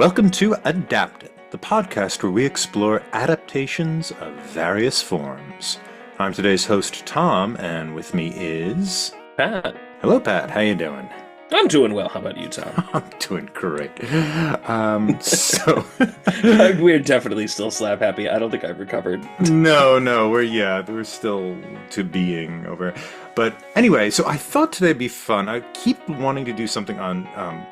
Welcome to Adapted, the podcast where we explore adaptations of various forms. I'm today's host, Tom, and with me is... Pat. Hello, Pat. How you doing? I'm doing well. How about you, Tom? I'm doing great. So... We're definitely still slap happy. I don't think I've recovered. No, we're still to being over. But anyway, so I thought today'd be fun. I keep wanting to do something on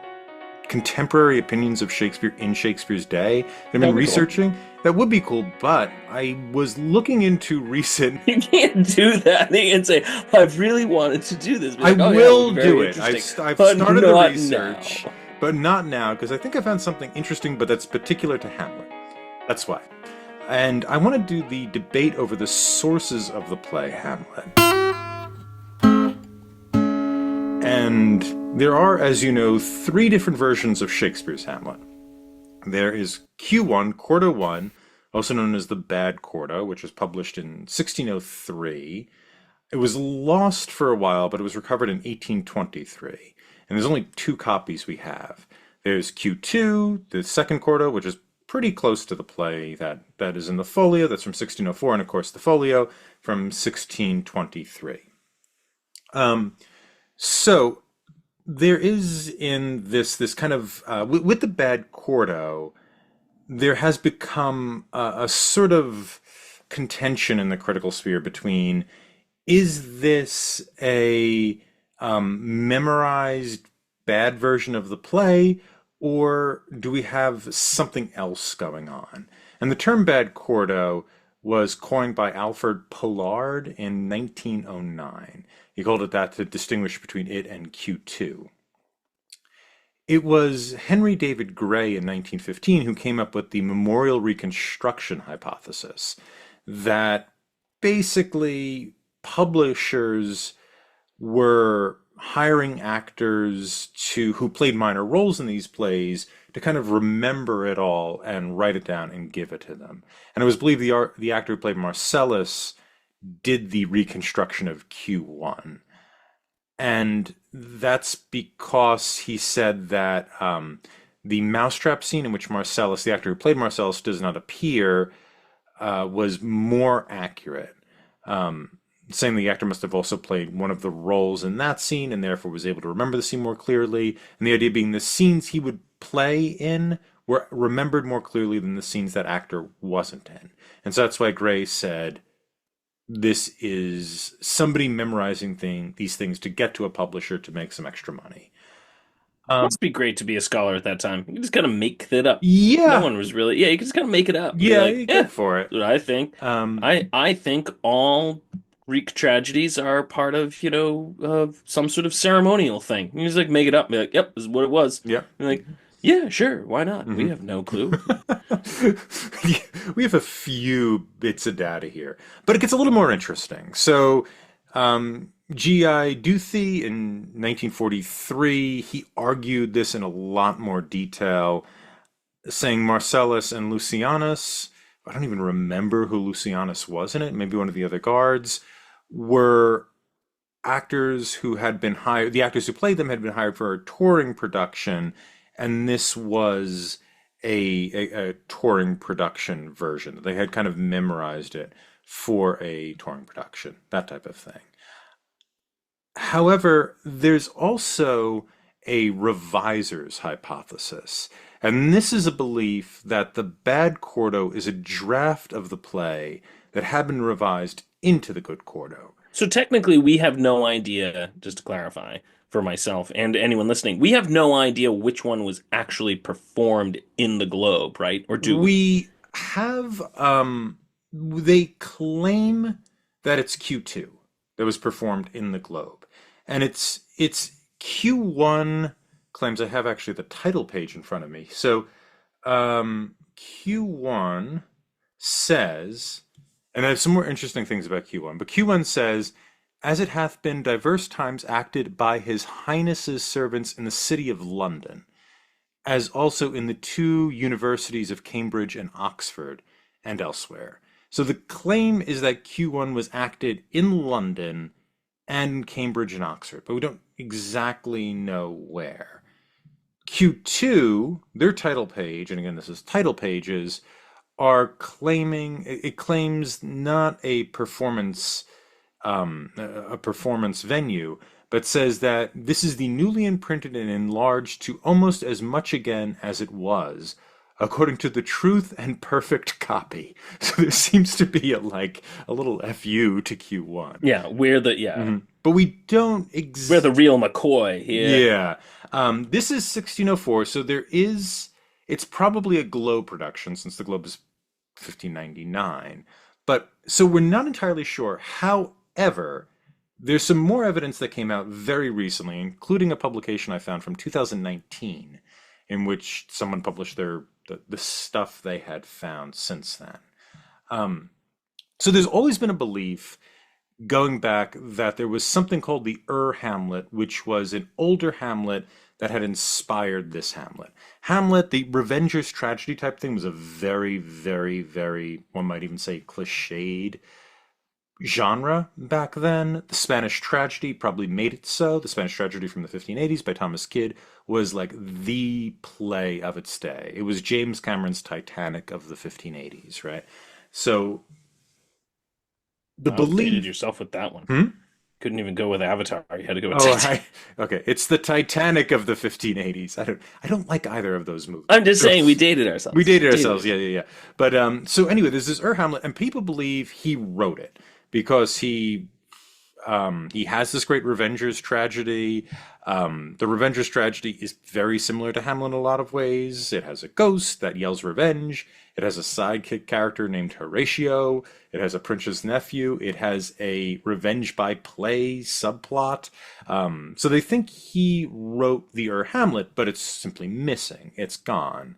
contemporary opinions of Shakespeare in Shakespeare's day. I've been researching. Cool. That would be cool, but I was looking into recent... You can't do that. You can't say, I've really wanted to do this. Like, I will do it. I've started the research, now. But not now, because I think I found something interesting, but that's particular to Hamlet. That's why. And I want to do the debate over the sources of the play Hamlet. And there are, as you know, three different versions of Shakespeare's Hamlet. There is Q1, Quarto 1, also known as the Bad Quarto, which was published in 1603. It was lost for a while, but it was recovered in 1823. And there's only two copies we have. There's Q2, the second Quarto, which is pretty close to the play that is in the folio. That's from 1604, and of course the folio from 1623. So there is in this kind of with the Bad Quarto, there has become a sort of contention in the critical sphere between, is this a memorized bad version of the play, or do we have something else going on? And the term Bad Quarto was coined by Alfred Pollard in 1909. He called it that to distinguish between it and Q2. It was Henry David Gray in 1915 who came up with the memorial reconstruction hypothesis, that basically publishers were hiring actors who played minor roles in these plays to kind of remember it all and write it down and give it to them. And it was believed the actor who played Marcellus did the reconstruction of Q1. And that's because he said that the mousetrap scene in which Marcellus, the actor who played Marcellus, does not appear, was more accurate. Saying the actor must have also played one of the roles in that scene and therefore was able to remember the scene more clearly. And the idea being the scenes he would play in were remembered more clearly than the scenes that actor wasn't in. And so that's why Gray said, this is somebody memorizing these things to get to a publisher to make some extra money. It must be great to be a scholar at that time. You can just kind of make that up. Yeah. No one was really... Yeah, you can just kind of make it up. Yeah, you go for it. That's what I think. I think all Greek tragedies are part of, some sort of ceremonial thing. You just like make it up and be like, yep, this is what it was. Yep. You're like, yeah, sure, why not? Mm-hmm. We have no clue. We have a few bits of data here, but it gets a little more interesting. So, G.I. Duthie in 1943, he argued this in a lot more detail, saying Marcellus and Lucianus, I don't even remember who Lucianus was in it, maybe one of the other guards, were actors who had been hired, the actors who played them had been hired for a touring production, and this was a touring production version. They had kind of memorized it for a touring production, that type of thing. However, there's also a reviser's hypothesis, and this is a belief that the Bad Quarto is a draft of the play that had been revised into the Good Quarto. So technically we have no idea, just to clarify for myself and anyone listening, we have no idea which one was actually performed in the Globe, right? Or do we have, they claim that it's Q2 that was performed in the Globe. And it's Q1 claims, I have actually the title page in front of me. So Q1 says, and I have some more interesting things about Q1, but Q1 says, as it hath been divers times acted by his highness's servants in the city of London, as also in the two universities of Cambridge and Oxford, and elsewhere. So the claim is that Q1 was acted in London and Cambridge and Oxford, but we don't exactly know where. Q2, their title page, and again, this is title pages, are claiming it claims not a performance venue, but says that this is the newly imprinted and enlarged to almost as much again as it was, according to the truth and perfect copy. So there seems to be a little FU to Q1. Yeah, But we don't we're the real McCoy here. yeah. This is 1604, so it's probably a Globe production since the Globe is 1599. But so we're not entirely sure. However, there's some more evidence that came out very recently, including a publication I found from 2019, in which someone published the stuff they had found since then. So there's always been a belief going back that there was something called the Hamlet, which was an older Hamlet that had inspired this Hamlet. Hamlet, the Revenger's tragedy type thing, was a very, very, very, one might even say, cliched genre back then. The Spanish tragedy probably made it so. The Spanish tragedy from the 1580s by Thomas Kyd was like the play of its day. It was James Cameron's Titanic of the 1580s, right? So the Wow, dated belief. yourself with that one. Hmm? Couldn't even go with Avatar. You had to go with Oh, Titanic. okay. It's the Titanic of the 1580s. I don't like either of those movies. I'm just So saying we dated we ourselves. dated Dated ourselves. Yeah, ourselves. yeah, yeah. But so anyway, there's this Hamlet, and people believe he wrote it because he has this great Revenger's tragedy. The Revenger's tragedy is very similar to Hamlet in a lot of ways. It has a ghost that yells revenge. It has a sidekick character named Horatio. It has a prince's nephew. It has a revenge by play subplot. So they think he wrote the Hamlet, but it's simply missing. It's gone.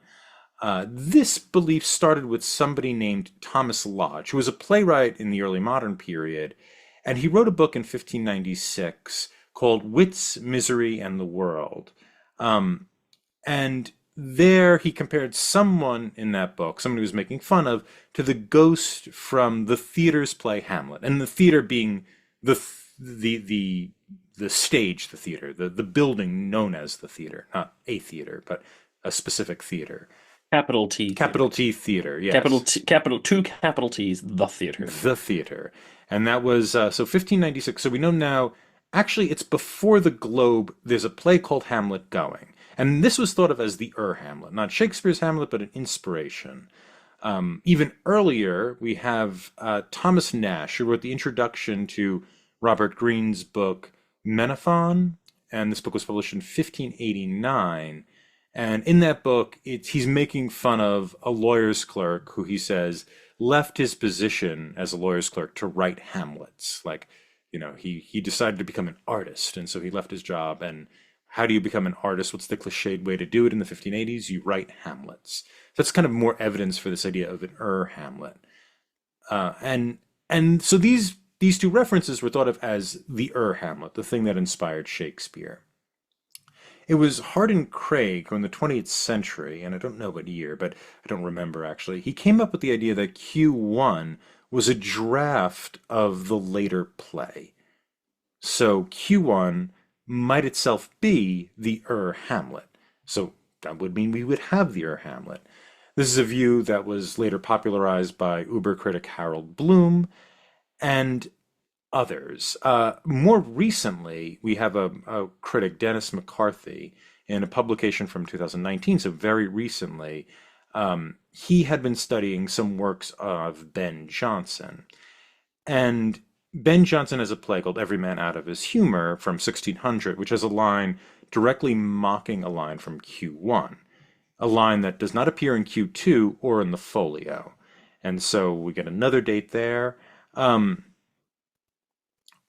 This belief started with somebody named Thomas Lodge, who was a playwright in the early modern period, and he wrote a book in 1596 called Wits, Misery, and the World. And there he compared someone in that book, someone he was making fun of, to the ghost from the theater's play Hamlet, and the theater being the the stage, the theater, the building known as the theater, not a theater, but a specific theater. Capital T Capital theater. T theater, Capital yes, T, capital two capital T's, the theater. the theater, and that was so 1596. So we know now. Actually, it's before the Globe. There's a play called Hamlet going, and this was thought of as the Hamlet, not Shakespeare's Hamlet, but an inspiration. Even earlier, we have Thomas Nash, who wrote the introduction to Robert Greene's book Menaphon, and this book was published in 1589. And in that book, he's making fun of a lawyer's clerk who he says left his position as a lawyer's clerk to write Hamlets. Like, he decided to become an artist, and so he left his job. And how do you become an artist? What's the cliched way to do it in the 1580s? You write Hamlets. That's kind of more evidence for this idea of an Hamlet. And so these two references were thought of as the Hamlet, the thing that inspired Shakespeare. It was Hardin Craig who in the 20th century, and I don't know what year, but I don't remember actually, he came up with the idea that Q1 was a draft of the later play. So Q1 might itself be the Hamlet. So that would mean we would have the Hamlet. This is a view that was later popularized by Uber critic Harold Bloom and others. More recently, we have a critic, Dennis McCarthy, in a publication from 2019, so very recently. He had been studying some works of Ben Jonson. And Ben Jonson has a play called Every Man Out of His Humor from 1600, which has a line directly mocking a line from Q1, a line that does not appear in Q2 or in the folio. And so we get another date there.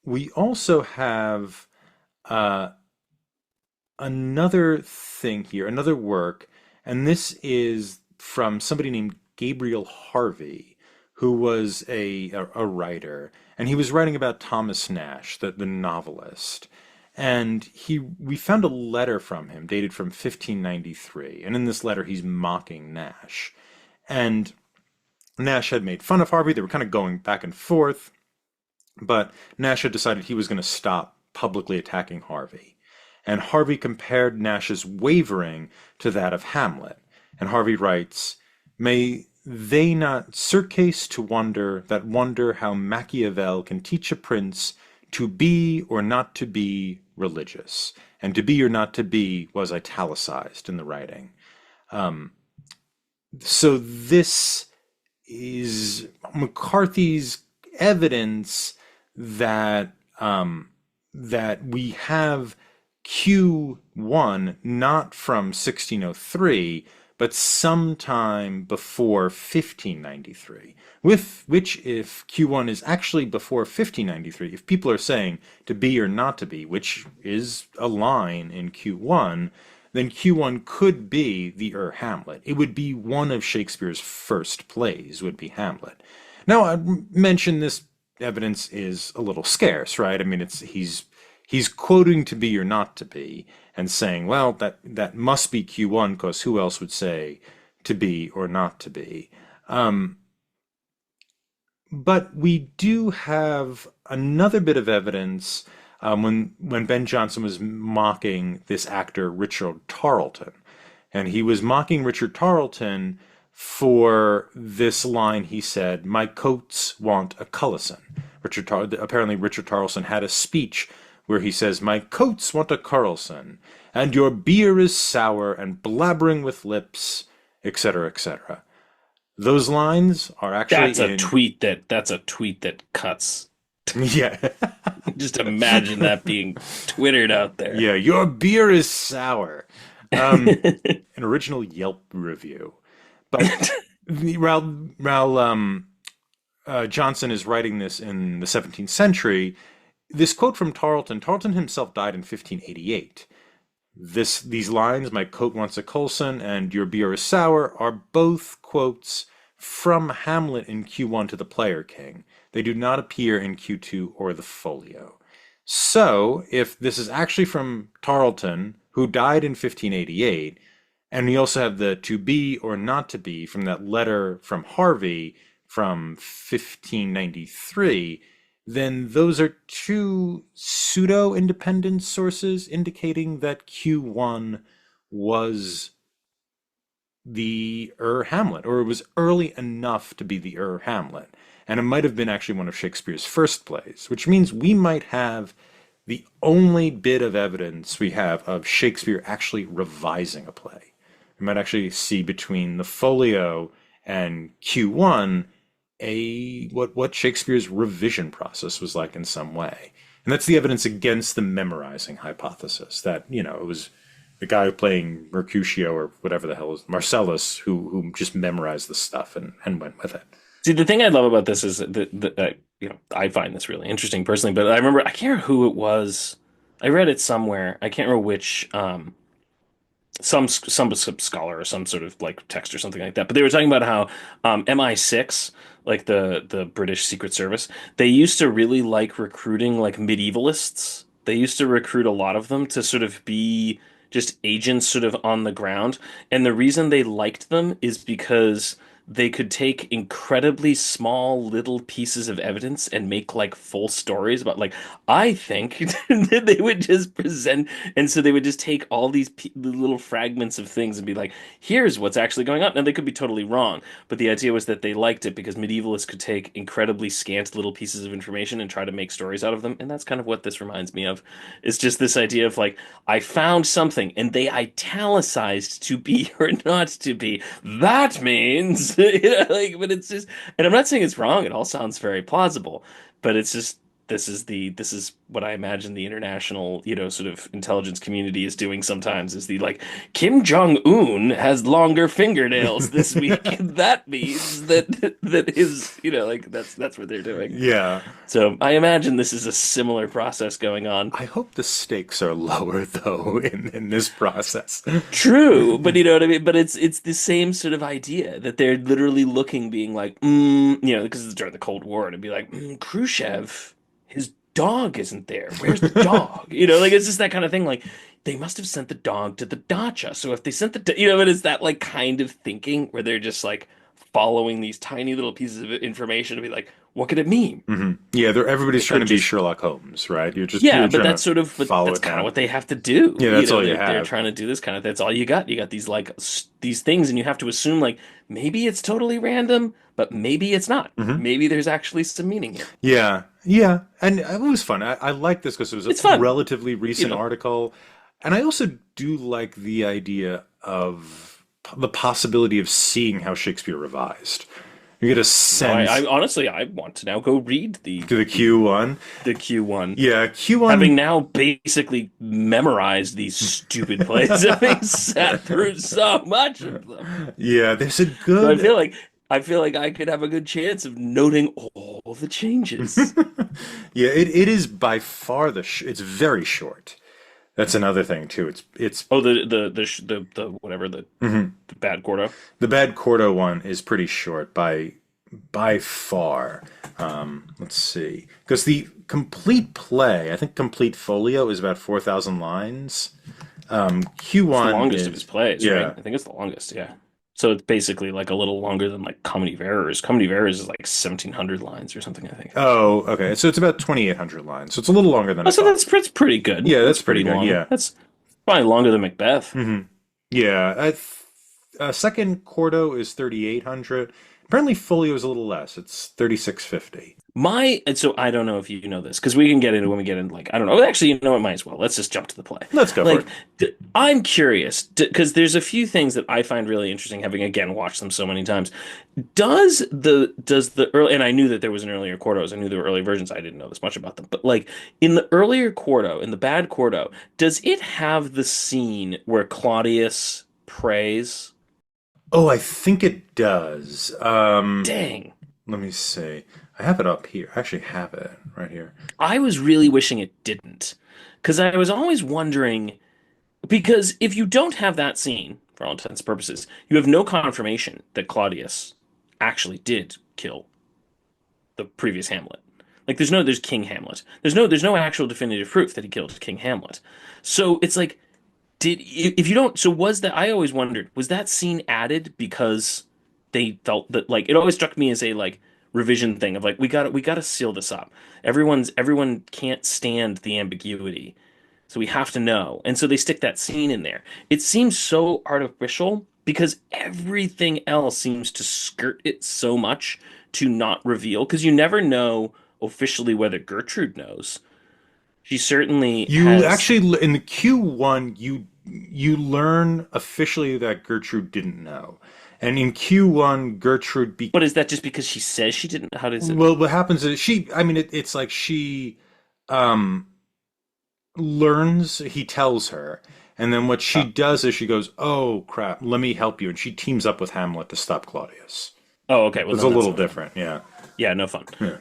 We also have uh, another thing here, another work, and this is from somebody named Gabriel Harvey, who was a writer, and he was writing about Thomas Nash, the novelist. And we found a letter from him dated from 1593, and in this letter he's mocking Nash. And Nash had made fun of Harvey. They were kind of going back and forth, but Nash had decided he was going to stop publicly attacking Harvey. And Harvey compared Nash's wavering to that of Hamlet. And Harvey writes, may they not surcase to wonder that wonder how Machiavel can teach a prince to be or not to be religious. And to be or not to be was italicized in the writing. So this is McCarthy's evidence that that we have Q1 not from 1603, but sometime before 1593. With which, if Q1 is actually before 1593, if people are saying to be or not to be, which is a line in Q1, then Q1 could be the Hamlet. It would be one of Shakespeare's first plays, would be Hamlet. Now, I mentioned this evidence is a little scarce, right? I mean, he's quoting to be or not to be and saying, well, that must be Q1 because who else would say to be or not to be? But we do have another bit of evidence when Ben Jonson was mocking this actor Richard Tarleton, and he was mocking Richard Tarleton for this line. He said, "My coats want a cullison." Apparently Richard Tarleton had a speech where he says, "My coats want a cullison, and your beer is sour and blabbering with lips," etc., etc. Those lines are actually in. That's a tweet that cuts. Yeah. Just imagine that being twittered out there. Yeah, your beer is sour. An original Yelp review. But while Johnson is writing this in the 17th century, this quote from Tarleton himself died in 1588. These lines, "My coat wants a Coulson" and "Your beer is sour," are both quotes from Hamlet in Q1 to the Player King. They do not appear in Q2 or the Folio. So, if this is actually from Tarleton, who died in 1588, and we also have the "to be or not to be" from that letter from Harvey from 1593, then those are two pseudo-independent sources indicating that Q1 was the Hamlet, or it was early enough to be the Hamlet. And it might have been actually one of Shakespeare's first plays, which means we might have the only bit of evidence we have of Shakespeare actually revising a play. We might actually see between the Folio and Q1 what Shakespeare's revision process was like in some way. And that's the evidence against the memorizing hypothesis that, it was the guy playing Mercutio or whatever the hell is Marcellus who just memorized the stuff and went with it. See, the thing I love about this is that I find this really interesting personally, but I can't remember who it was. I read it somewhere. I can't remember which some scholar or some sort of like text or something like that. But they were talking about how MI6, like the British Secret Service, they used to really like recruiting like medievalists. They used to recruit a lot of them to sort of be just agents sort of on the ground. And the reason they liked them is because they could take incredibly small little pieces of evidence and make like full stories about like I think that they would just present, and so they would just take all these little fragments of things and be like, here's what's actually going on. Now they could be totally wrong, but the idea was that they liked it because medievalists could take incredibly scant little pieces of information and try to make stories out of them. And that's kind of what this reminds me of. It's just this idea of like, I found something and they italicized "to be or not to be." That means like, but it's just, and I'm not saying it's wrong. It all sounds very plausible, but it's just this is what I imagine the international, sort of intelligence community is doing sometimes, is the like, Kim Jong-un has longer fingernails this week. That means that his, like that's what they're doing. Yeah. So I imagine this is a similar process going on. I hope the stakes are lower though in this process. True, but you know what I mean? But it's the same sort of idea that they're literally looking, being like, because it's during the Cold War, to be like, Khrushchev, his dog isn't there. Where's the dog? Like it's just that kind of thing. Like they must have sent the dog to the dacha. So if they sent but it's that like kind of thinking where they're just like, following these tiny little pieces of information to be like, what could it mean? Yeah, everybody's trying Like to be just Sherlock Holmes, right? yeah, You're but trying to but follow that's it kind of down. what they have to do. Yeah, You that's know, all you they're have. trying to do this kind of. That's all you got. You got these like these things, and you have to assume like maybe it's totally random, but maybe it's not. Maybe there's actually some meaning here. Yeah, yeah, and it was fun. I like this because it was a It's fun, relatively you recent know. article, and I also do like the idea of the possibility of seeing how Shakespeare revised. You get a No, sense I honestly I want to now go read to the Q1. the Q1. Yeah, Having Q1. now basically memorized these stupid plays, having sat through so much of them. Yeah, there's a So good. I feel like I could have a good chance of noting all the changes. Yeah, it is by far it's very short. That's another thing too. It's Oh, the whatever the bad Gordo. the Bad Cordo one is pretty short by far. Let's see, because the complete play, I think complete folio is about 4,000 lines. It's the Q1 longest of his is plays, right? yeah. I think it's the longest, yeah. So it's basically like a little longer than like Comedy of Errors. Comedy of Errors is like 1,700 lines or something, I think. Oh, okay. So it's about 2,800 lines. So it's a little longer than Oh, I so thought. that's pretty good. Yeah, That's that's pretty pretty good. long. Yeah. That's probably longer than Macbeth. Yeah. Second Cordo is 3,800. Apparently, folio is a little less. It's 3,650. And so I don't know if you know this because we can get into when we get into like I don't know. Actually, you know what? Might as well. Let's just jump to the play. Let's go for Like it. I'm curious because there's a few things that I find really interesting, having again watched them so many times. Does the early, and I knew that there was an earlier Quartos. I knew there were early versions. I didn't know this much about them, but like in the earlier Quarto, in the bad Quarto, does it have the scene where Claudius prays? Oh, I think it does. Dang. Let me see. I have it up here. I actually have it right here. I was really wishing it didn't. Because I was always wondering, because if you don't have that scene, for all intents and purposes, you have no confirmation that Claudius actually did kill the previous Hamlet. Like there's King Hamlet. There's no actual definitive proof that he killed King Hamlet. So it's like, if you don't, so was that, I always wondered, was that scene added because they felt that, like, it always struck me as a like revision thing of like we got to seal this up. Everyone can't stand the ambiguity. So we have to know. And so they stick that scene in there. It seems so artificial because everything else seems to skirt it so much to not reveal because you never know officially whether Gertrude knows. She certainly You has. actually in the Q1 you learn officially that Gertrude didn't know. And in Q1 Gertrude be But is that just because she says she didn't? How does it? well what happens is I mean it's like she um learns, he tells her, and then what she Oh, does is she goes, "Oh crap, let me help you." And she teams up with Hamlet to stop Claudius. oh, okay. Well, It's a then that's little no fun. different, yeah. Yeah, no fun. Yeah.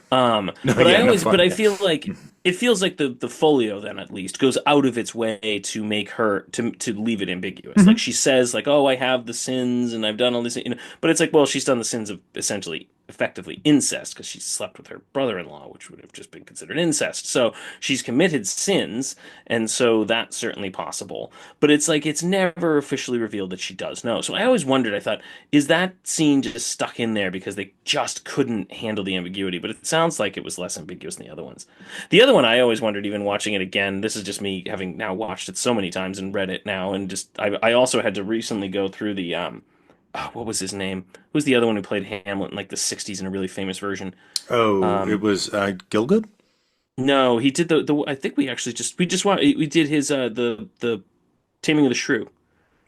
No, But yeah, no but fun. I Yeah. feel like it feels like the folio then at least goes out of its way to make her to leave it ambiguous. Like Mhm. she says, like, "Oh, I have the sins and I've done all this," you know. But it's like, well, she's done the sins of essentially, effectively incest because she slept with her brother-in-law, which would have just been considered incest. So she's committed sins, and so that's certainly possible. But it's like it's never officially revealed that she does know. So I always wondered. I thought, is that scene just stuck in there because they just couldn't handle the ambiguity? But it sounds like it was less ambiguous than the other ones. The other one I always wondered, even watching it again, this is just me having now watched it so many times and read it now, and just I also had to recently go through the what was his name? Who's the other one who played Hamlet in like the '60s in a really famous version? Oh, it Um, was Gilgood? no, he did the I think we just we did his the Taming of the Shrew.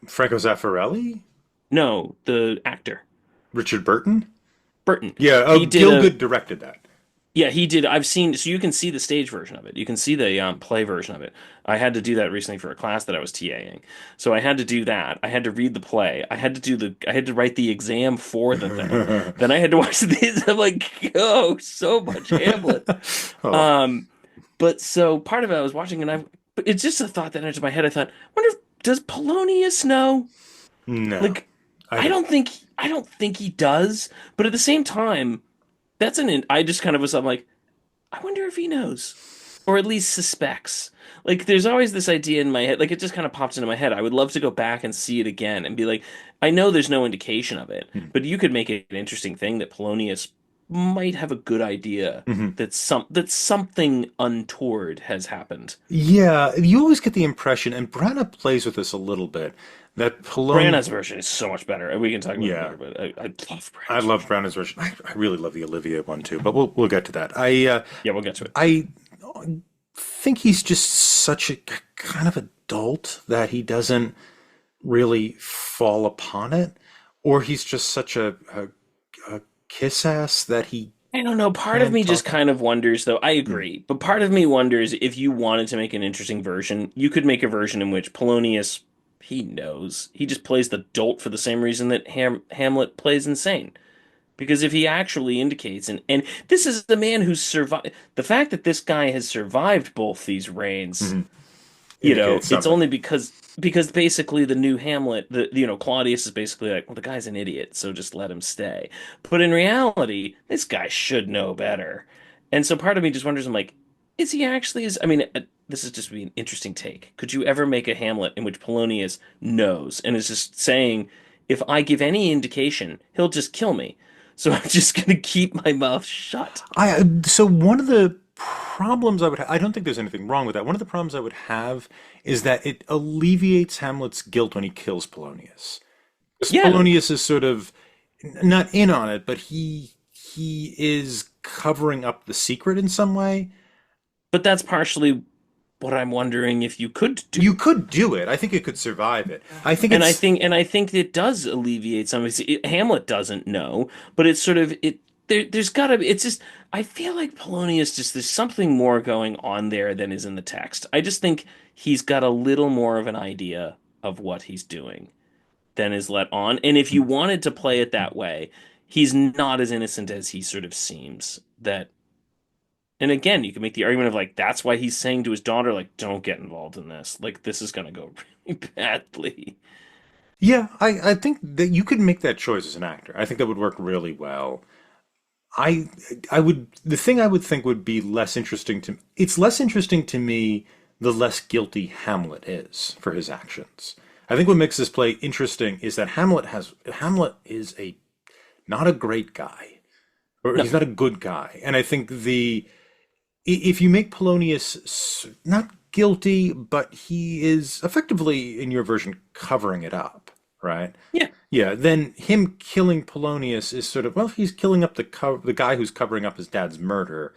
Franco Zaffarelli? No, the actor Richard Burton? Burton. Yeah, oh, He did a Gilgood directed that. Yeah, he did. I've seen, so you can see the stage version of it. You can see the play version of it. I had to do that recently for a class that I was TAing. So I had to do that. I had to read the play. I had to write the exam for the thing. Then I had to watch these. I'm like, oh, so much Hamlet. Oh, Um, but so part of it I was watching, and but it's just a thought that entered my head. I thought, wonder if, does Polonius know? no, Like, I don't. I don't think he does. But at the same time, I just kind of was, I'm like, I wonder if he knows. or at least suspects. Like there's always this idea in my head, like it just kind of pops into my head. I would love to go back and see it again and be like, I know there's no indication of it, Hmm. but you could make it an interesting thing that Polonius might have a good idea Hmm. that something untoward has happened. Yeah, you always get the impression, and Branagh plays with this a little bit, that Polonius. Branaghn's version is so much better, and we can talk about it Yeah, later. But I love I Branagh's love version. Branagh's version. I really love the Olivia one too, but we'll get to that. Yeah, we'll get to it. I think he's just such a kind of adult that he doesn't really fall upon it, or he's just such a kiss ass that he I don't know. Part of can't me just talk about. kind of wonders, though. I Hmm. agree, but part of me wonders if you wanted to make an interesting version, you could make a version in which Polonius, he knows, he just plays the dolt for the same reason that Hamlet plays insane. Because if he actually indicates, and this is the man who's survived, the fact that this guy has survived both these reigns, Hmm. it's Indicates something. only because basically the new Hamlet, Claudius is basically like, well, the guy's an idiot, so just let him stay. But in reality, this guy should know better. And so part of me just wonders, I'm like, is he actually is I mean, this is just be an interesting take. Could you ever make a Hamlet in which Polonius knows and is just saying, if I give any indication, he'll just kill me. So I'm just gonna keep my mouth shut. So one of the problems I don't think there's anything wrong with that. One of the problems I would have is that it alleviates Hamlet's guilt when he kills Polonius. Because Yeah, Polonius is sort of not in on it, but he is covering up the secret in some way. but that's partially what I'm wondering if you could You do. could do it. I think it could survive it. I think And I it's think and I think it does alleviate some of it. Hamlet doesn't know, but it's sort of it there's gotta be it's just I feel like Polonius just there's something more going on there than is in the text. I just think he's got a little more of an idea of what he's doing than is let on. And if you wanted to play it that way, he's not as innocent as he sort of seems. That and again, you can make the argument of like that's why he's saying to his daughter, like, don't get involved in this. Like this is gonna go really badly. yeah. I think that you could make that choice as an actor. I think that would work really well. I I would the thing I would think would be less interesting to it's less interesting to me the less guilty Hamlet is for his actions. I think what makes this play interesting is that Hamlet is a not a great guy or No. he's not a good guy. And I think if you make Polonius not guilty, but he is effectively in your version covering it up, right? Yeah. Yeah, then him killing Polonius is sort of well, he's killing up the guy who's covering up his dad's murder.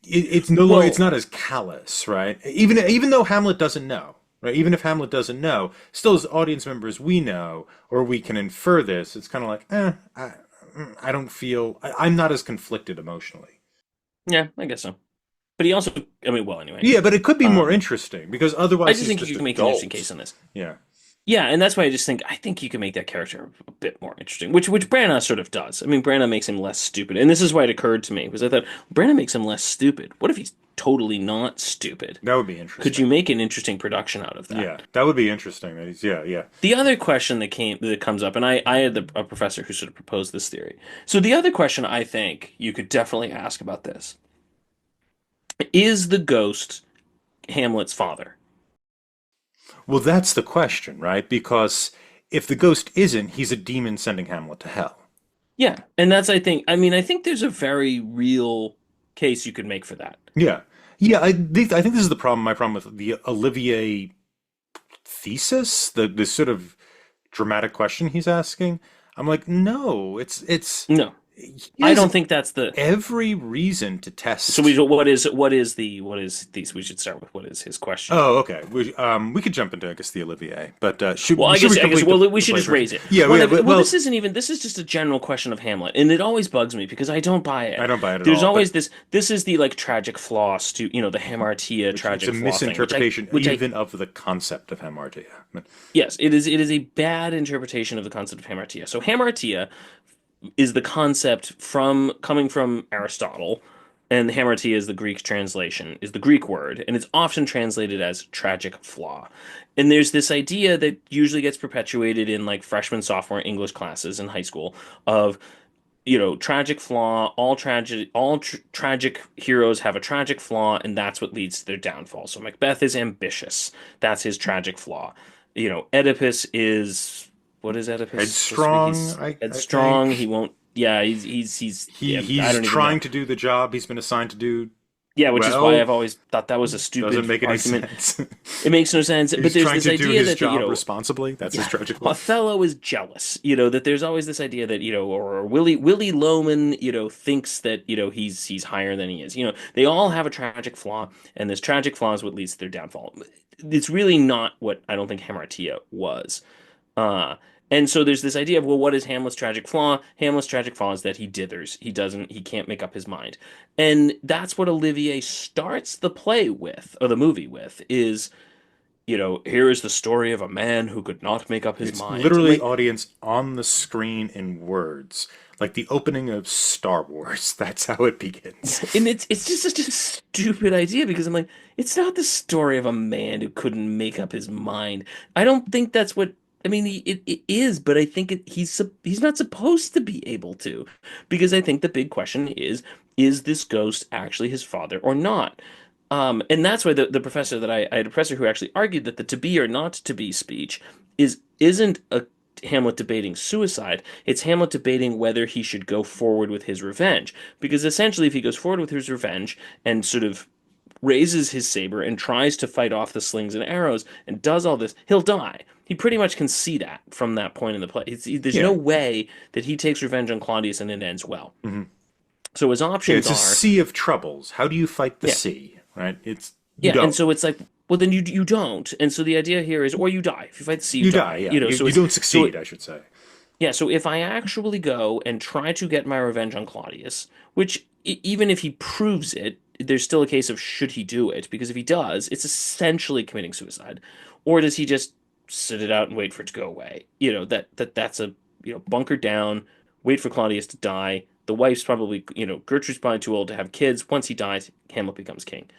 It's no longer it's Well, not as callous, right? Even though Hamlet doesn't know, right? Even if Hamlet doesn't know, still as audience members we know or we can infer this. It's kind of like, I don't feel I'm not as conflicted emotionally. yeah, I guess so. But he also, I mean, well, anyway. Yeah, but it could be more Um, interesting because I otherwise just he's think you just can make an interesting adult. case on this. Yeah. Yeah, and that's why I think you can make that character a bit more interesting, which Branagh sort of does. I mean, Branagh makes him less stupid, and this is why it occurred to me because I thought Branagh makes him less stupid. What if he's totally not stupid? That would be Could interesting. you make an interesting production out of Yeah, that? that would be interesting. Yeah, yeah. The other question that comes up, and I had a professor who sort of proposed this theory. So the other question I think you could definitely ask about this is the ghost Hamlet's father? Well, that's the question, right? Because if the ghost isn't, he's a demon sending Hamlet to hell. Yeah, and that's I mean I think there's a very real case you could make for that. Yeah. Yeah, I think this is the problem, my problem with the Olivier thesis, the sort of dramatic question he's asking. I'm like, no, No, he I has don't think that's the. every reason to So test. what is these? We should start with what is his question. Oh, okay. We could jump into I guess the Olivier, but Well, should we I guess complete well we the should play just first? raise it. Yeah, Well, yeah. well, Well, this isn't even this is just a general question of Hamlet, and it always bugs me because I don't buy I it. don't buy it at There's all, but always this. This is the like tragic flaw, the hamartia it's a tragic flaw thing, misinterpretation which I even of the concept of hamartia. But yes, it is a bad interpretation of the concept of hamartia. So hamartia is the concept from coming from Aristotle, and hamartia is the Greek translation, is the Greek word, and it's often translated as tragic flaw. And there's this idea that usually gets perpetuated in like freshman, sophomore English classes in high school of tragic flaw. All tragic heroes have a tragic flaw, and that's what leads to their downfall. So Macbeth is ambitious. That's his tragic flaw. Oedipus is what is Oedipus supposed to be? Headstrong, He's I headstrong. He think. won't. Yeah, he's yeah. I He's don't even trying know. to do the job he's been assigned to do Yeah, which is why well. I've always thought that was a Doesn't stupid make any argument. sense. It makes no sense. But He's there's trying this to do idea his that the, job responsibly. That's his yeah, tragic flaw. Othello is jealous. That there's always this idea that or Willie Loman, thinks that he's higher than he is. They all have a tragic flaw, and this tragic flaw is what leads to their downfall. It's really not what I don't think Hamartia was. Uh, and so there's this idea of, well, what is Hamlet's tragic flaw? Hamlet's tragic flaw is that he dithers. He can't make up his mind. And that's what Olivier starts the play with, or the movie with, is, here is the story of a man who could not make up his It's mind. I'm literally like, audience on the screen in words, like the opening of Star Wars. That's how it begins. and it's just such a stupid idea because I'm like, it's not the story of a man who couldn't make up his mind. I don't think that's what I mean. It is, but I think he's not supposed to be able to, because I think the big question is this ghost actually his father or not? And that's why the professor that I had a professor who actually argued that the to be or not to be speech isn't a Hamlet debating suicide. It's Hamlet debating whether he should go forward with his revenge. Because essentially, if he goes forward with his revenge and sort of raises his saber and tries to fight off the slings and arrows and does all this, he'll die. He pretty much can see that from that point in the play. There's no Yeah. way that he takes revenge on Claudius and it ends well. Hmm. So his Yeah, options it's a are, sea of troubles. How do you fight the yeah, sea? Right? It's you yeah, and don't. so it's like, well, then you don't, and so the idea here is, or you die. If you fight the sea, you You die. die. Yeah. So You it's don't so succeed, I should say. yeah, so if I actually go and try to get my revenge on Claudius, which even if he proves it, there's still a case of should he do it? Because if he does, it's essentially committing suicide. Or does he just sit it out and wait for it to go away? That's a bunker down, wait for Claudius to die. The wife's probably, Gertrude's probably too old to have kids. Once he dies, Hamlet becomes king.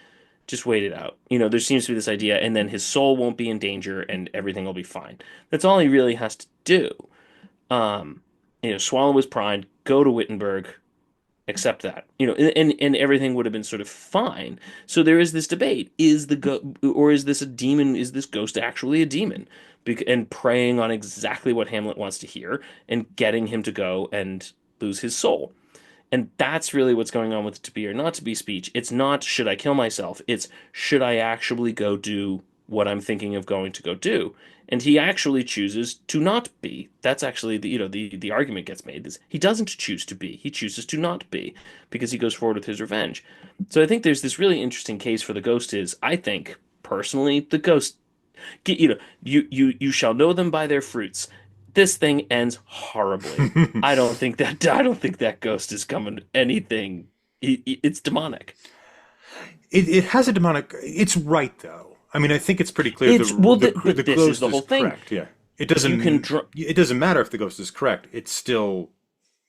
Just wait it out. There seems to be this idea, and then his soul won't be in danger and everything will be fine. That's all he really has to do. Um, swallow his pride, go to Wittenberg, accept that, and everything would have been sort of fine. So there is this debate: or is this a demon? Is this ghost actually a demon? And preying on exactly what Hamlet wants to hear, and getting him to go and lose his soul. And that's really what's going on with to be or not to be speech. It's not should I kill myself? It's should I actually go do what I'm thinking of going to go do? And he actually chooses to not be. That's actually the argument gets made is he doesn't choose to be. He chooses to not be because he goes forward with his revenge. So I think there's this really interesting case for the ghost is I think personally the ghost you shall know them by their fruits. This thing ends horribly. I don't think that ghost is coming anything. It's demonic. It has a demonic. It's right though. I mean, I think it's pretty clear It's well, the but this is ghost the is whole thing. correct. Yeah, You can dr it doesn't matter if the ghost is correct. It's still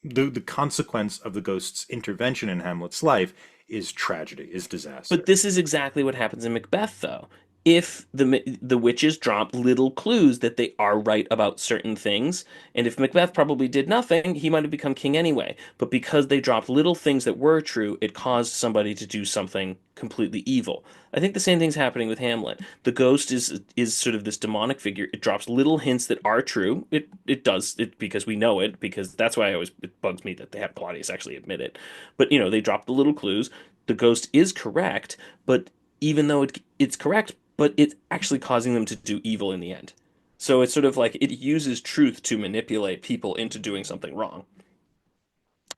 the consequence of the ghost's intervention in Hamlet's life is tragedy, is But disaster. this is exactly what happens in Macbeth, though. If the witches drop little clues that they are right about certain things, and if Macbeth probably did nothing, he might have become king anyway. But because they dropped little things that were true, it caused somebody to do something completely evil. I think the same thing's happening with Hamlet. The ghost is sort of this demonic figure. It drops little hints that are true. It does it because we know it, because that's why it bugs me that they have Claudius actually admit it. But they drop the little clues. The ghost is correct, but even though it's correct, but it's actually causing them to do evil in the end. So it's sort of like it uses truth to manipulate people into doing something wrong.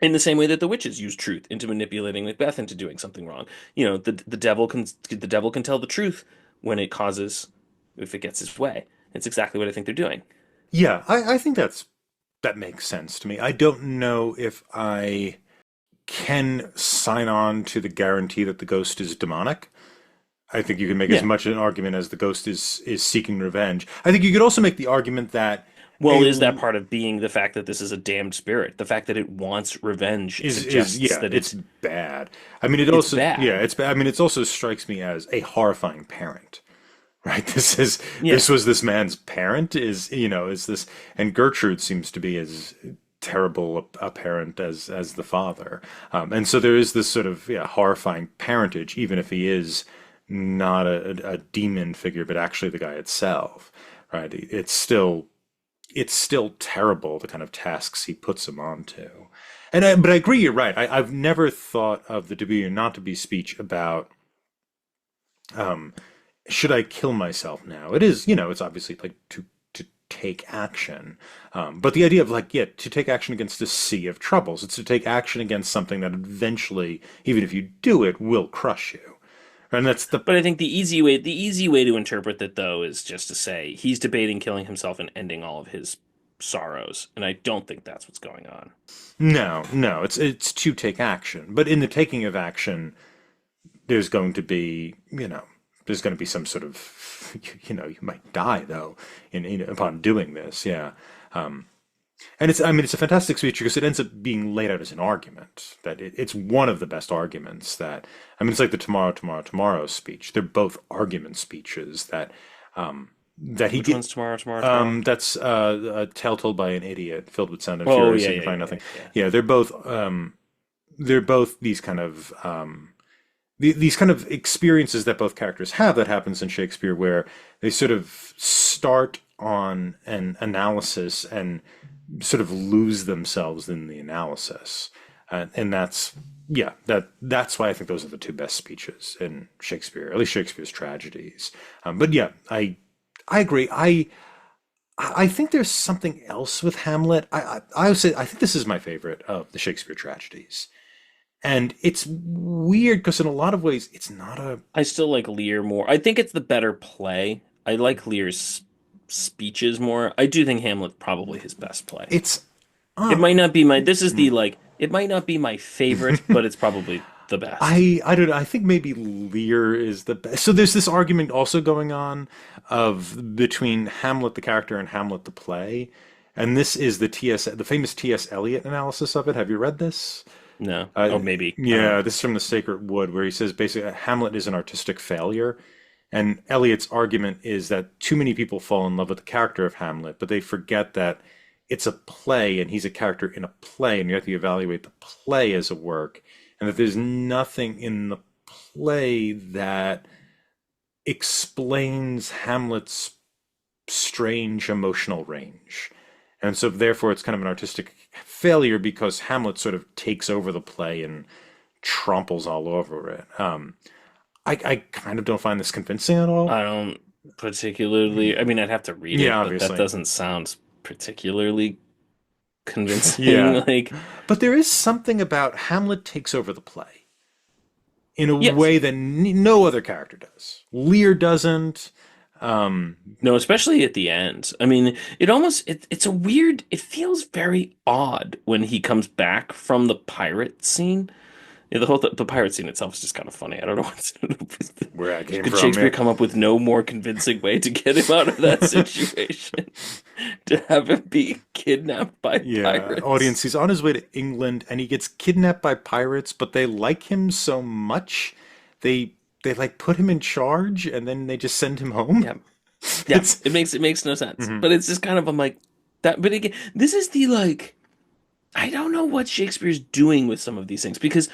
In the same way that the witches use truth into manipulating Macbeth into doing something wrong. The devil can tell the truth when it causes if it gets his way. It's exactly what I think they're doing. Yeah, I think that makes sense to me. I don't know if I can sign on to the guarantee that the ghost is demonic. I think you can make as Yeah. much an argument as the ghost is seeking revenge. I think you could also make the argument that Well, a is that part of being the fact that this is a damned spirit? The fact that it wants revenge is suggests yeah, that it's bad. I mean, it it's also yeah, bad. it's bad. I mean, it also strikes me as a horrifying parent, right? Yeah. This was this man's parent is is this, and Gertrude seems to be his. terrible a parent as the father. And so there is this sort of horrifying parentage, even if he is not a demon figure, but actually the guy itself, right? It's still terrible the kind of tasks he puts him onto. But I agree, you're right. I've never thought of the to be or not to be speech about should I kill myself now? It is, it's obviously like to take action, but the idea of like, yeah, to take action against a sea of troubles. It's to take action against something that eventually, even if you do it, will crush you. And that's the But I think the easy way to interpret that though is just to say he's debating killing himself and ending all of his sorrows, and I don't think that's what's going on. no, no. It's to take action, but in the taking of action, there's going to be, there's going to be some sort of, you might die though upon doing this. Yeah. And I mean, it's a fantastic speech because it ends up being laid out as an argument that it's one of the best arguments that, I mean, it's like the tomorrow, tomorrow, tomorrow speech. They're both argument speeches that he Which get. one's tomorrow, tomorrow, tomorrow? That's a tale told by an idiot, filled with sound and Oh fury, yeah, so you yeah, can find yeah, nothing. yeah. Yeah, they're both these kind of these kind of experiences that both characters have that happens in Shakespeare where they sort of start on an analysis and sort of lose themselves in the analysis. And that's that's why I think those are the two best speeches in Shakespeare, at least Shakespeare's tragedies. But yeah, I agree. I think there's something else with Hamlet. I would say I think this is my favorite of the Shakespeare tragedies. And it's weird because in a lot of ways it's not a I still like Lear more. I think it's the better play. I like Lear's speeches more. I do think Hamlet's probably his best play. it's It uh might not be my, this is the like, it might not be my favorite, but it's probably the best. I don't know. I think maybe Lear is the best. So there's this argument also going on of between Hamlet the character and Hamlet the play. And this is the famous T.S. Eliot analysis of it. Have you read this? No. Uh, Oh, maybe. I don't yeah, know. this is from The Sacred Wood, where he says basically Hamlet is an artistic failure. And Eliot's argument is that too many people fall in love with the character of Hamlet, but they forget that it's a play and he's a character in a play, and you have to evaluate the play as a work, and that there's nothing in the play that explains Hamlet's strange emotional range. And so therefore it's kind of an artistic failure because Hamlet sort of takes over the play and tramples all over it. I kind of don't find this convincing at all. I don't particularly, I mean, I'd have to read Yeah, it, but that obviously. doesn't sound particularly convincing. Yeah. Like, But there is something about Hamlet takes over the play in a yes. way that no other character does. Lear doesn't. No, especially at the end. I mean, it almost it's a weird, it feels very odd when he comes back from the pirate scene. Yeah, the pirate scene itself is just kind of funny. I don't know what's Where I came could from, Shakespeare yeah. come up with no more convincing way to get him out of that situation? To have him be kidnapped by Yeah, audience, pirates. he's on his way to England and he gets kidnapped by pirates, but they like him so much, they like put him in charge and then they just send him home. Yeah, yeah. It's It makes no sense. Mhm. But it's just kind of I'm like that. But again, this is the like I don't know what Shakespeare's doing with some of these things because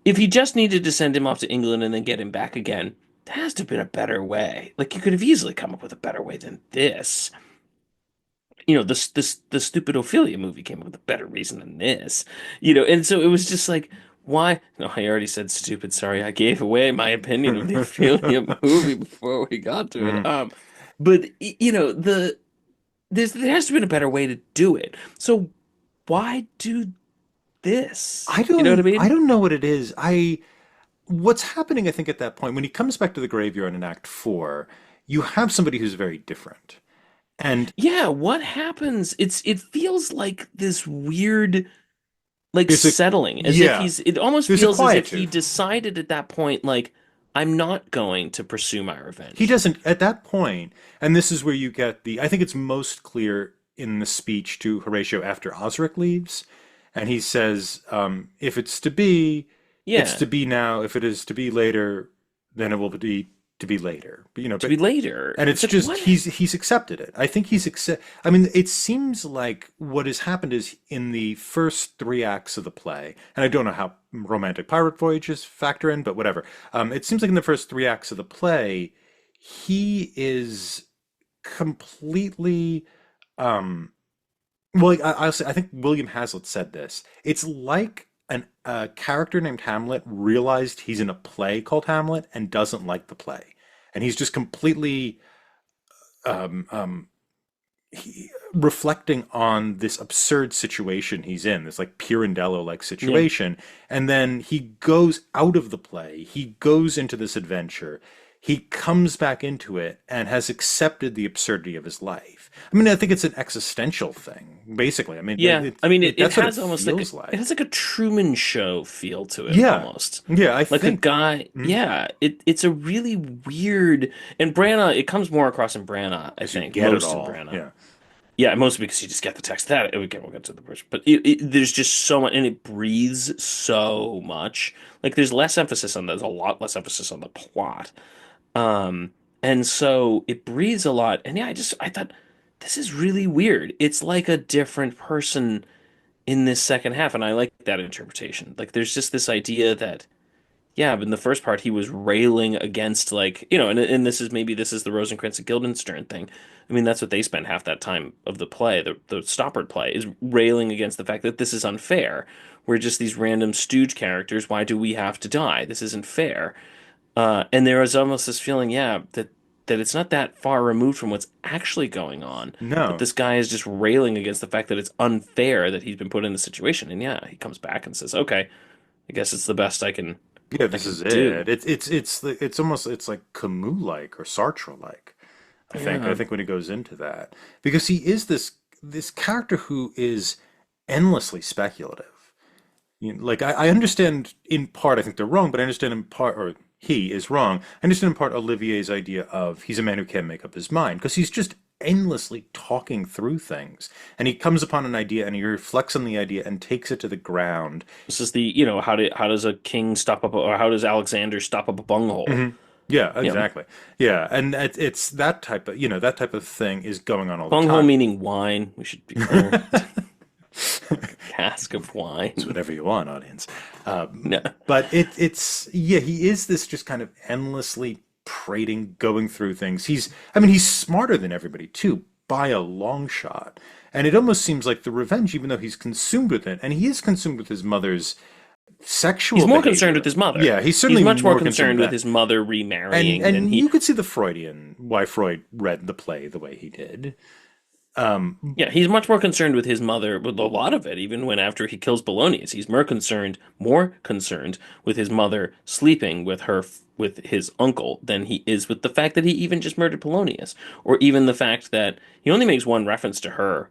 if he just needed to send him off to England and then get him back again, there has to have been a better way. Like you could have easily come up with a better way than this. The stupid Ophelia movie came up with a better reason than this. And so it was just like, why? No, I already said stupid. Sorry, I gave away my opinion of the Ophelia movie before we got to it. Mhm. But there has to have been a better way to do it. So why do this? You know what I I mean? don't know what it is. I What's happening, I think, at that point when he comes back to the graveyard in Act 4, you have somebody who's very different. And Yeah, what happens? It feels like this weird like there's a settling as if yeah, it almost there's a feels as if he quietude. decided at that point like I'm not going to pursue my He revenge. doesn't at that point, and this is where you get I think it's most clear in the speech to Horatio after Osric leaves, and he says, if it's to be, it's Yeah. to be now. If it is to be later, then it will be. to be later. to But be later. and It's it's like just what? he's accepted it. I think he's accept. I mean, it seems like what has happened is in the first three acts of the play, and I don't know how romantic pirate voyages factor in, but whatever. It seems like in the first three acts of the play, he is completely. Um, well, I think William Hazlitt said this. It's like a character named Hamlet realized he's in a play called Hamlet and doesn't like the play, and he's just completely um, um, reflecting on this absurd situation he's in, this like Pirandello-like Yeah. situation, and then he goes out of the play. He goes into this adventure. He comes back into it and has accepted the absurdity of his life. I mean, I think it's an existential thing, basically. I mean, Yeah. I mean it that's what it has almost like feels it like. has like a Truman Show feel to it Yeah, almost. yeah, I Like a think. guy, Mm, yeah, it's a really weird and Branagh, it comes more across in Branagh, I because you think, get it most in all. Branagh. Yeah. Yeah, mostly because you just get the text that again we'll get to the person. But there's just so much and it breathes so much. Like there's a lot less emphasis on the plot. Um, and so it breathes a lot. And yeah, I thought this is really weird. It's like a different person in this second half, and I like that interpretation. Like there's just this idea that yeah, but in the first part he was railing against like, and this is the Rosencrantz and Guildenstern thing. I mean, that's what they spend half that time of the play, the Stoppard play, is railing against the fact that this is unfair. We're just these random stooge characters. Why do we have to die? This isn't fair. And there is almost this feeling, yeah, that it's not that far removed from what's actually going on. That No. this guy is just railing against the fact that it's unfair that he's been put in the situation. And yeah, he comes back and says, "Okay, I guess it's the best Yeah, I this can is do." it. It's almost it's like Camus-like or Sartre-like. I Yeah, think when he goes into that because he is this character who is endlessly speculative. Like I understand in part, I think they're wrong, but I understand in part, or he is wrong. I understand in part Olivier's idea of he's a man who can't make up his mind because he's just endlessly talking through things, and he comes upon an idea and he reflects on the idea and takes it to the ground. this is the how does a king stop up or how does Alexander stop up a bunghole? Hmm. Yeah, You know, exactly. Yeah, and it's that type of that type of thing is going on all the bunghole time. meaning wine. We should be clear. Cask of It's wine. whatever you want, audience. No. But it's yeah, he is this just kind of endlessly prating, going through things. I mean, he's smarter than everybody too, by a long shot. And it almost seems like the revenge, even though he's consumed with it, and he is consumed with his mother's He's sexual more concerned with behavior. his mother. Yeah, he's He's certainly much more more concerned with concerned with that. his mother And remarrying than and he. you could see the Freudian why Freud read the play the way he did. Yeah, he's much more concerned with his mother, with a lot of it, even when after he kills Polonius, he's more concerned with his mother sleeping with his uncle than he is with the fact that he even just murdered Polonius, or even the fact that he only makes one reference to her,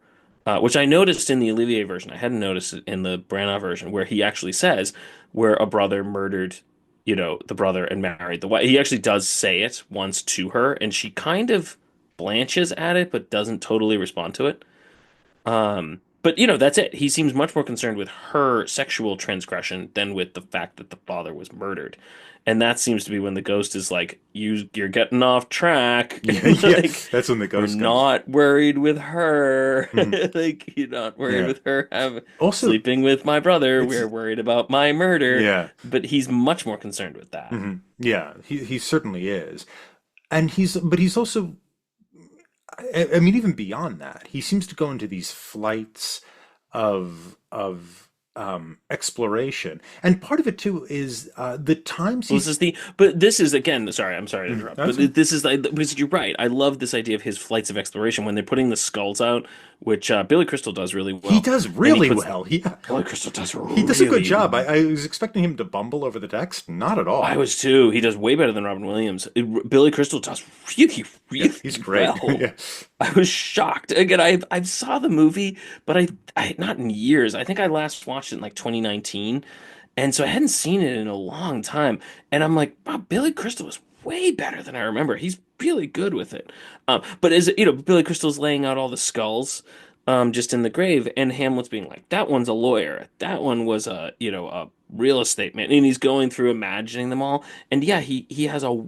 which I noticed in the Olivier version. I hadn't noticed it in the Branagh version, where he actually says where a brother murdered, the brother and married the wife. He actually does say it once to her, and she kind of blanches at it, but doesn't totally respond to it. But that's it. He seems much more concerned with her sexual transgression than with the fact that the father was murdered. And that seems to be when the ghost is like, you're getting off track. Yeah, yeah, Like, that's when the we're ghost comes. not worried with her. Mhm. Like, you're not worried Yeah. with her Also, sleeping with my brother. it's We're worried about my murder. yeah. But he's much more concerned with that. Yeah, he certainly is. And he's also, I mean, even beyond that, he seems to go into these flights of exploration. And part of it too is the times Well, he's, but this is again, sorry, I'm sorry to interrupt, that's but this is like, because you're right. I love this idea of his flights of exploration when they're putting the skulls out, which Billy Crystal does really he well. does And really well. Billy Crystal does He does a good really, job. I was expecting him to bumble over the text. Not at I all. was too. He does way better than Robin Williams. Billy Crystal does really, Yeah, really he's great. well. Yeah. I was shocked. Again, I saw the movie, but I not in years. I think I last watched it in like 2019. And so I hadn't seen it in a long time. And I'm like, wow, Billy Crystal is way better than I remember. He's really good with it. But as Billy Crystal's laying out all the skulls, just in the grave, and Hamlet's being like, that one's a lawyer. That one was a real estate man. And he's going through imagining them all. And yeah, he has a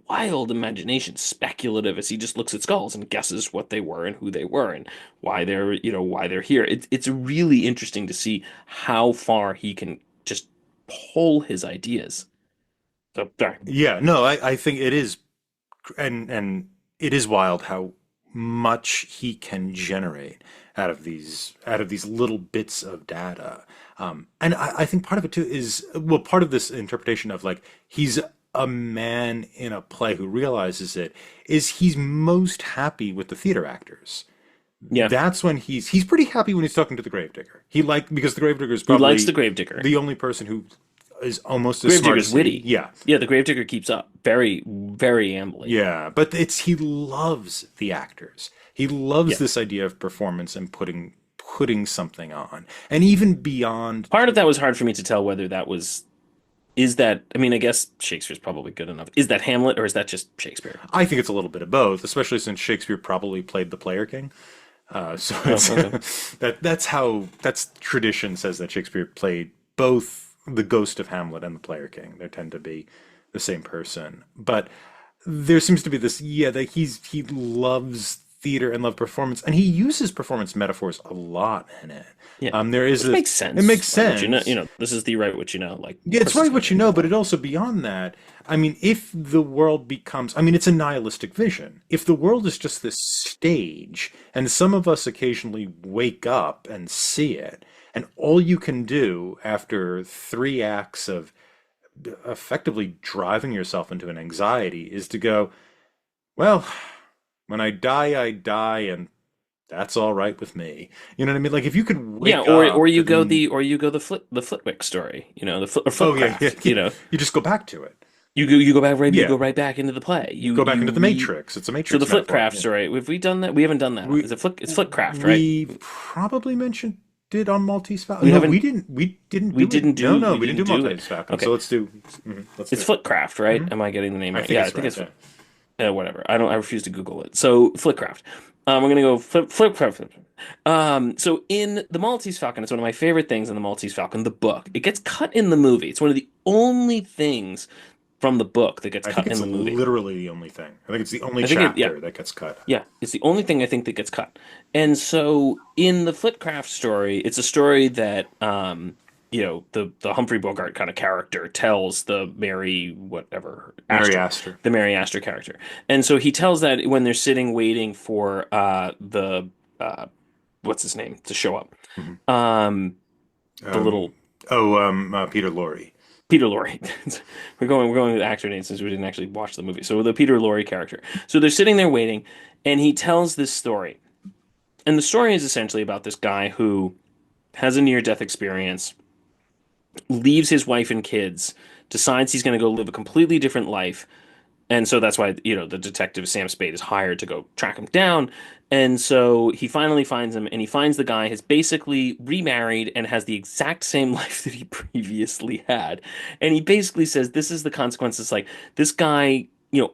wild imagination, speculative, as he just looks at skulls and guesses what they were and who they were and why they're here. It's really interesting to see how far he can just pull his ideas. So, sorry. Yeah, no, I think it is, and it is wild how much he can generate out of these little bits of data. And I think part of it too is, well, part of this interpretation of like he's a man in a play who realizes it is he's most happy with the theater actors. Yeah, That's when he's pretty happy when he's talking to the gravedigger. He like because the gravedigger is he likes the probably Gravedigger. the only person who is almost as smart Gravedigger's as he. witty. Yeah. Yeah, the Gravedigger keeps up. Very, very ambly. Yeah, but it's he loves the actors. He loves Yeah. this idea of performance and putting something on. And even beyond, Part of that was hard for me to tell whether that was is that I mean, I guess Shakespeare's probably good enough. Is that Hamlet or is that just Shakespeare? I think it's a little bit of both, especially since Shakespeare probably played the Player King. So Oh, it's okay. that's tradition says that Shakespeare played both the ghost of Hamlet and the Player King. They tend to be the same person, but there seems to be this, yeah, that he loves theater and love performance, and he uses performance metaphors a lot in it. Yeah. There is Which this, makes it makes sense. Like what sense. this is the right what you know. Like, Yeah, of it's course it's right gonna what you be know, but meta. it also beyond that. I mean, if the world becomes, I mean, it's a nihilistic vision. If the world is just this stage, and some of us occasionally wake up and see it, and all you can do after 3 acts of effectively driving yourself into an anxiety is to go, well, when I die, and that's all right with me. You know what I mean? Like if you could Yeah, wake up and, or you go the Flitwick story, or oh yeah, yeah, Flipcraft, yeah, you just go back to it. you Yeah, go right back into the play. go back into the Matrix. It's a So the Matrix metaphor. Flipcraft Yeah. story. Have we done that? We haven't done that. We Is it Flick? It's Flipcraft, right? we probably mentioned it on Maltese Falcon. We No, haven't. we didn't do it. No, no, We we didn't didn't do do it. Maltese Falcon. So Okay, let's do let's do it's it. Flipcraft, right? Am I getting the name I right? think Yeah, I it's think right. it's Yeah. whatever. I don't. I refuse to Google it. So Flipcraft. We're gonna go Flipcraft. So in the Maltese Falcon, it's one of my favorite things in the Maltese Falcon, the book. It gets cut in the movie. It's one of the only things from the book that gets I think cut it's in the movie. literally the only thing. I think it's the only I think it. Yeah, chapter that gets cut. yeah, it's the only thing I think that gets cut. And so in the Flitcraft story, it's a story that the Humphrey Bogart kind of character tells the Mary whatever Mary Astor, Astor. the Mary Astor character. And so he tells that when they're sitting waiting for the uh what's his name to show up. Mhm. Um the Um, little Peter Lorre. Peter Lorre. We're going with actor names since we didn't actually watch the movie. So the Peter Lorre character. So they're sitting there waiting, and he tells this story. And the story is essentially about this guy who has a near-death experience, leaves his wife and kids, decides he's going to go live a completely different life, and so that's why, the detective Sam Spade is hired to go track him down. And so he finally finds him, and he finds the guy has basically remarried and has the exact same life that he previously had. And he basically says this is the consequences. Like this guy,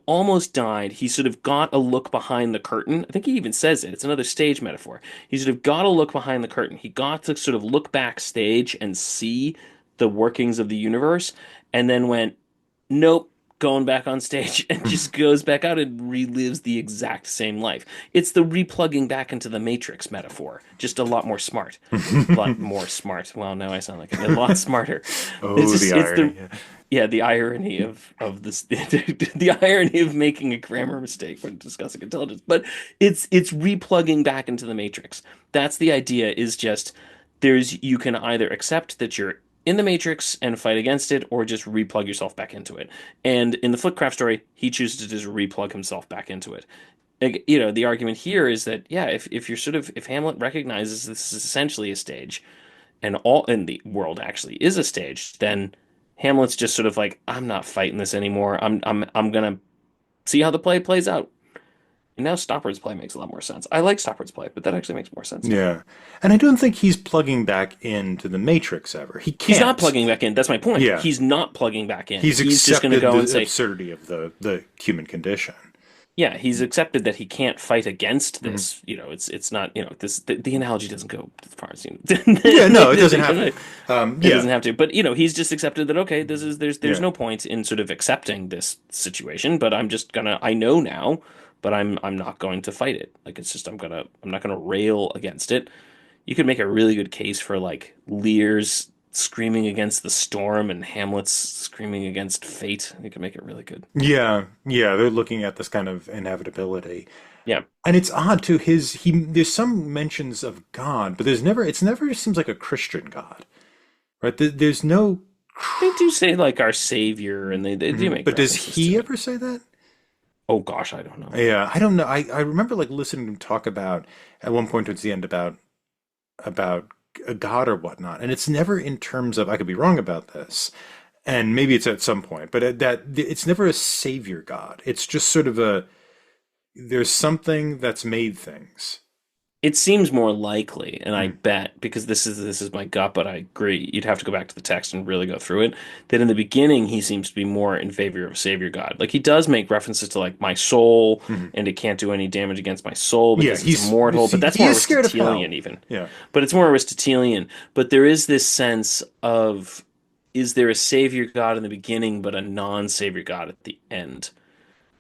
almost died. He sort of got a look behind the curtain. I think he even says it. It's another stage metaphor. He sort of got a look behind the curtain. He got to sort of look backstage and see the workings of the universe, and then went, nope, going back on stage, and just goes back out and relives the exact same life. It's the replugging back into the Matrix metaphor, just a lot more smart. A lot more smart. Well, now I sound like a lot smarter. Oh, the It's the irony. Yeah. yeah, the irony of this the irony of making a grammar mistake when discussing intelligence. But it's replugging back into the Matrix. That's the idea, is just you can either accept that you're in the Matrix and fight against it, or just replug yourself back into it. And in the Flipcraft story, he chooses to just replug himself back into it. Like, the argument here is that, yeah, if you're sort of if Hamlet recognizes this is essentially a stage, and all in the world actually is a stage, then Hamlet's just sort of like, I'm not fighting this anymore. I'm gonna see how the play plays out. And now Stoppard's play makes a lot more sense. I like Stoppard's play, but that actually makes more sense now. Yeah. And I don't think he's plugging back into the Matrix ever. He He's not can't. plugging back in. That's my point. Yeah. He's not plugging back in. He's He's just going to accepted go and the say, absurdity of the human condition. Yeah, he's accepted that he can't fight against Mhm. this. It's not, the analogy doesn't go as far as, Yeah, no, it doesn't have to. it Yeah, doesn't have to. But, he's just accepted that, okay, there's yeah, no point in sort of accepting this situation, but I know now, but I'm not going to fight it. Like, it's just, I'm not gonna rail against it. You could make a really good case for like Lear's screaming against the storm and Hamlet's screaming against fate. You could make it really good. yeah, yeah. They're looking at this kind of inevitability. Yeah. And it's odd too, there's some mentions of God, but it's never seems like a Christian God, right? There's no, They do say like our savior, and they do Mhm. make But does references to he it. ever say that? Oh gosh, I don't know. Yeah, I don't know. I remember like listening to him talk about at one point towards the end about a God or whatnot, and it's never in terms of I could be wrong about this, and maybe it's at some point, but that it's never a savior God. It's just sort of a there's something that's made things. It seems more likely, and I Mm. bet because this is my gut, but I agree. You'd have to go back to the text and really go through it. That in the beginning he seems to be more in favor of Savior God. Like he does make references to like my soul, Mhm. and it can't do any damage against my soul Yeah, because it's immortal. But that's he more is scared of Aristotelian hell. even. Yeah. But it's more Aristotelian. But there is this sense of, is there a Savior God in the beginning, but a non-Savior God at the end?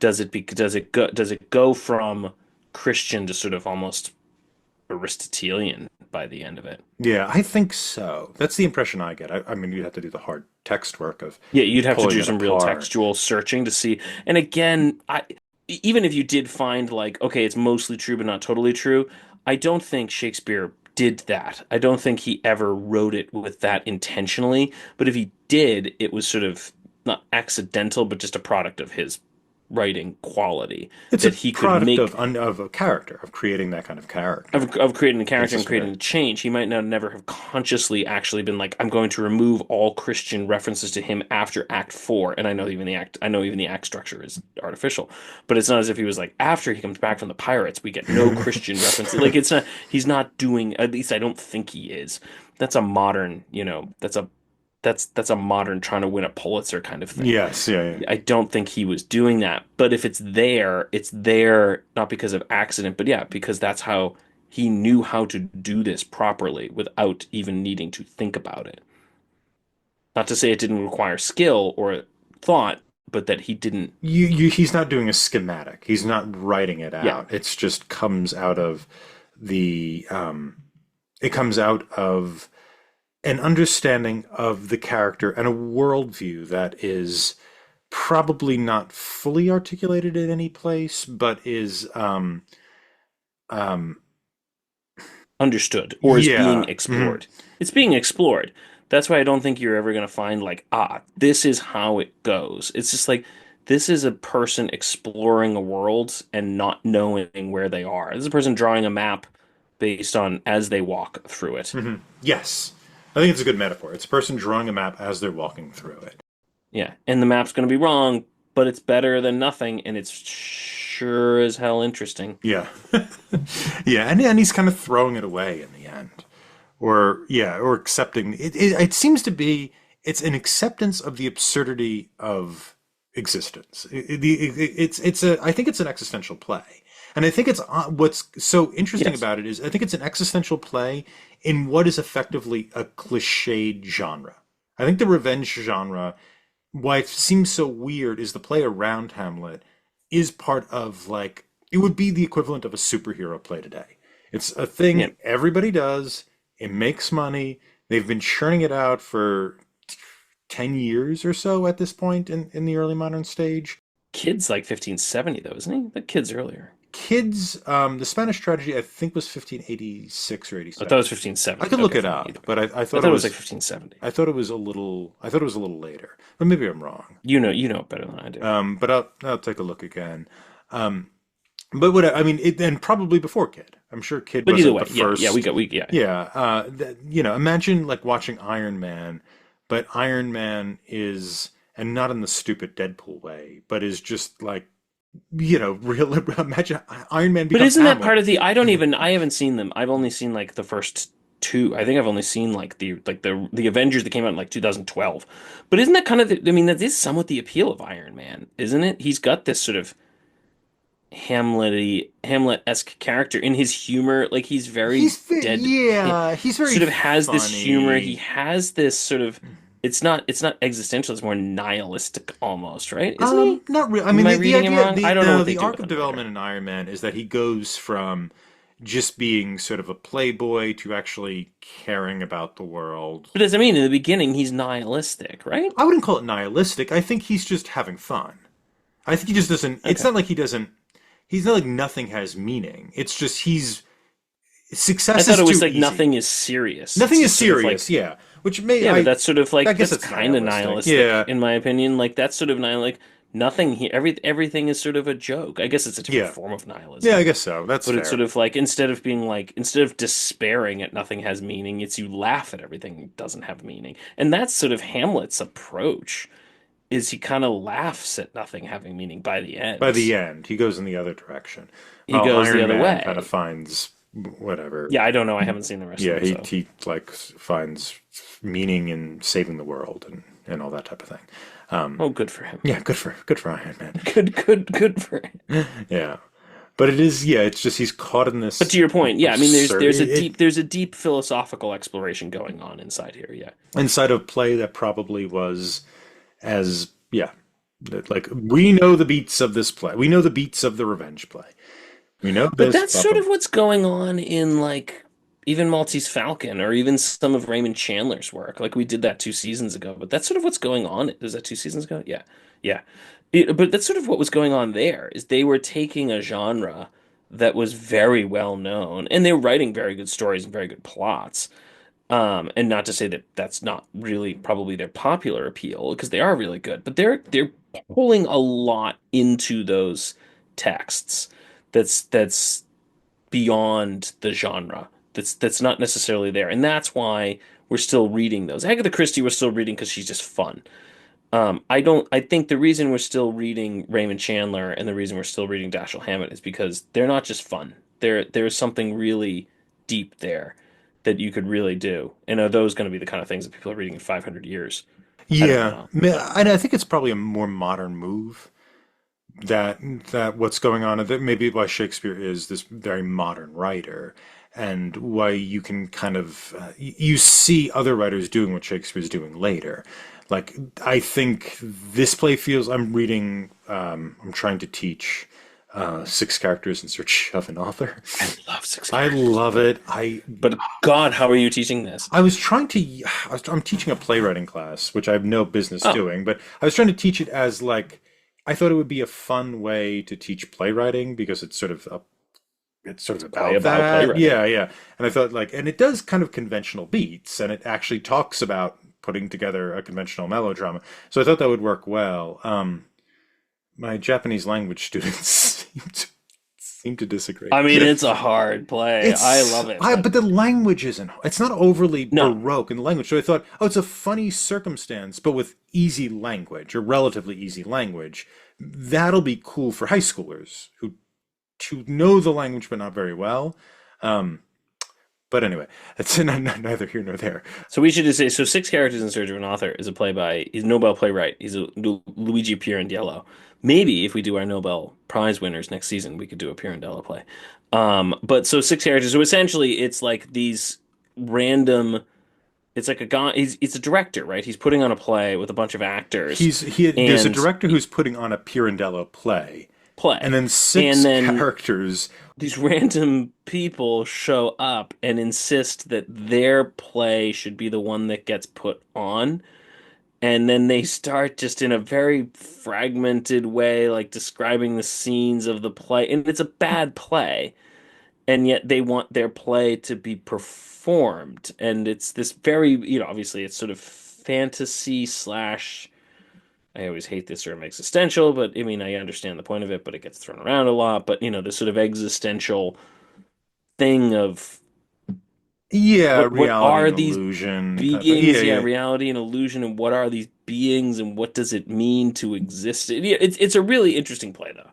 Does it go from Christian to sort of almost Aristotelian by the end of it? Yeah, I think so. That's the impression I get. I mean, you'd have to do the hard text work of Yeah, you'd have to pulling do it some real apart. textual searching to see. And again, even if you did find like, okay, it's mostly true but not totally true, I don't think Shakespeare did that. I don't think he ever wrote it with that intentionally. But if he did, it was sort of not accidental, but just a product of his writing quality It's a that he could product make of a character, of creating that kind of character. of creating a It's character and just very creating a change. He might not never have consciously actually been like, I'm going to remove all Christian references to him after Act 4. And I know even the act structure is artificial, but it's not as if he was like, after he comes back from the pirates, we get no Christian references. Like it's not, he's not doing, at least I don't think he is. That's a modern, that's a modern trying to win a Pulitzer kind of thing. Yes, yeah, yeah. I don't think he was doing that. But if it's there not because of accident, but yeah, because that's how he knew how to do this properly without even needing to think about it. Not to say it didn't require skill or thought, but that he didn't. He's not doing a schematic. He's not writing it Yeah, out. It's just comes out of the it comes out of an understanding of the character and a worldview that is probably not fully articulated in any place, but is um understood or is being yeah. Mhm. explored. It's being explored. That's why I don't think you're ever going to find like, this is how it goes. It's just like, this is a person exploring a world and not knowing where they are. This is a person drawing a map based on as they walk through it. Mhm. Yes. I think it's a good metaphor. It's a person drawing a map as they're walking through it. Yeah. And the map's going to be wrong, but it's better than nothing. And it's sure as hell interesting. Yeah. Yeah, and he's kind of throwing it away in the end. Or yeah, or accepting it seems to be it's an acceptance of the absurdity of existence. It's a I think it's an existential play. And I think it's what's so interesting Yes. about it is I think it's an existential play in what is effectively a cliched genre. I think the revenge genre, why it seems so weird, is the play around Hamlet is part of like it would be the equivalent of a superhero play today. It's a Yeah. thing everybody does. It makes money. They've been churning it out for 10 years or so at this point in the early modern stage. Kid's like 1570 though, isn't he? The kid's earlier. Kids, the Spanish tragedy I think was 1586 or I thought it 87. was I 1570. could look Okay, it fine. up, Either way. but I thought it was like 1570. I thought it was a little later, but maybe I'm wrong. You know it better than I do. But I'll take a look again. Um, but what I mean, and probably before Kid. I'm sure Kid But either wasn't the way, yeah, we first. got we yeah. Yeah, imagine like watching Iron Man, but Iron Man is, and not in the stupid Deadpool way, but is just like, real. Imagine Iron Man But becomes isn't that Hamlet. part of the I haven't seen them. I've only seen like the first two. I think I've only seen like the Avengers that came out in like 2012. But isn't that kind of I mean that is somewhat the appeal of Iron Man, isn't it? He's got this sort of Hamlet-esque character in his humor. Like he's very deadpan, He's very sort of has this humor. He funny. has this sort of it's not existential, it's more nihilistic almost, right? Isn't he? Not really. I mean, Am I the reading him idea, wrong? the I don't know no, what they the do arc with of him later. development in Iron Man is that he goes from just being sort of a playboy to actually caring about the world. But does it mean in the beginning he's nihilistic, right? I wouldn't call it nihilistic. I think he's just having fun. I think he just doesn't. It's Okay. not like he doesn't. He's not like nothing has meaning. It's just he's I success thought is it was too like easy. nothing is serious. Nothing It's is just sort of serious. like Yeah, which may yeah, but that's sort of I like guess that's it's kind of nihilistic. nihilistic Yeah, in my opinion. Like that's sort of like nothing here. Everything is sort of a joke. I guess it's a different yeah, form of yeah. I nihilism, guess so. That's but it's sort fair. of like instead of despairing at nothing has meaning, it's you laugh at everything doesn't have meaning, and that's sort of Hamlet's approach. Is he kind of laughs at nothing having meaning by the By the end. end, he goes in the other direction. He While goes the Iron other Man kind of way. finds whatever. Yeah, I don't know. I haven't seen the rest of Yeah, them, so he like finds meaning in saving the world and all that type of thing. Um, oh, good for him. yeah, good for Iron Man. Good for him. Yeah, but it is yeah. It's just he's caught in But this to your point, yeah, I mean, absurd there's a deep philosophical exploration going on inside here. Yeah. inside of play that probably was as yeah. Like we know the beats of this play. We know the beats of the revenge play. We know But this. that's Blah, sort blah. of what's going on in like even Maltese Falcon or even some of Raymond Chandler's work. Like we did that 2 seasons ago, but that's sort of what's going on. Is that 2 seasons ago? Yeah. Yeah. But that's sort of what was going on there is they were taking a genre that was very well known and they were writing very good stories and very good plots. And not to say that that's not really probably their popular appeal because they are really good, but they're pulling a lot into those texts that's beyond the genre. That's not necessarily there, and that's why we're still reading those. Agatha Christie we're still reading because she's just fun. I don't. I think the reason we're still reading Raymond Chandler and the reason we're still reading Dashiell Hammett is because they're not just fun. There's something really deep there that you could really do. And are those going to be the kind of things that people are reading in 500 years? I don't Yeah, know. and I think it's probably a more modern move that what's going on. That maybe why Shakespeare is this very modern writer, and why you can kind of you see other writers doing what Shakespeare's doing later. Like I think this play feels. I'm reading. I'm trying to teach six characters in search of an author. I love six I characters, love it. but God, how are you teaching this? I was trying to. I'm teaching a playwriting class, which I have no business Oh, doing, but I was trying to teach it as like I thought it would be a fun way to teach playwriting because it's sort it's of a play about about that. playwriting. Yeah, yeah. And I thought like, and it does kind of conventional beats, and it actually talks about putting together a conventional melodrama. So I thought that would work well. My Japanese language students seem to disagree. I mean, it's a hard play. I It's love it, but but the language isn't. It's not overly no. baroque in the language. So I thought, oh, it's a funny circumstance, but with easy language or relatively easy language. That'll be cool for high schoolers who know the language but not very well. Um, but anyway, it's neither here nor there. So we should just say so. Six Characters in Search of an Author is a play by he's a Nobel playwright. He's a Luigi Pirandello. Maybe if we do our Nobel Prize winners next season, we could do a Pirandello play. But so Six Characters. So essentially, it's like these random. It's like a guy. It's a director, right? He's putting on a play with a bunch of actors There's a and director who's putting on a Pirandello play, and play, then and six then characters. these random people show up and insist that their play should be the one that gets put on. And then they start just in a very fragmented way, like describing the scenes of the play. And it's a bad play. And yet they want their play to be performed. And it's this very, obviously it's sort of fantasy slash, I always hate this term existential, but I mean, I understand the point of it, but it gets thrown around a lot. But, this sort of existential thing of Yeah, what reality are and these illusion type of. Yeah, beings, yeah, yeah. reality and illusion, and what are these beings, and what does it mean to exist? It's a really interesting play, though.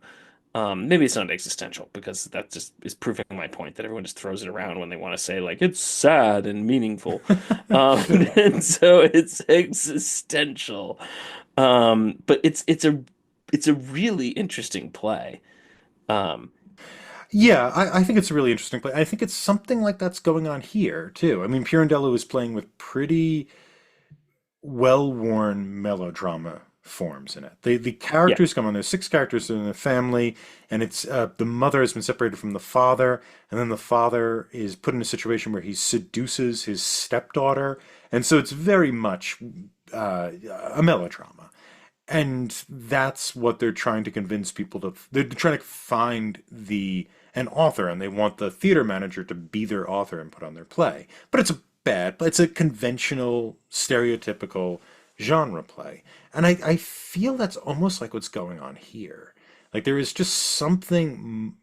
Maybe it's not existential because that just is proving my point that everyone just throws it around when they want to say like it's sad and meaningful, um, and so it's existential. But it's a really interesting play. Um, Yeah, I think it's a really interesting play. I think it's something like that's going on here too. I mean, Pirandello is playing with pretty well-worn melodrama forms in it. The yeah, characters come on. There's six characters in the family, and it's the mother has been separated from the father, and then the father is put in a situation where he seduces his stepdaughter, and so it's very much uh, a melodrama. And that's what they're trying to convince people to. They're trying to find the an author, and they want the theater manager to be their author and put on their play. But it's a conventional, stereotypical genre play, and I feel that's almost like what's going on here. Like there is just something.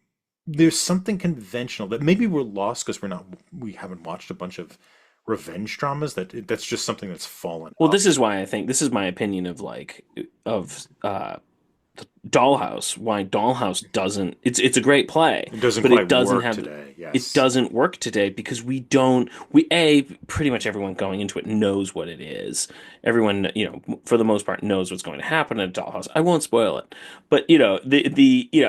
There's something conventional that maybe we're lost because we haven't watched a bunch of revenge dramas. That's just something that's fallen well, off. this is why I think this is my opinion of of Dollhouse. Why Dollhouse doesn't? It's a great play, It doesn't but it quite doesn't work have today. it Yes. doesn't work today because we don't we a pretty much everyone going into it knows what it is. Everyone, for the most part knows what's going to happen at Dollhouse. I won't spoil it, but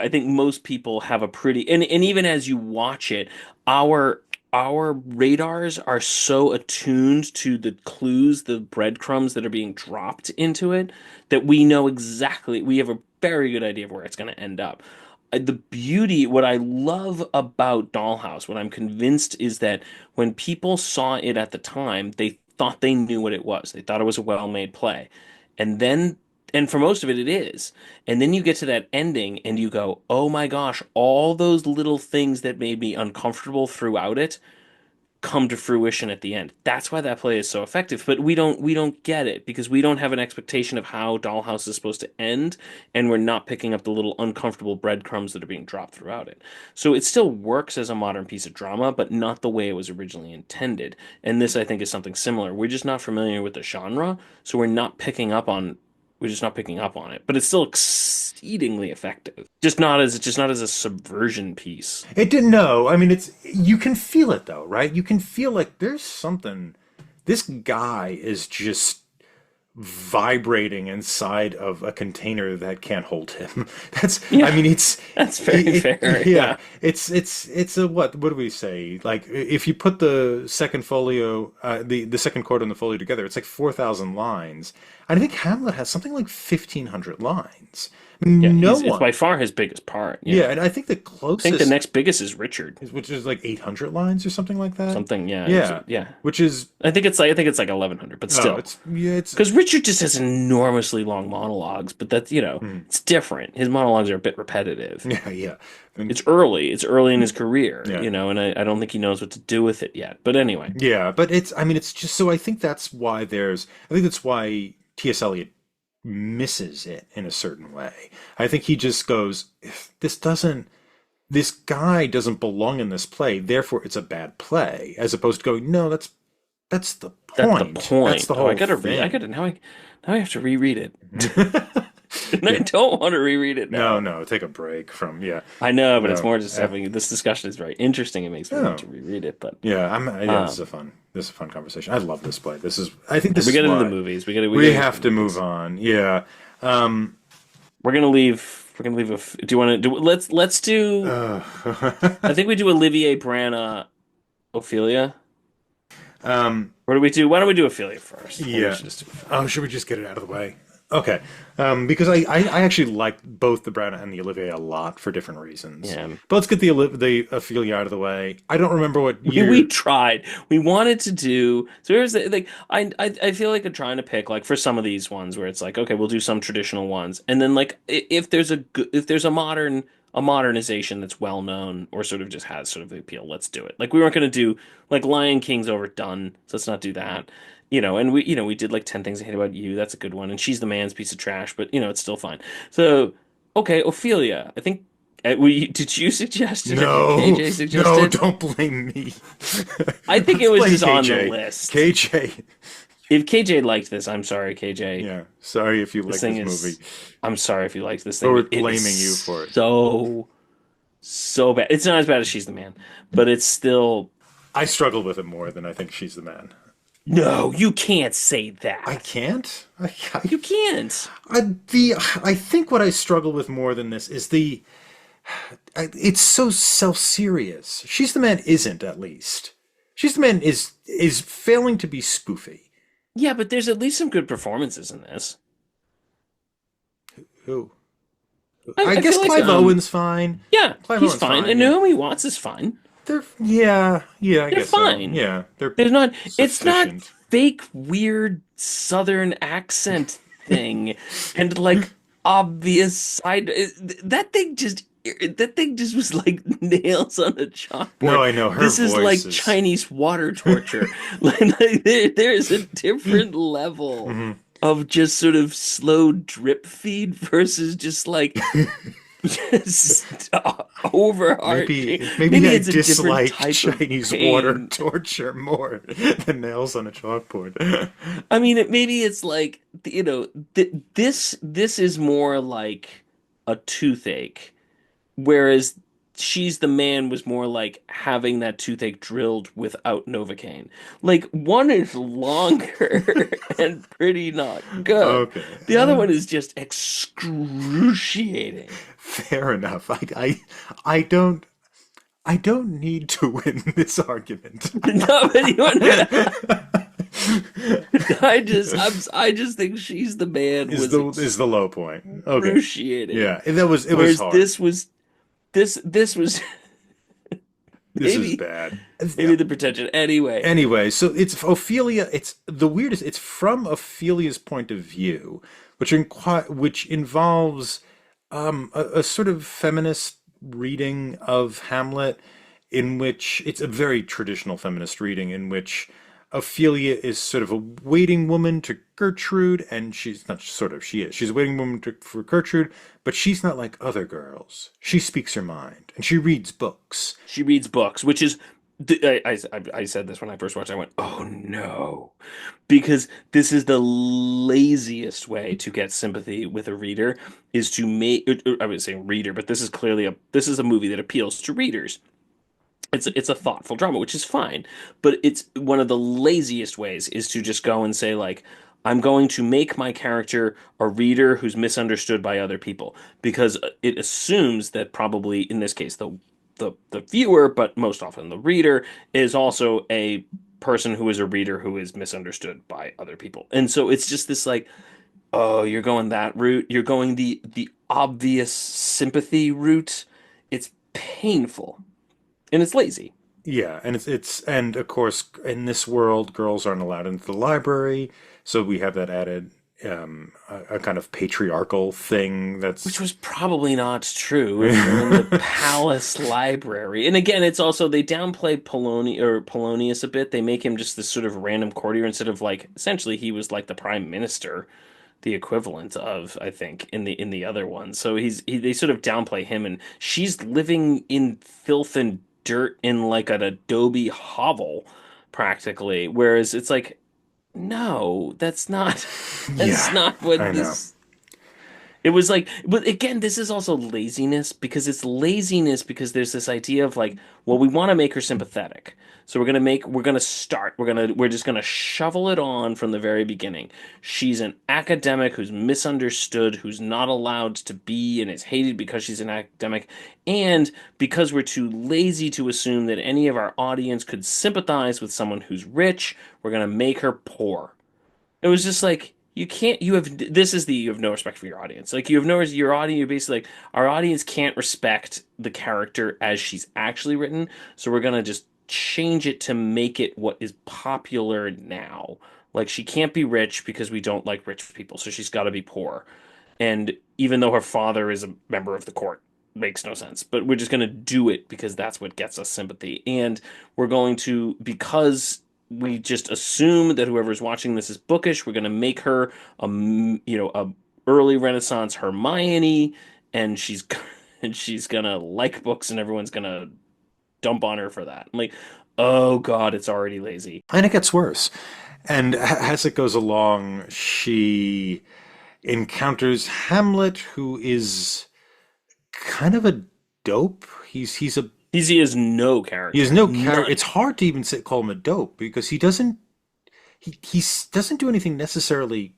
I think most people have a pretty and even as you watch it, our our radars are so attuned to the clues, the breadcrumbs that are being dropped into it that we know exactly, we have a very good idea of where it's going to end up. The beauty, what I love about Dollhouse, what I'm convinced is that when people saw it at the time, they thought they knew what it was. They thought it was a well-made play. And then, and for most of it, it is. And then you get to that ending and you go, oh my gosh, all those little things that made me uncomfortable throughout it come to fruition at the end. That's why that play is so effective. But we don't get it because we don't have an expectation of how Dollhouse is supposed to end, and we're not picking up the little uncomfortable breadcrumbs that are being dropped throughout it. So it still works as a modern piece of drama, but not the way it was originally intended. And this, I think, is something similar. We're just not familiar with the genre, so we're just not picking up on it. But it's still exceedingly effective. Just not as a subversion piece. It didn't know. I mean, it's you can feel it though, right? You can feel like there's something. This guy is just vibrating inside of a container that can't hold him. That's, I Yeah, mean, it's, that's very fair. yeah, Yeah. it's a what do we say? Like if you put the second folio, the second quarter and the folio together, it's like 4,000 lines. I think Hamlet has something like 1,500 lines. Yeah, No it's one. by far his biggest part. Yeah, Yeah. and I think the I think the closest next biggest is Richard. which is like 800 lines or something like that. Something, yeah, Yeah, yeah. which is I think it's like 1100, but oh, still. it's yeah, it's Because Richard just has enormously long monologues, but mm, it's different. His monologues are a bit repetitive. yeah, yeah, and, It's early in his career, yeah, and I don't think he knows what to do with it yet. But anyway, yeah. But it's I mean, it's just so I think that's why T.S. Eliot misses it in a certain way. I think he just goes, if this guy doesn't belong in this play, therefore it's a bad play, as opposed to going, no, that's the that's the point. That's point. the Oh, I whole gotta read. I thing. gotta now. I have to reread it, and I Yeah. don't want to reread it No, now. no, take a break from yeah. I know, but it's No. more just having this discussion is very interesting. It makes me want Oh. to reread it. But Yeah, yeah, um, this is a fun conversation. I love this play. I think this we is get into the why movies. We gotta we get to have the to move movies. on. Yeah. Um, We're gonna leave. We're gonna leave. Do you want to do? Let's do. I uh, think we do Olivier Brana, Ophelia. um, What do we do? Why don't we do Ophelia first? I think we yeah. should just do Ophelia. Oh, should we just get it out of the way? Okay. Because I actually like both the Brown and the Olivier a lot for different reasons. Yeah. But let's get the Ophelia out of the way. I don't remember what We year. tried. We wanted to do. So here's the like. I feel like I'm trying to pick like for some of these ones where it's like okay we'll do some traditional ones and then like if there's a modernization that's well known or sort of just has sort of the appeal let's do it. Like we weren't going to do like Lion King's overdone so let's not do that. And we did like 10 Things I Hate About You. That's a good one. And She's the Man's Piece of Trash, but it's still fine. So okay, Ophelia. I think did you suggest it or did No, KJ suggest no, it? don't blame me. I think it Let's was blame just on the KJ. list. KJ. If KJ liked this, I'm sorry, KJ. Yeah. Sorry if you This like thing this movie, is, I'm sorry if you liked this but thing, we're but it is blaming you for it. so bad. It's not as bad as She's the Man, but it's still, I struggle with it more than I think she's the man. no, you can't say I that. can't. You can't. I think what I struggle with more than this is it's so self-serious. She's the Man isn't, at least. She's the Man is failing to be spoofy. Yeah, but there's at least some good performances in this. Who? I, I I guess feel like Clive Owen's fine. yeah, Clive he's Owen's fine, fine, and yeah. Naomi Watts is fine. Yeah, I They're guess so. fine. Yeah, they're There's not it's not sufficient. fake weird southern accent thing and like obvious side that thing just was like nails on a No, chalkboard. I know her This is voice like is. Chinese water torture. Like there is a different level Mhm. of just sort of slow drip feed versus just like just overarching. Maybe Maybe I it's a different dislike type of Chinese water pain. torture more than nails on a chalkboard. I mean, maybe it's like this is more like a toothache, whereas she's the Man was more like having that toothache drilled without Novocaine. Like one is longer and pretty not good. Okay, The other one is just excruciating. fair enough. I don't need to win this argument. No, but I just think she's the Man was Is the low point. Okay. excruciating. Yeah, it was Whereas hard. this was This is maybe bad. maybe the pretension. Anyway, Anyway, so it's Ophelia. It's the weirdest. It's from Ophelia's point of view, which involves a sort of feminist reading of Hamlet, in which it's a very traditional feminist reading, in which Ophelia is sort of a waiting woman to Gertrude, and she's not sort of, she is. She's a waiting woman for Gertrude, but she's not like other girls. She speaks her mind, and she reads books. she reads books, which is I said this when I first watched it. I went, "Oh no." Because this is the laziest way to get sympathy with a reader is to make I would say reader, but this is a movie that appeals to readers. It's a thoughtful drama, which is fine, but it's one of the laziest ways is to just go and say like I'm going to make my character a reader who's misunderstood by other people because it assumes that probably in this case the viewer, but most often the reader is also a person who is a reader who is misunderstood by other people. And so it's just this like, oh, you're going that route. You're going the obvious sympathy route. It's painful and it's lazy. Yeah, and and of course in this world, girls aren't allowed into the library, so we have that added a kind of patriarchal thing Which that's. was probably not true if you're in the palace library. And again, it's also they downplay Polonius a bit. They make him just this sort of random courtier instead of like essentially he was like the prime minister, the equivalent of I think in the other one. So they sort of downplay him, and she's living in filth and dirt in like an adobe hovel practically. Whereas it's like no, that's not that's Yeah, not what I know. this it was like, but again, this is also laziness because it's laziness because there's this idea of like, well, we want to make her sympathetic. So we're just gonna shovel it on from the very beginning. She's an academic who's misunderstood, who's not allowed to be and is hated because she's an academic. And because we're too lazy to assume that any of our audience could sympathize with someone who's rich, we're gonna make her poor. It was just like you can't. You have this is the you have no respect for your audience. Like you have no your audience. You're basically like our audience can't respect the character as she's actually written. So we're gonna just change it to make it what is popular now. Like she can't be rich because we don't like rich people, so she's got to be poor. And even though her father is a member of the court, makes no sense. But we're just going to do it because that's what gets us sympathy. And we're going to, because we just assume that whoever's watching this is bookish, we're going to make her a early Renaissance Hermione, and she's and she's gonna like books, and everyone's gonna dump on her for that. I'm like, oh God, it's already lazy. And it gets worse. And as it goes along, she encounters Hamlet, who is kind of a dope. He has no He has character, no character. none. It's hard to even call him a dope because he doesn't do anything necessarily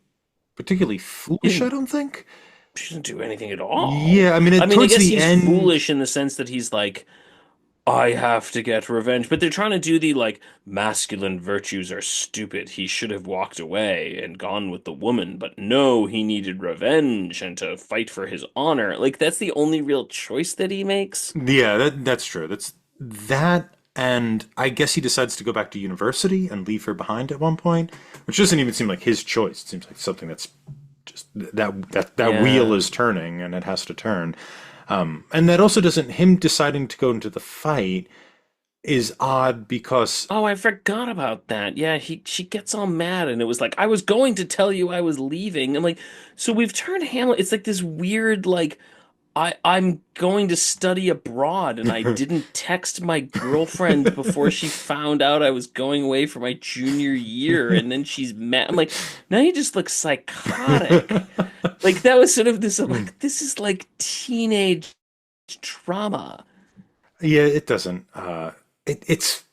particularly foolish, I don't think. she doesn't do anything at all. Yeah, I mean, I mean, I towards guess the he's end, foolish in the sense that he's like, I have to get revenge. But they're trying to do the like masculine virtues are stupid. He should have walked away and gone with the woman. But no, he needed revenge and to fight for his honor. Like that's the only real choice that he makes. yeah, that's true. That's that, and I guess he decides to go back to university and leave her behind at one point, which doesn't even seem like his choice. It seems like something that's just that wheel Yeah. is turning and it has to turn. And that also doesn't him deciding to go into the fight is odd because Oh, I forgot about that. Yeah, she gets all mad and it was like, I was going to tell you I was leaving. I'm like, so we've turned Hamlet. It's like this weird like I'm going to study abroad and I didn't text my girlfriend before she found out I was going away for my junior year and then she's mad. I'm like, now you just look psychotic. Like that was sort of this I'm like this is like teenage trauma. yeah, it doesn't. It's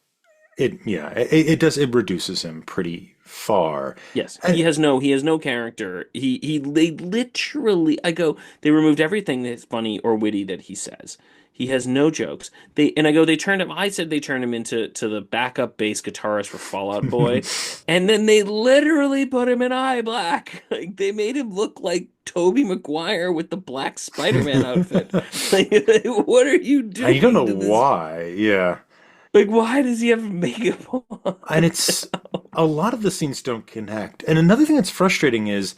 it yeah it does it reduces him pretty far. Yes, And he has no character. He they literally I go they removed everything that's funny or witty that he says. He has no jokes. They and I go they turned him I said they turned him into to the backup bass guitarist for Fall Out Boy and then they literally put him in eye black. Like they made him look like Tobey Maguire with the black Spider-Man outfit. Like what are you you don't know doing to this? why, yeah. Like why does he have makeup on? And it's a lot of the scenes don't connect. And another thing that's frustrating is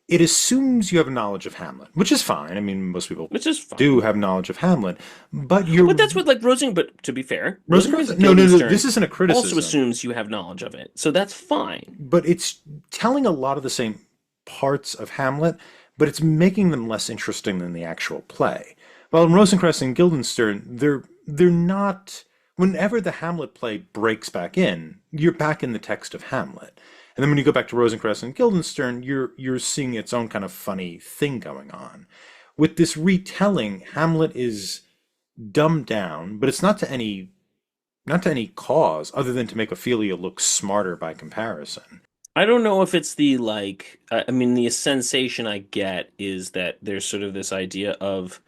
it assumes you have knowledge of Hamlet, which is fine. I mean, most people Which is do fine. have knowledge of Hamlet, but But you're that's what like But to be fair, Rosencrantz. Rosencrantz and No, no, no. This Guildenstern isn't a also criticism, assumes you have knowledge of it, so that's fine. but it's telling a lot of the same parts of Hamlet, but it's making them less interesting than the actual play. While in Rosencrantz and Guildenstern, they're not. Whenever the Hamlet play breaks back in, you're back in the text of Hamlet. And then when you go back to Rosencrantz and Guildenstern, you're seeing its own kind of funny thing going on. With this retelling, Hamlet is dumbed down, but it's not to any cause other than to make Ophelia look smarter by comparison. I don't know if it's the like I mean the sensation I get is that there's sort of this idea of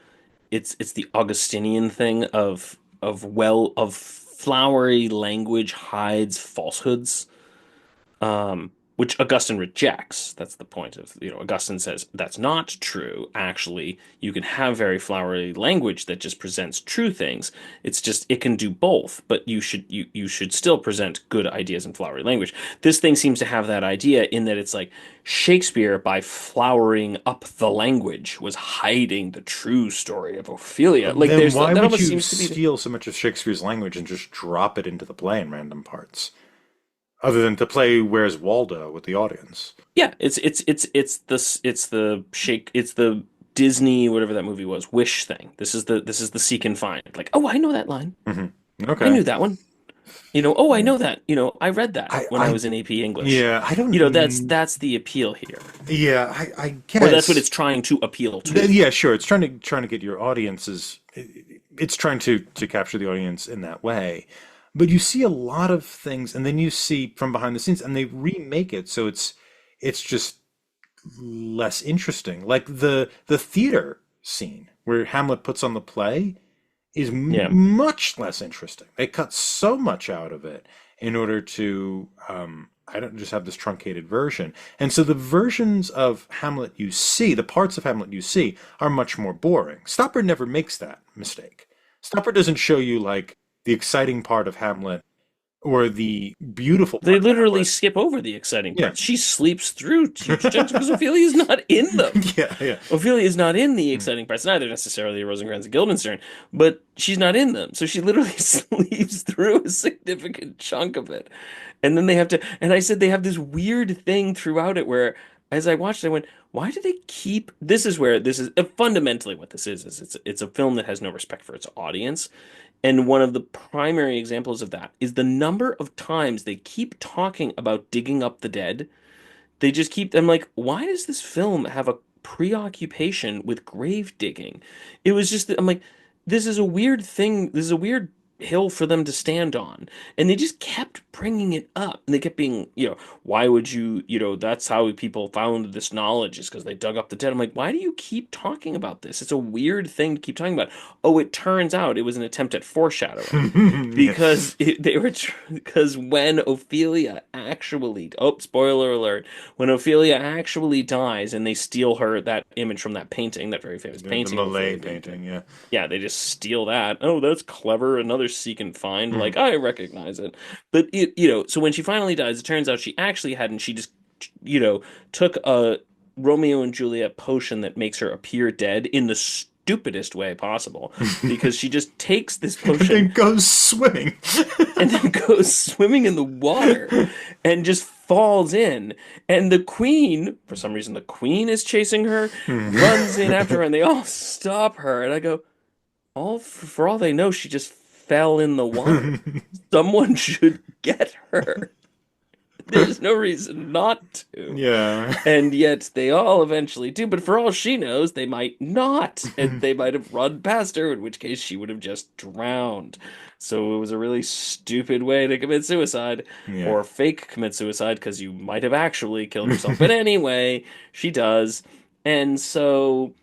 it's the Augustinian thing of flowery language hides falsehoods. Which Augustine rejects. That's the point of, Augustine says that's not true. Actually, you can have very flowery language that just presents true things. It's just it can do both, but you should still present good ideas in flowery language. This thing seems to have that idea in that it's like Shakespeare, by flowering up the language, was hiding the true story of Ophelia. Like Then there's why that would almost you seems to be steal so much of Shakespeare's language and just drop it into the play in random parts? Other than to play Where's Waldo with the audience. Yeah, it's the shake it's the Disney whatever that movie was Wish thing. This is the seek and find. Like, oh, I know that line. Hmm. I Okay. knew that one. Oh, I Yeah. know that. I read that when I I, was in AP English. yeah, I don't, That's the appeal here. yeah, I Or that's what guess. it's trying to appeal to. Yeah, sure. It's trying to get your audiences. It's trying to capture the audience in that way. But you see a lot of things, and then you see from behind the scenes, and they remake it, so it's just less interesting. Like the theater scene where Hamlet puts on the play is Yeah. much less interesting. They cut so much out of it in order to I don't just have this truncated version. And so the versions of Hamlet you see, the parts of Hamlet you see, are much more boring. Stopper never makes that mistake. Stopper doesn't show you like the exciting part of Hamlet or the beautiful They part of literally Hamlet. skip over the exciting Yeah. parts. She sleeps through huge chunks because Ophelia's not in them. Yeah, yeah. Ophelia is not in the Mm. exciting parts, neither necessarily Rosencrantz and Guildenstern, but she's not in them. So she literally sleeps through a significant chunk of it. And then they have to, and I said they have this weird thing throughout it where, as I watched, I went, why do they keep, this is where, this is fundamentally what this is it's a film that has no respect for its audience. And one of the primary examples of that is the number of times they keep talking about digging up the dead. They just keep, I'm like, why does this film have a preoccupation with grave digging? It was just, I'm like, this is a weird thing. This is a weird. hill for them to stand on. And they just kept bringing it up. And they kept being, why would you, that's how people found this knowledge is because they dug up the dead. I'm like, why do you keep talking about this? It's a weird thing to keep talking about. Oh, it turns out it was an attempt at foreshadowing Yeah. because because when Ophelia actually, oh, spoiler alert, when Ophelia actually dies and they steal her that image from that painting, that very famous The painting of Malay Ophelia being painting, dead. yeah. Yeah, they just steal that. Oh, that's clever. Another seek and find. Hmm. Like, I recognize it. But so when she finally dies, it turns out she actually hadn't. She just, you know, took a Romeo and Juliet potion that makes her appear dead in the stupidest way possible because she just takes this And potion then goes swimming. and then goes swimming in the water and just falls in. And the queen, for some reason, the queen is chasing her, runs in after her, and they all stop her. And I go, for all they know, she just fell in the water. Someone should get her. There's no reason not to. Yeah. And yet they all eventually do, but for all she knows, they might not. And they might have run past her, in which case she would have just drowned. So it was a really stupid way to commit suicide, Yeah. or fake commit suicide, because you might have actually killed yourself. But anyway, she does. And so,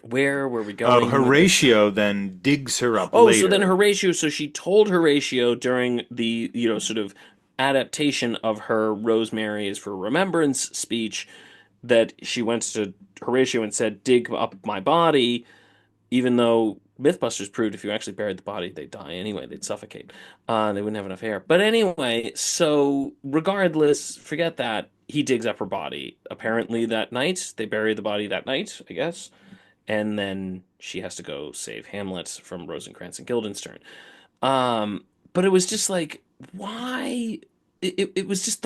where were we going with this? Horatio then digs her up Oh, so then later. Horatio, so she told Horatio during the, sort of adaptation of her Rosemary is for Remembrance speech that she went to Horatio and said, dig up my body, even though Mythbusters proved if you actually buried the body, they'd die anyway, they'd suffocate. They wouldn't have enough air. But anyway, so regardless, forget that. He digs up her body. Apparently that night, they bury the body that night, I guess. And then she has to go save Hamlet from Rosencrantz and Guildenstern. Um, but it was just like, why? It was just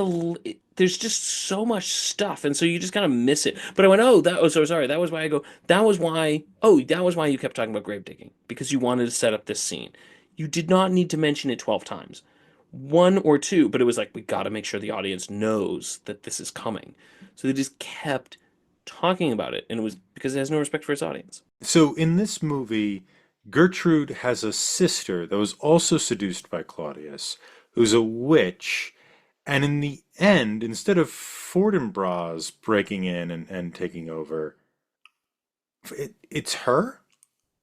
there's just so much stuff, and so you just kind of miss it. But I went, oh, that was so sorry. That was why I go. That was why. Oh, that was why you kept talking about grave digging because you wanted to set up this scene. You did not need to mention it 12 times, one or two, but it was like we got to make sure the audience knows that this is coming. So they just kept talking about it, and it was because it has no respect for its audience. So in this movie, Gertrude has a sister that was also seduced by Claudius, who's a witch. And in the end, instead of Fortinbras breaking in and taking over, it's her?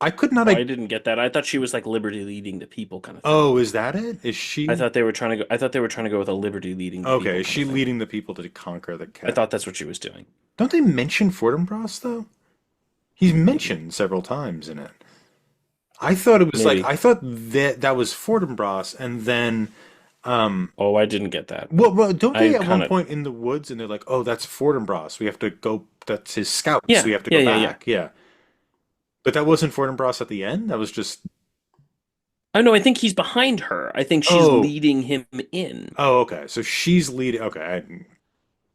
I could not. Oh, I didn't get that. I thought she was like liberty leading the people kind of thing. Oh, is that it? Is I she? thought they were trying to go. I thought they were trying to go with a liberty leading the Okay, people is kind she of thing. leading the people to conquer the I cat? thought that's what she was doing. Don't they mention Fortinbras though? He's Maybe, mentioned several times in it. I thought it was like maybe. I thought that was Fortinbras, and then Oh, I didn't get that. well, don't I they at one kind of. point in the woods and they're like, oh, that's Fortinbras. We have to go. That's his scouts. Yeah, We have to yeah, go yeah, yeah. back. Yeah, but that wasn't Fortinbras at the end. That was just Oh no, I think he's behind her. I think she's oh leading him in. oh okay. So she's leading. Okay,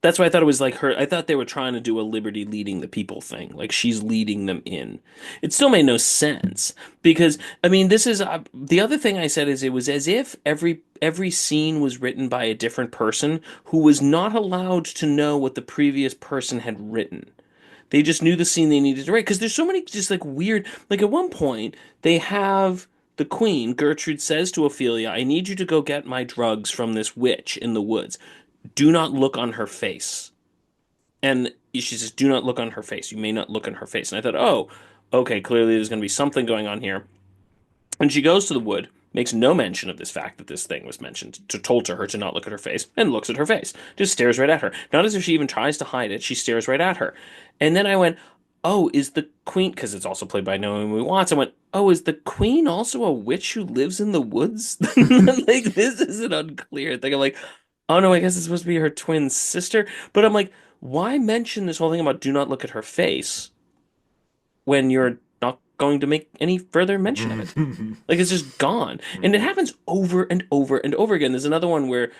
That's why I thought it was like her. I thought they were trying to do a liberty leading the people thing. Like she's leading them in. It still made no sense because I mean, this is the other thing I said is it was as if every scene was written by a different person who was not allowed to know what the previous person had written. They just knew the scene they needed to write because there's so many just like weird. Like at one point they have the queen Gertrude says to Ophelia, "I need you to go get my drugs from this witch in the woods. Do not look on her face." And she says, "Do not look on her face. You may not look on her face." And I thought, oh, okay, clearly there's going to be something going on here. And she goes to the wood, makes no mention of this fact that this thing was mentioned, told to her to not look at her face, and looks at her face. Just stares right at her. Not as if she even tries to hide it, she stares right at her. And then I went, oh, is the queen, because it's also played by Naomi Watts, I went, oh, is the queen also a witch who lives in the woods? Like, this is an unclear thing. I'm like, oh no, I guess it's supposed to be her twin sister. But I'm like, why mention this whole thing about do not look at her face when you're not going to make any further mention of it? Like it's just gone. And it happens over and over and over again. There's another one where,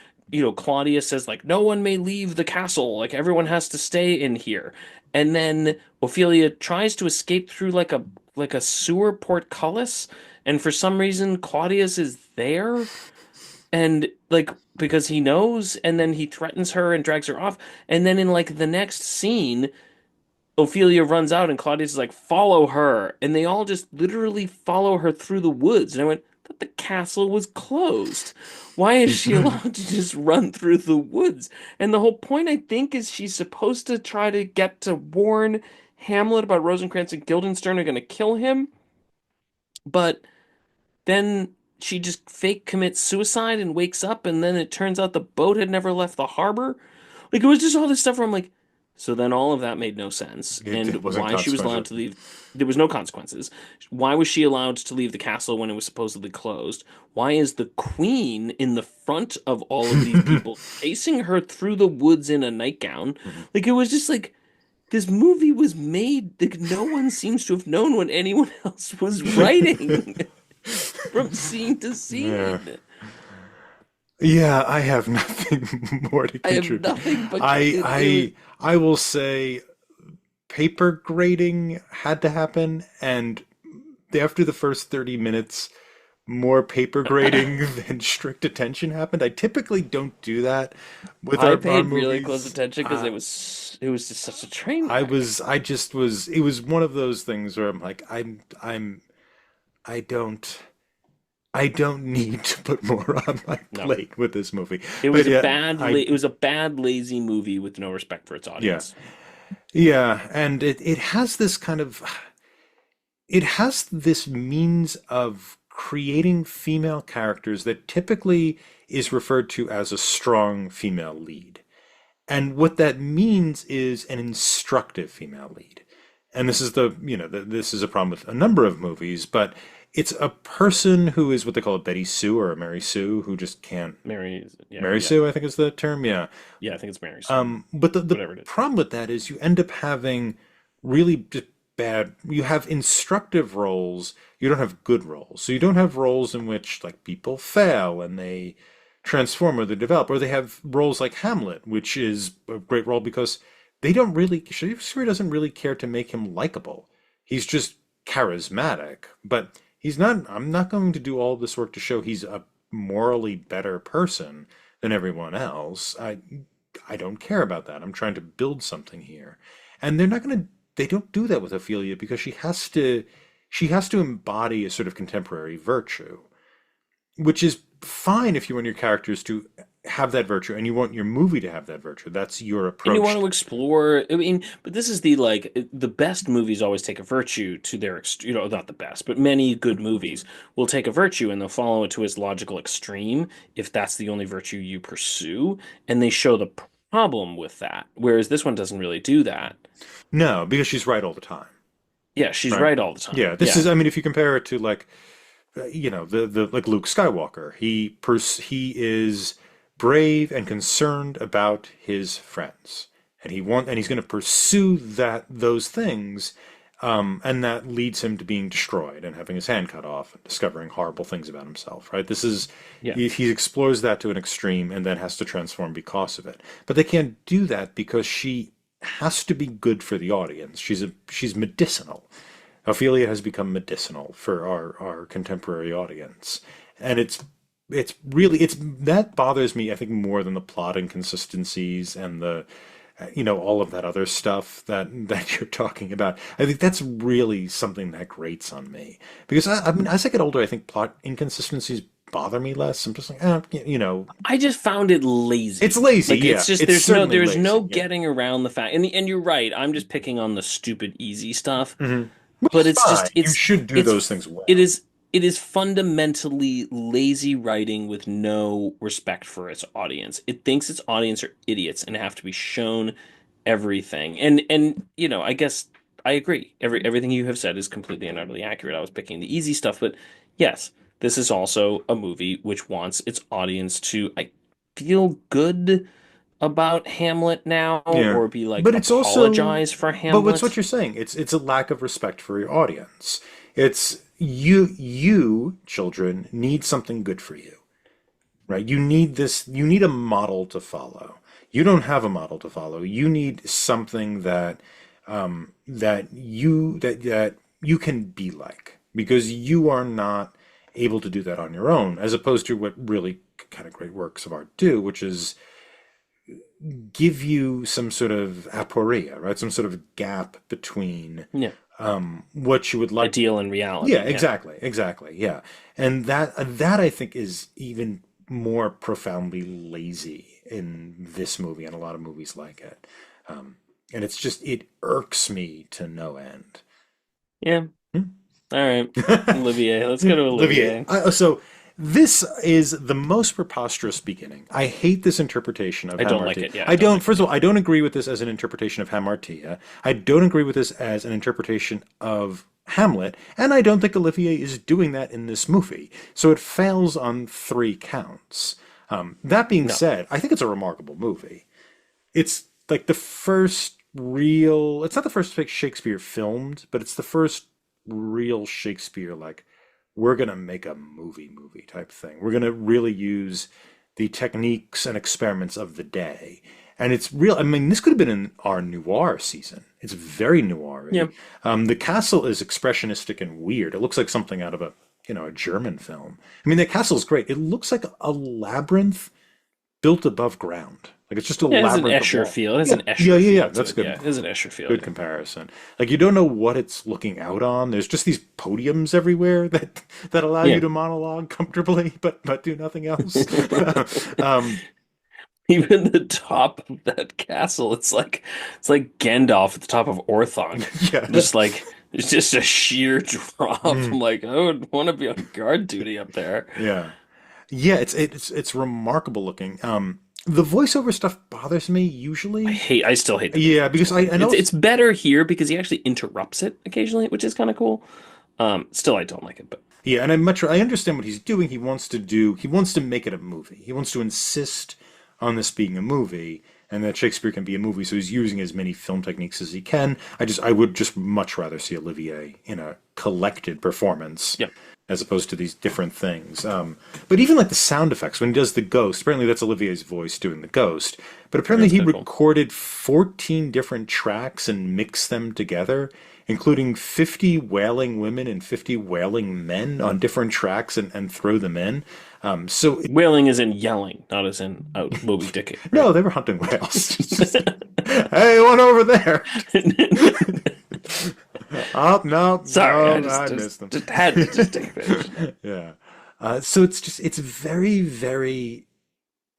Claudius says like no one may leave the castle, like everyone has to stay in here. And then Ophelia tries to escape through like a sewer portcullis, and for some reason Claudius is there and like because he knows and then he threatens her and drags her off. And then in like the next scene Ophelia runs out and Claudius is like, follow her. And they all just literally follow her through the woods. And I went, that the castle was closed. Why is she allowed to just run through the woods? And the whole point, I think, is she's supposed to try to get to warn Hamlet about Rosencrantz and Guildenstern are going to kill him, but then she just fake commits suicide and wakes up, and then it turns out the boat had never left the harbor. Like, it was just all this stuff where I'm like, so then all of that made no sense. And It wasn't why she was allowed consequential. to leave, there was no consequences. Why was she allowed to leave the castle when it was supposedly closed? Why is the queen in the front of all of these people chasing her through the woods in a nightgown? Like, it was just like, this movie was made, like, no one seems to have known what anyone else was writing from scene to Yeah. scene. Yeah, I have nothing more to I have contribute. nothing but I it was. I I will say paper grading had to happen, and after the first 30 minutes, more paper grading than strict attention happened. I typically don't do that with I our paid really close movies. attention because it was just such a train I wreck. was I just was it was one of those things where I'm like I don't I don't need to put more on my No, plate with this movie. it But was a yeah, bad I it was a bad lazy movie with no respect for its yeah. audience. Yeah, and it has this kind of it has this means of creating female characters that typically is referred to as a strong female lead. And what that means is an instructive female lead. And this is this is a problem with a number of movies, but it's a person who is what they call a Betty Sue or a Mary Sue who just can't. Mary, yeah, Mary yeah, Sue, I think is the term. Yeah. yeah. I think it's Mary Sue, But the whatever it is. problem with that is you end up having really just bad, you have instructive roles, you don't have good roles. So you don't have roles in which like people fail and they transform or they develop, or they have roles like Hamlet, which is a great role because they don't really, Shakespeare doesn't really care to make him likable. He's just charismatic, but I'm not going to do all this work to show he's a morally better person than everyone else. I don't care about that. I'm trying to build something here. And they don't do that with Ophelia because she has to embody a sort of contemporary virtue, which is fine if you want your characters to have that virtue and you want your movie to have that virtue. That's your And you want approach. to explore, I mean, but this is the like the best movies always take a virtue to their not the best, but many good movies will take a virtue and they'll follow it to its logical extreme if that's the only virtue you pursue, and they show the problem with that. Whereas this one doesn't really do that. No, because she's right all the time, Yeah, she's right? right all the Yeah, time. this is Yeah. I mean if you compare it to like the like Luke Skywalker, he is brave and concerned about his friends, and he's going to pursue those things, and that leads him to being destroyed and having his hand cut off and discovering horrible things about himself. Right? This is Yeah. he explores that to an extreme and then has to transform because of it. But they can't do that because she has to be good for the audience. She's medicinal. Ophelia has become medicinal for our contemporary audience, and it's really it's that bothers me. I think more than the plot inconsistencies and the all of that other stuff that you're talking about. I think that's really something that grates on me because I mean as I get older, I think plot inconsistencies bother me less. I'm just like I just found it it's lazy. lazy. Like it's Yeah, just it's certainly there's no lazy. Yeah, getting around the fact. And you're right. I'm just picking on the stupid easy stuff. which But is it's fine. just You should do those things it well. is it is fundamentally lazy writing with no respect for its audience. It thinks its audience are idiots and have to be shown everything. And I guess I agree. Everything you have said is completely and utterly accurate. I was picking the easy stuff, but yes, this is also a movie which wants its audience to I feel good about Hamlet now Yeah. or be like But it's also apologize for but what's what Hamlet. you're saying. It's a lack of respect for your audience. It's you children need something good for you, right? You need a model to follow. You don't have a model to follow. You need something that you can be like because you are not able to do that on your own, as opposed to what really kind of great works of art do, which is give you some sort of aporia, right? Some sort of gap between Yeah. what you would like. Ideal in Yeah, reality. Yeah. exactly. Yeah. And that I think is even more profoundly lazy in this movie and a lot of movies like it. Um, and it's just it irks me to no end. Yeah. Hmm? All right. Olivier. Let's go to Olivier, Olivier. so this is the most preposterous beginning. I hate this interpretation of I don't like Hamartia. it. Yeah, I I don't don't, like it. first of all, I don't agree with this as an interpretation of Hamartia. I don't agree with this as an interpretation of Hamlet, and I don't think Olivier is doing that in this movie. So it fails on three counts. That being No. said, I think it's a remarkable movie. It's like the first real, it's not the first Shakespeare filmed, but it's the first real Shakespeare, like, we're going to make a movie type thing. We're going to really use the techniques and experiments of the day. And it's real. I mean, this could have been in our noir season. It's very Yeah. noir-y. The castle is expressionistic and weird. It looks like something out of a German film. I mean, the castle is great. It looks like a labyrinth built above ground. Like it's just a Yeah, it has an labyrinth of Escher walls. feel. It has Yeah, an yeah, Escher yeah, yeah. feel to That's it. good. Yeah, it has an Escher feel. Good Yeah. comparison. Like you don't know what it's looking out on. There's just these podiums everywhere that allow you Yeah. to monologue comfortably, but do nothing else. um, Even the top of that castle, it's like Gandalf at the top of Orthanc. yeah. Just like it's just a sheer drop. I'm Mm, like, I would want to be on guard duty up there. yeah. Yeah, it's remarkable looking. The voiceover stuff bothers me usually. I still hate the Yeah, voiceover because stuff. I know. It's better here because he actually interrupts it occasionally, which is kind of cool. Still I don't like it, but Yeah, and I understand what he's doing. He wants to make it a movie. He wants to insist on this being a movie and that Shakespeare can be a movie, so he's using as many film techniques as he can. I would just much rather see Olivier in a collected performance yeah. as opposed to these different things. But even like the sound effects, when he does the ghost, apparently that's Olivier's voice doing the ghost. But apparently That's he kind of cool. recorded 14 different tracks and mixed them together, including 50 wailing women and 50 wailing men on different tracks and throw them in. So Wailing is in yelling, not as in out Moby Dick, right? no, they were hunting whales. Hey, one over there. Oh, no, Sorry, I no, just, I just missed them. just had to just take advantage. Yeah. So it's very, very,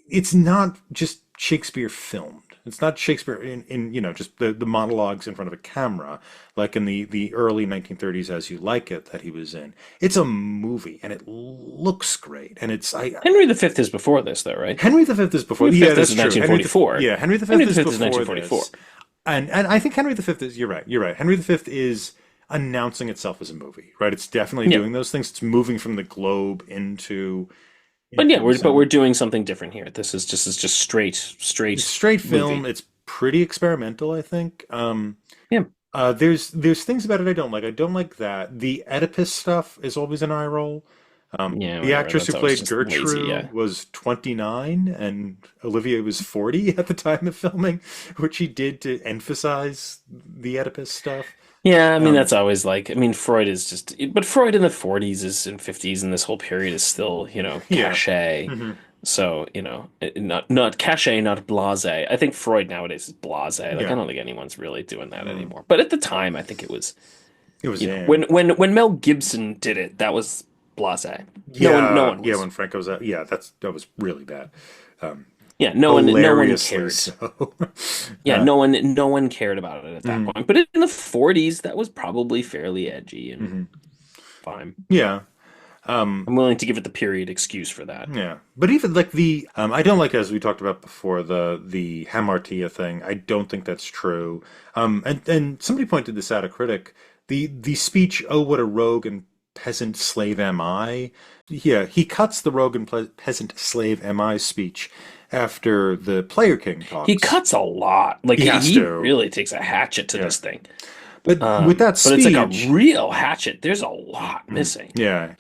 it's not just Shakespeare filmed. It's not Shakespeare in just the monologues in front of a camera, like in the early 1930s As You Like It that he was in. It's a movie and it looks great. And Henry V is before this, though, right? Henry V is before. Henry Yeah, V that's is true. 1944. Yeah, Henry V Henry is V is before 1944. this. And I think Henry V is, you're right, you're right. Henry V is announcing itself as a movie, right? It's definitely Yeah, doing those things. It's moving from the globe but yeah, into we're some doing something different here. This is just straight straight film. movie. It's pretty experimental, I think. Yeah, There's things about it I don't like. I don't like that the Oedipus stuff is always an eye roll. yeah, The whatever. actress who That's always played just lazy. Yeah, Gertrude was 29 and Olivia was 40 at the time of filming, which he did to emphasize the Oedipus stuff. yeah. I mean, Um, that's always like. I mean, Freud is just, but Freud in the 40s is and 50s, and this whole period is still, yeah. cachet. Hmm. So, not cachet, not blasé. I think Freud nowadays is blasé. Like, I Yeah. don't think anyone's really doing that Mm. anymore. But at the time, I think it was, It was when in. when Mel Gibson did it, that was blasé. No one Yeah, was. when Franco's out. Yeah, that was really bad. Um, Yeah, no one Hilariously cared. so. Yeah, uh, no one cared about it at that mhm, point. But in the 40s, that was probably fairly edgy and mhm. fine. Yeah. Um, I'm willing to give it the period excuse for that. yeah. But even like I don't like, as we talked about before, the Hamartia thing. I don't think that's true. And somebody pointed this out, a critic. The speech, "Oh, what a rogue and peasant slave am I." Yeah, he cuts the rogue and peasant slave am I speech after the Player King He talks. cuts a lot. Like He has he to. really takes a hatchet to Yeah. this thing. But with that But it's like a speech, real hatchet. There's a lot missing. yeah,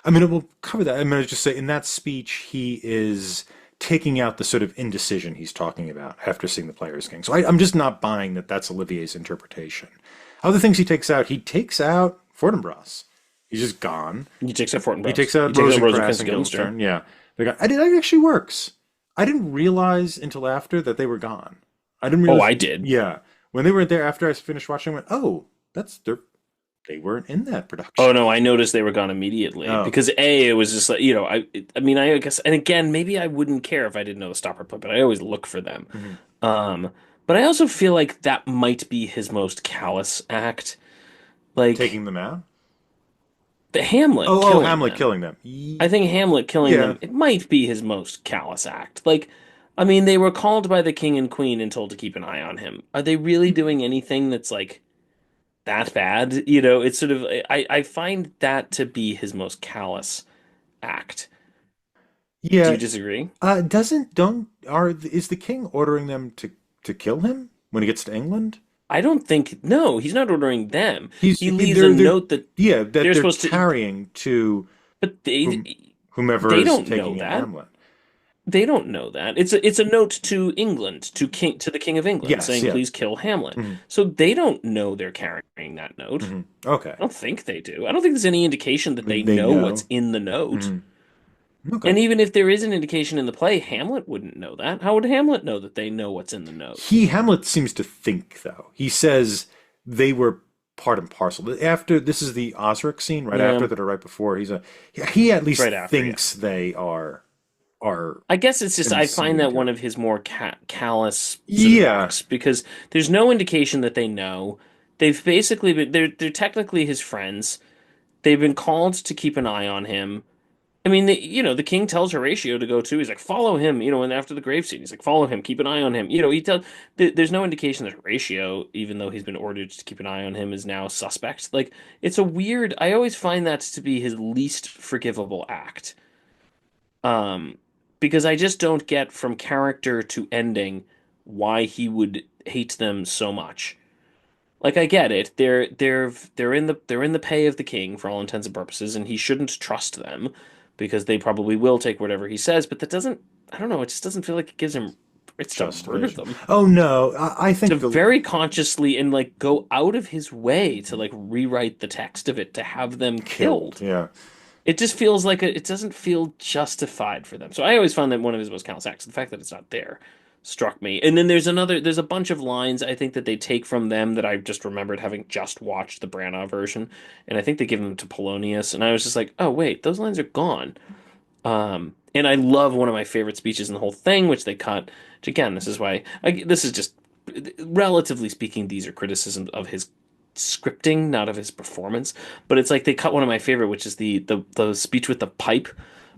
I mean, we'll cover that. I'm going to just say in that speech, he is taking out the sort of indecision he's talking about after seeing the Players King. So I'm just not buying that that's Olivier's interpretation. Other things he takes out Fortinbras. He's just gone. He takes out He Fortinbras. takes He out takes out Rosencrantz Rosencrantz and and Guildenstern. Guildenstern. Yeah. It actually works. I didn't realize until after that they were gone. I didn't Oh, realize. I did. Yeah. When they were there after I finished watching, I went, oh, they weren't in that Oh production. no, I noticed they were gone immediately Oh, because A, it was just like, I mean, I guess, and again, maybe I wouldn't care if I didn't know the stopper play, but I always look for them. mhm. Um, but I also feel like that might be his most callous act. Like Taking them out. the Hamlet Oh, killing Hamlet them. killing them. I think Hamlet killing Yeah, them, it might be his most callous act. Like, I mean, they were called by the king and queen and told to keep an eye on him. Are they really doing anything that's like that bad? It's sort of, I find that to be his most callous act. Do yeah. you disagree? Doesn't don't are is the king ordering them to kill him when he gets to England? I don't think, no, he's not ordering them. He leaves a They're note that yeah, that they're they're supposed to, carrying to but whomever they is don't know taking in that. Hamlet. They don't know that. It's a note to England, to the King of England, Yes, saying, yeah. "Please kill Hamlet." Hmm. So they don't know they're carrying that note. Hmm. Okay. I don't think they do. I don't think there's any indication that they They know what's know. in the note. Hmm. Okay. And even if there is an indication in the play, Hamlet wouldn't know that. How would Hamlet know that they know what's in the note? Hamlet seems to think though. He says they were part and parcel. After this is the Osric scene, right after Yeah, that or right before. He at it's least right after, yeah. thinks they are I guess it's just in the I find same that one group. of his more callous sort of Yeah, acts because there's no indication that they know. They've basically been they're technically his friends. They've been called to keep an eye on him. I mean, the king tells Horatio to go too. He's like, follow him, and after the grave scene, he's like, follow him, keep an eye on him. He tells. There's no indication that Horatio, even though he's been ordered to keep an eye on him, is now suspect. Like, it's a weird. I always find that to be his least forgivable act. Um, because I just don't get from character to ending why he would hate them so much. Like I get it. They're in the pay of the king for all intents and purposes, and he shouldn't trust them because they probably will take whatever he says, but that doesn't I don't know, it just doesn't feel like it gives him rights to murder justification. them. Oh no, I To think the very consciously and like go out of his way to like rewrite the text of it to have them killed. killed. Yeah. It just feels like it doesn't feel justified for them. So I always found that one of his most callous acts, the fact that it's not there, struck me. And then there's a bunch of lines I think that they take from them that I just remembered having just watched the Branagh version, and I think they give them to Polonius, and I was just like, oh wait, those lines are gone. And I love one of my favorite speeches in the whole thing, which they cut. Which again, this is just relatively speaking, these are criticisms of his scripting, not of his performance. But it's like they cut one of my favorite, which is the speech with the pipe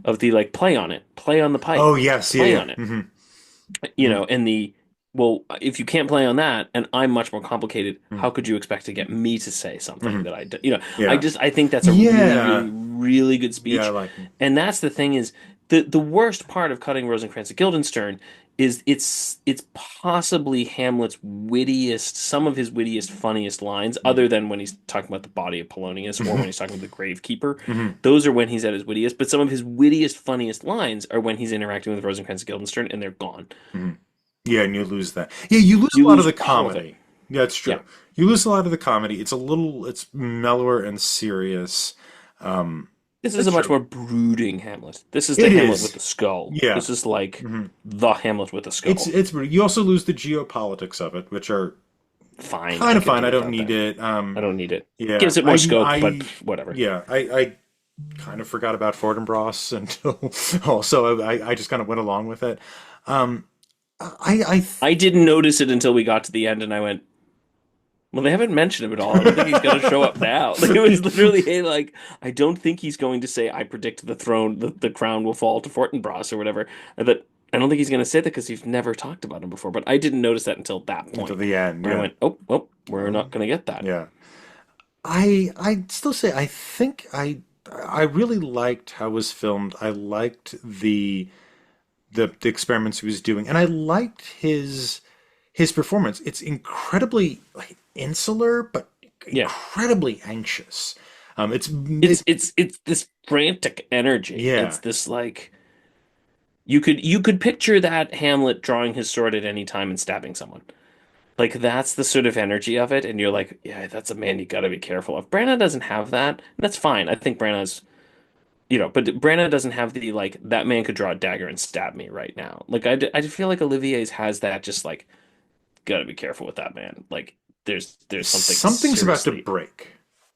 of the like play on it, play on the pipe, Oh yes, yeah, play yeah. on it. Hmm. Hmm. And the well, if you can't play on that, and I'm much more complicated, Hmm. how could you expect to get me to say something Hmm. that Yeah. I think that's a really, Yeah. really, really good Yeah, I speech. like it. And that's the thing is the worst part of cutting Rosencrantz and Guildenstern is it's possibly Hamlet's wittiest, some of his wittiest, funniest lines, Mm. other than when he's talking about the body of Polonius or when he's talking about the gravekeeper. Hmm. Those are when he's at his wittiest, but some of his wittiest, funniest lines are when he's interacting with Rosencrantz and Guildenstern, and they're gone. Hmm. Yeah, and you lose that. Yeah, you lose a You lot of lose the all of it. comedy. Yeah, it's Yeah. true. You lose a lot of the comedy. It's mellower and serious. Um, This is that's a much true. more brooding Hamlet. This is the It Hamlet with is. the skull. Yeah. This is like Hmm. the Hamlet with the skull. You also lose the geopolitics of it, which are Fine, kind I of could fine. do I don't without need that. it. I don't need it. Yeah. Gives it more scope, but whatever. Yeah. I kind of forgot about Fortinbras until also I just kind of went along with it. Um, I I didn't notice it until we got to the end, and I went, "Well, they haven't mentioned him at all. I don't think he's going to show up now." Like, it was literally like, I don't think he's going to say, "I predict the crown will fall to Fortinbras" or whatever. I don't think he's going to say that because he's never talked about him before. But I didn't notice that until that until point, the end. where I Yeah. went, "Oh, well, we're Oh, not going to get that." yeah. I'd still say I think I really liked how it was filmed. I liked the experiments he was doing, and I liked his performance. It's incredibly like insular, but Yeah. incredibly anxious. It's this frantic energy. It's Yeah, this like you could picture that Hamlet drawing his sword at any time and stabbing someone. Like that's the sort of energy of it, and you're like, yeah, that's a man you got to be careful of. Branagh doesn't have that. And that's fine. I think but Branagh doesn't have the like that man could draw a dagger and stab me right now. Like I feel like Olivier's has that just like got to be careful with that man. Like there's something Something's about to seriously break.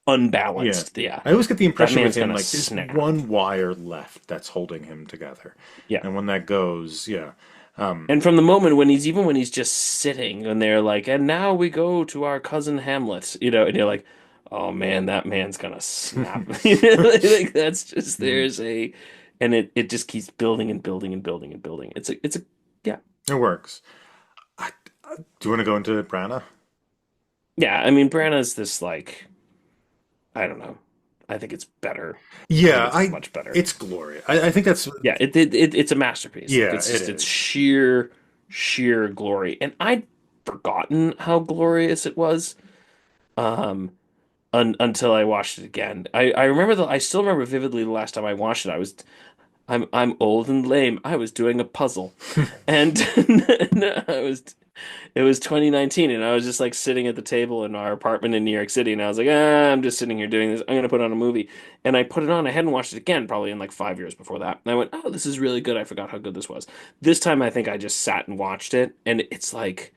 Yeah. unbalanced. Yeah. I always get the That impression with man's him gonna like there's snap. one wire left that's holding him together. Yeah. And when that goes, yeah. And from the moment when he's even when he's just sitting and they're like, and now we go to our cousin Hamlet, and you're like, oh man, that man's gonna snap. Like that's just Mhm. and it just keeps building and building and building and building. It's a yeah. It works. I, do you want to go into Brana? Yeah, I mean Branna's this like I don't know. I think it's better. I think Yeah, it's I much better. it's glorious. I think that's Yeah, it's a masterpiece. Like yeah, it's it just it's is. sheer glory. And I'd forgotten how glorious it was. Um until I watched it again. I remember I still remember vividly the last time I watched it. I'm old and lame. I was doing a puzzle. And I was it was 2019 and I was just like sitting at the table in our apartment in New York City and I was like, I'm just sitting here doing this. I'm gonna put on a movie. And I put it on. I hadn't watched it again probably in like 5 years before that. And I went, oh, this is really good. I forgot how good this was. This time I think I just sat and watched it and it's like,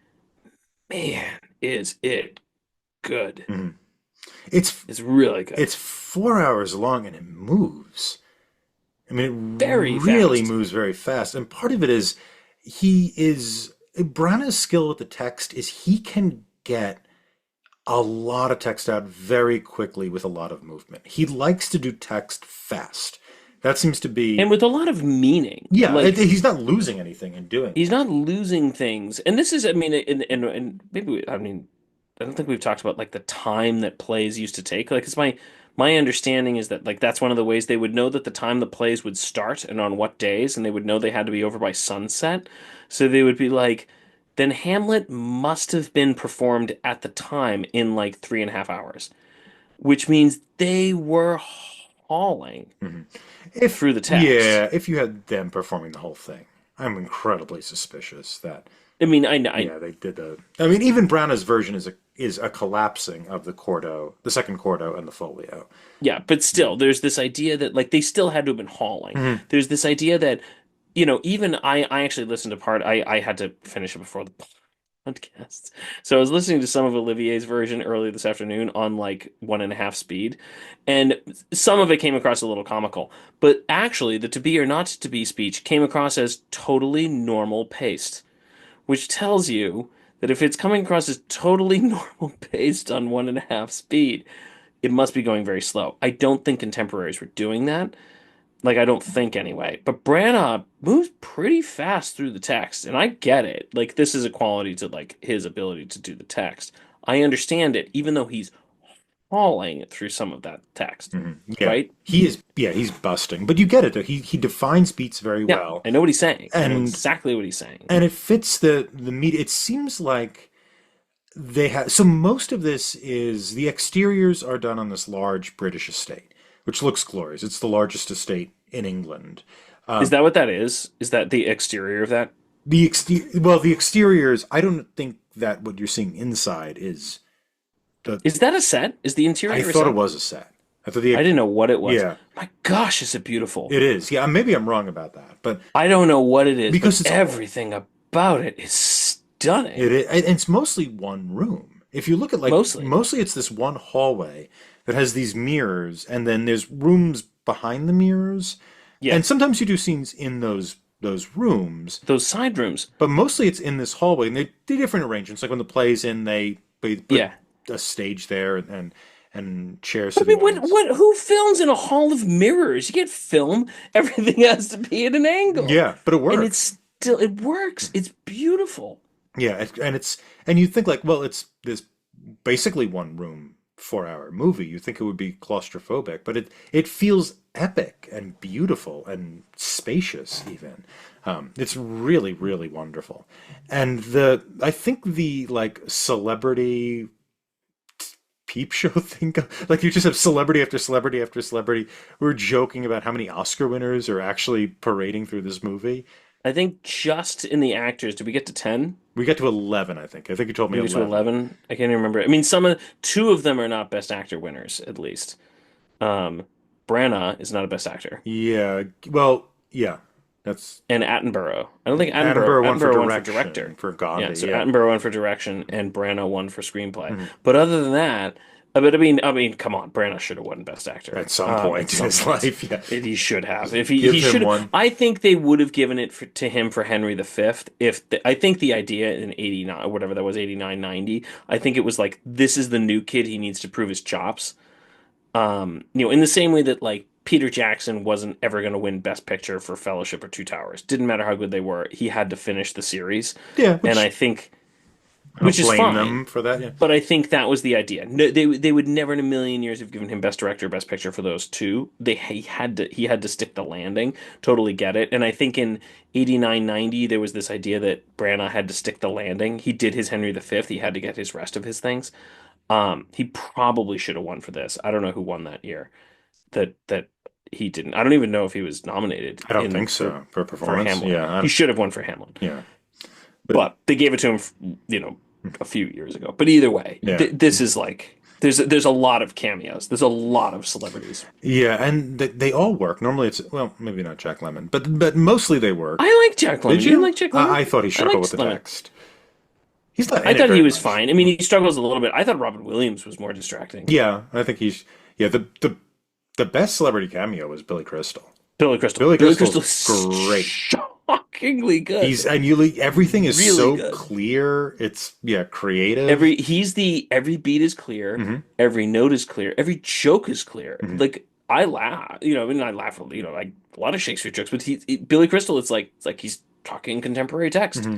man, is it good. Mhm. It's It's really good. it's 4 hours long and it moves. I mean, Very it really fast. moves very fast. And part of it is he is Brana's skill with the text is he can get a lot of text out very quickly with a lot of movement. He likes to do text fast. That seems to And be, with a lot of meaning. yeah, Like he's not losing anything in doing he's it. not losing things. And this is, I mean, and maybe I mean, I don't think we've talked about like the time that plays used to take. Like it's my understanding is that like that's one of the ways they would know that the time the plays would start and on what days, and they would know they had to be over by sunset. So they would be like, then Hamlet must have been performed at the time in like 3.5 hours, which means they were hauling Mhm. If, through the text. yeah, if you had them performing the whole thing, I'm incredibly suspicious that, I mean, yeah, they did the. I mean, even Brana's version is a collapsing of the quarto, the second quarto, and the folio. yeah, but still, there's this idea that like they still had to have been hauling. Mhm. There's this idea that, even I actually listened to part. I had to finish it before the podcast, so I was listening to some of Olivier's version early this afternoon on like 1.5 speed, and some of it came across a little comical. But actually, the to be or not to be speech came across as totally normal paced, which tells you that if it's coming across as totally normal paced on 1.5 speed, it must be going very slow. I don't think contemporaries were doing that. Like, I don't think anyway. But Branagh moves pretty fast through the text, and I get it. Like, this is a quality to like his ability to do the text. I understand it, even though he's hauling through some of that text, Yeah, right? he is. Yeah, he's busting, but you get it though. He defines beats very Yeah, well, I know what he's saying. I know and exactly what he's saying. and it fits the media. It seems like they have. So most of this is the exteriors are done on this large British estate, which looks glorious. It's the largest estate in England. Is that what that is? Is that the exterior of that? The exteriors. I don't think that what you're seeing inside is the. Is that a set? Is the I interior a thought it set? was a set. I thought I the didn't know what it was. yeah, My gosh, is it beautiful? it is. Yeah, maybe I'm wrong about that, but I don't know what it is, but because it's all everything about it is it stunning. is, and it's mostly one room. If you look at like Mostly. mostly it's this one hallway that has these mirrors, and then there's rooms behind the mirrors, Yeah. and sometimes you do scenes in those rooms, Those side rooms. but mostly it's in this hallway, and they do different arrangements. Like when the play's in, they put Yeah. a stage there and chairs But to I the mean, audience. who films in a hall of mirrors? You can't film. Everything has to be at an angle. Yeah, but it And it's works. still, it works. It's beautiful. Yeah, and you think like, well, it's this basically one room 4 hour movie. You think it would be claustrophobic, but it feels epic and beautiful and spacious even. It's really really wonderful, and the I think the like celebrity peep show thing, like you just have celebrity after celebrity after celebrity. We're joking about how many Oscar winners are actually parading through this movie. I think just in the actors, did we get to 10? We got to 11, I think. I think you told me Did we get to 11. 11? I can't even remember. I mean, two of them are not Best Actor winners, at least. Um, Branagh is not a Best Actor. Yeah, well, yeah. That's and Attenborough. I don't think Attenborough won for Attenborough won for director. direction for Yeah, Gandhi. so Yeah. Attenborough won for direction and Branagh won for screenplay. Mhm. But other than that, I mean, come on, Branagh should have won Best Actor At some at point in some his point. life, yeah. He should have. Just If give he him should have, one. I think they would have given it to him for Henry V. I think the idea in 89 or whatever that was 89 90. I think it was like this is the new kid. He needs to prove his chops. In the same way that like Peter Jackson wasn't ever going to win Best Picture for Fellowship or Two Towers. Didn't matter how good they were. He had to finish the series. Yeah, And I which think, I don't which is blame fine, them for that. Yeah. but I think that was the idea. No, they would never in a million years have given him Best Director, Best Picture for those two. He had to stick the landing. Totally get it. And I think in 89 90 there was this idea that Branagh had to stick the landing. He did his Henry V. He had to get his rest of his things. He probably should have won for this. I don't know who won that year. That he didn't. I don't even know if he was nominated I don't in think so for for performance. Hamlet. Yeah, He should have won for Hamlet, yeah, but but they gave it to him, a few years ago. But either way, yeah, this is like there's a lot of cameos. There's a lot of celebrities. yeah, and they all work. Normally, it's well, maybe not Jack Lemmon, but mostly they work. I like Jack Lemmon. Did You didn't you? like Jack Lemmon? I thought he I struggled with liked the Lemmon. text. He's not I in it thought he very was much. fine. I mean, he struggles a little bit. I thought Robin Williams was more distracting. Yeah, I think he's yeah. The best celebrity cameo was Billy Crystal. Billy Crystal. Billy Billy Crystal's Crystal is great. shockingly good. He's and everything is Really so good. clear. It's yeah, creative. Every beat is clear, Hmm. every note is clear, every joke is clear. Hmm. Like I laugh, I mean I laugh, like a lot of Shakespeare jokes, but Billy Crystal, it's like he's talking contemporary text. Hmm.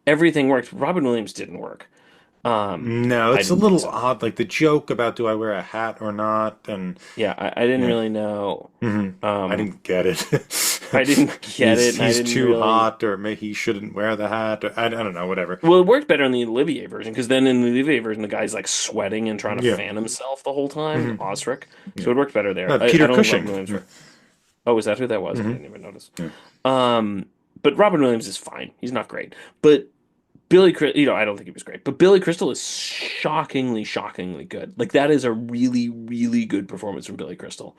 Everything worked. Robin Williams didn't work. No, I it's a didn't think little so. odd. Like the joke about do I wear a hat or not, and Yeah, I didn't yeah. really know. Hmm. I Um, didn't get it. I didn't get it, and I He's didn't too really. hot, or maybe he shouldn't wear the hat. Or, I don't know, whatever. Well, it worked better in the Olivier version because then in the Olivier version, the guy's like sweating and trying to Yeah. fan himself the whole time, Hmm. Osric. Yeah. So it worked better there. I Peter don't think Robin Cushing. Williams. Oh, is that who that was? I Hmm. didn't even notice. Yeah. But Robin Williams is fine. He's not great. But I don't think he was great. But Billy Crystal is shockingly, shockingly good. Like that is a really, really good performance from Billy Crystal.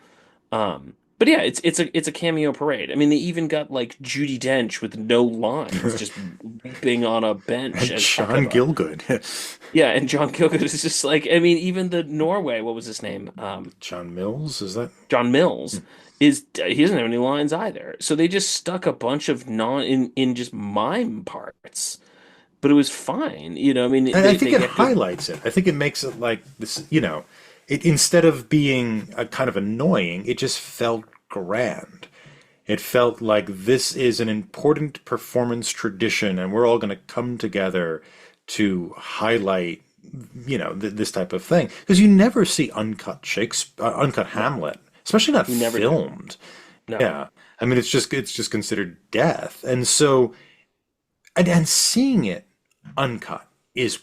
But yeah, it's a cameo parade. I mean, they even got like Judi Dench with no lines, just weeping on a bench And as John Hecuba. Gielgud. Yeah, and John Kilgood is just like, I mean, even the Norway, what was his name? John Mills, is that? John Mills he doesn't have any lines either. So they just stuck a bunch of non in just mime parts, but it was fine. I mean, And I they think they it get good. highlights it. I think it makes it like this, it instead of being a kind of annoying, it just felt grand. It felt like this is an important performance tradition, and we're all going to come together to highlight, this type of thing. Because you never see uncut Shakespeare, uncut No, Hamlet, especially not you never do. filmed. No, Yeah, I mean it's just considered death, and so and seeing it uncut is is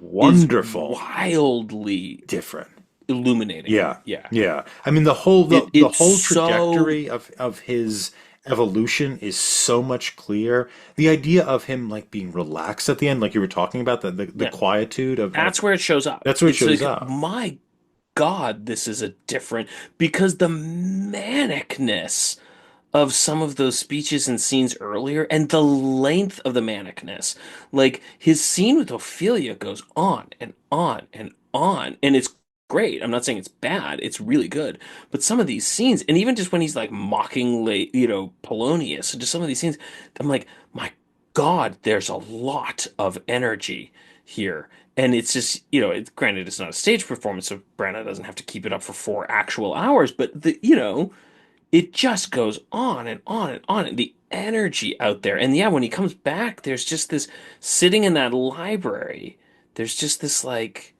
wonderful, wildly different. illuminating. Yeah, Yeah, yeah. I mean, the whole it the it's whole so trajectory of his evolution is so much clear. The idea of him like being relaxed at the end, like you were talking about, the yeah. quietude of That's where it shows up. that's where it It's shows like, up. my God, this is a different because the manicness of some of those speeches and scenes earlier and the length of the manicness. Like his scene with Ophelia goes on and on and on, and it's great. I'm not saying it's bad, it's really good. But some of these scenes, and even just when he's like mocking, Polonius, and just some of these scenes, I'm like, my God, there's a lot of energy here. And it's just, granted, it's not a stage performance, so Branagh doesn't have to keep it up for 4 actual hours, but it just goes on and on and on. And the energy out there. And yeah, when he comes back, there's just this sitting in that library, there's just this like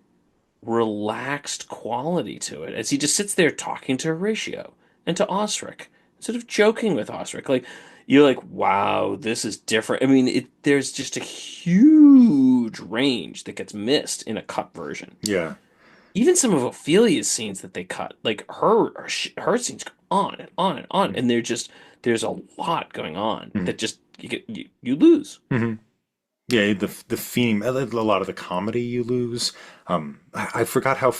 relaxed quality to it as he just sits there talking to Horatio and to Osric, sort of joking with Osric. Like, you're like, wow, this is different. I mean, there's just a huge range that gets missed in a cut version. Yeah. Even some of Ophelia's scenes that they cut, like her scenes go on and on and on, and there's a lot going on Mhm. that just you lose. Hmm. Yeah, the theme, a lot of the comedy you lose. I forgot how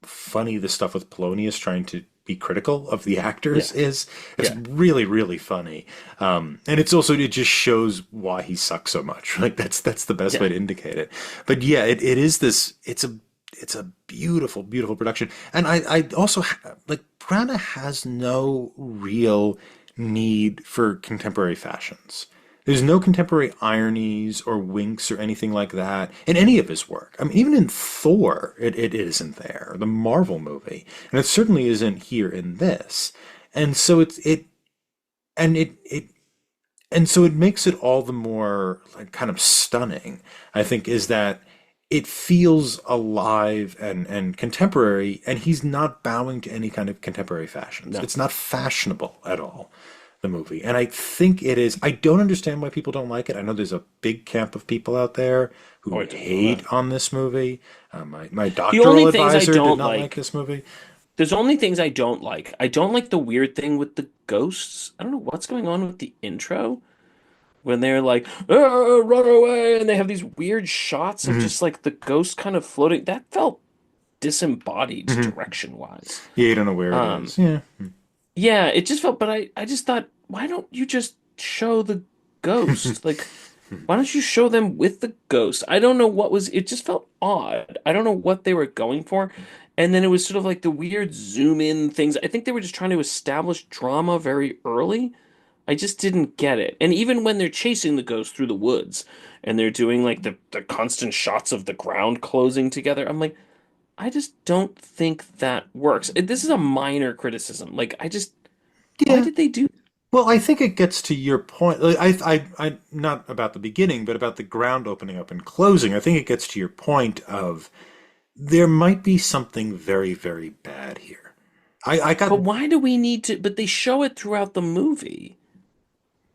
funny the stuff with Polonius trying to be critical of the actors Yeah. is. It's Yeah. really, really funny. And it's also, it just shows why he sucks so much. Like that's the best way Yeah. to indicate it. But yeah, it is this, it's a beautiful, beautiful production. And I also, like, Branagh has no real need for contemporary fashions. There's no contemporary ironies or winks or anything like that in any of his work. I mean, even in Thor, it isn't there, the Marvel movie. And it certainly isn't here in this. And so and it, and so it makes it all the more like kind of stunning, I think, is that it feels alive and contemporary, and he's not bowing to any kind of contemporary fashions. No. It's not fashionable at all, the movie. And I think it is. I don't understand why people don't like it. I know there's a big camp of people out there Oh, who I didn't know that. hate on this movie. My The doctoral only things I advisor did don't not like like, this movie. there's only things I don't like. I don't like the weird thing with the ghosts. I don't know what's going on with the intro when they're like, run away, and they have these weird shots of Hmm. just like the ghost kind of floating. That felt disembodied Hmm. direction wise. Yeah, you don't know where it Um, is. Yeah. yeah, it just felt, but I just thought, why don't you just show the ghost? Like, why don't you show them with the ghost? I don't know what was, it just felt odd. I don't know what they were going for. And then it was sort of like the weird zoom in things. I think they were just trying to establish drama very early. I just didn't get it. And even when they're chasing the ghost through the woods and they're doing like the constant shots of the ground closing together, I'm like, I just don't think that works. This is a minor criticism. Like, why Yeah. did they do? Well, I think it gets to your point. Like, not about the beginning, but about the ground opening up and closing. I think it gets to your point of there might be something very, very bad here. I got But why do we need to? But they show it throughout the movie.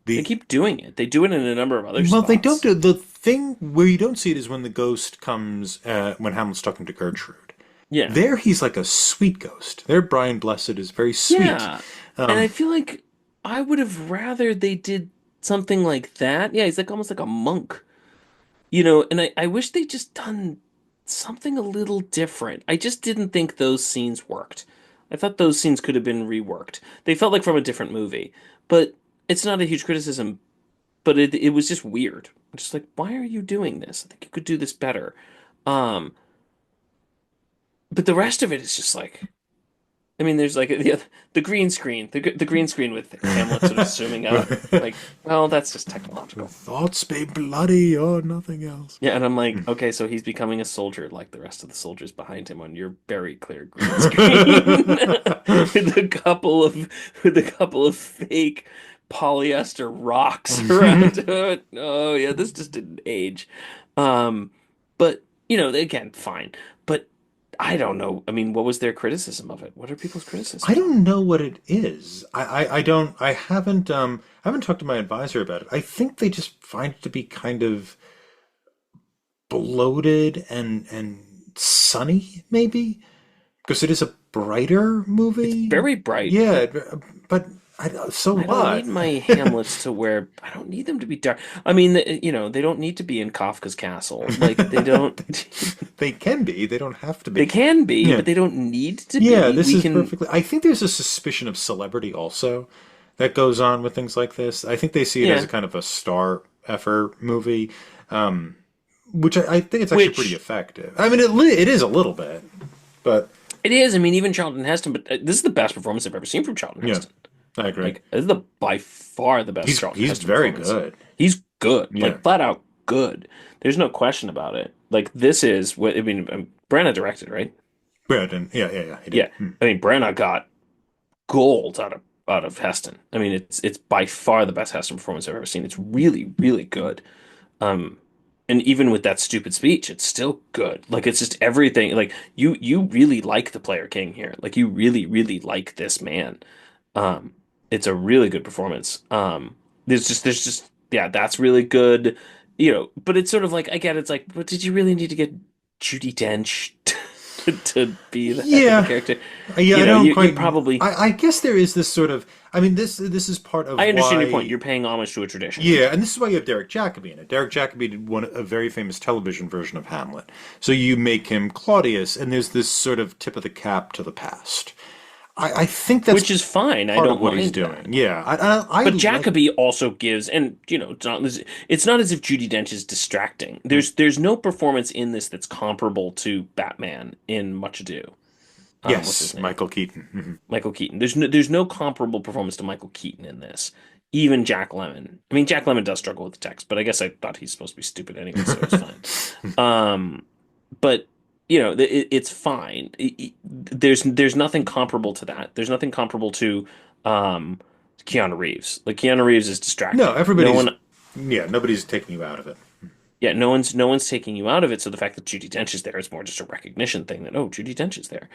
They the, keep doing it. They do it in a number of other well, they don't spots. do the thing where you don't see it is when the ghost comes, when Hamlet's talking to Gertrude. Yeah. There, he's like a sweet ghost. There, Brian Blessed is very sweet. Yeah. And I Um, feel like I would have rather they did something like that. Yeah, he's like almost like a monk. And I wish they just done something a little different. I just didn't think those scenes worked. I thought those scenes could have been reworked. They felt like from a different movie. But it's not a huge criticism, but it was just weird. I'm just like, why are you doing this? I think you could do this better. Um, but the rest of it is just like, I mean, there's like the green screen, the green screen with Hamlet sort of zooming out. Like, well, that's just technological. thoughts be bloody or nothing else. Yeah, and I'm like, okay, so he's becoming a soldier like the rest of the soldiers behind him on your very clear green screen with a couple of fake polyester rocks around it. Oh yeah, this just didn't age. Um, but again, fine. But I don't know. I mean, what was their criticism of it? What are people's I criticisms of don't know what it is. I don't I haven't talked to my advisor about it. I think they just find it to be kind of bloated and sunny, maybe, because it is a brighter it? It's movie. very bright, Yeah, but but so I don't what? need my Hamlets to wear. I don't need them to be dark. I mean, they don't need to be in Kafka's castle. Like they don't. They can be. They don't have to They be. can be, Yeah. but they don't need to Yeah, be. this We is can. perfectly. I think there's a suspicion of celebrity also that goes on with things like this. I think they see it as a Yeah. kind of a star effer movie, um, which I think it's actually pretty Which effective. I mean, it is a little bit, but it is. I mean, even Charlton Heston. But this is the best performance I've ever seen from Charlton yeah, Heston. I agree. Like, this is the by far the best Charlton He's Heston very performance. good. He's good, Yeah, like flat out good. There's no question about it. Like this is what I mean. Branagh directed, right? Brandon. Yeah. He did. Yeah. I mean, Branagh got gold out of Heston. I mean, it's by far the best Heston performance I've ever seen. It's really, really good. Um, and even with that stupid speech, it's still good. Like it's just everything. Like you really like the player king here. Like you really, really like this man. Um, it's a really good performance. There's just yeah, that's really good. But it's sort of like I get it's like, but did you really need to get Judi Dench to be that type of a Yeah, character? yeah. I You know, don't you you quite. probably I guess there is this sort of. I mean, this is part of I understand your point. why. You're paying homage to a tradition. Yeah, and this is why you have Derek Jacobi in it. Derek Jacobi did a very famous television version of Hamlet. So you make him Claudius, and there's this sort of tip of the cap to the past. I think that's which is fine. I part of don't what he's mind doing. that. Yeah, I But like. Jacoby also gives, and it's not as if Judi Dench is distracting. Mm. There's no performance in this that's comparable to Batman in Much Ado. What's his Yes, name? Michael Keaton. Mhm. Michael Keaton. There's no comparable performance to Michael Keaton in this. Even Jack Lemmon. I mean, Jack Lemmon does struggle with the text, but I guess I thought he's supposed to be stupid anyway, so it's fine. Um, but it's fine. There's nothing comparable to that. There's nothing comparable to um, Keanu Reeves. Like Keanu Reeves is No, distracting. No everybody's one yeah, nobody's taking you out of it. Yeah, no one's taking you out of it. So the fact that Judi Dench is there is more just a recognition thing that, oh, Judi Dench is there.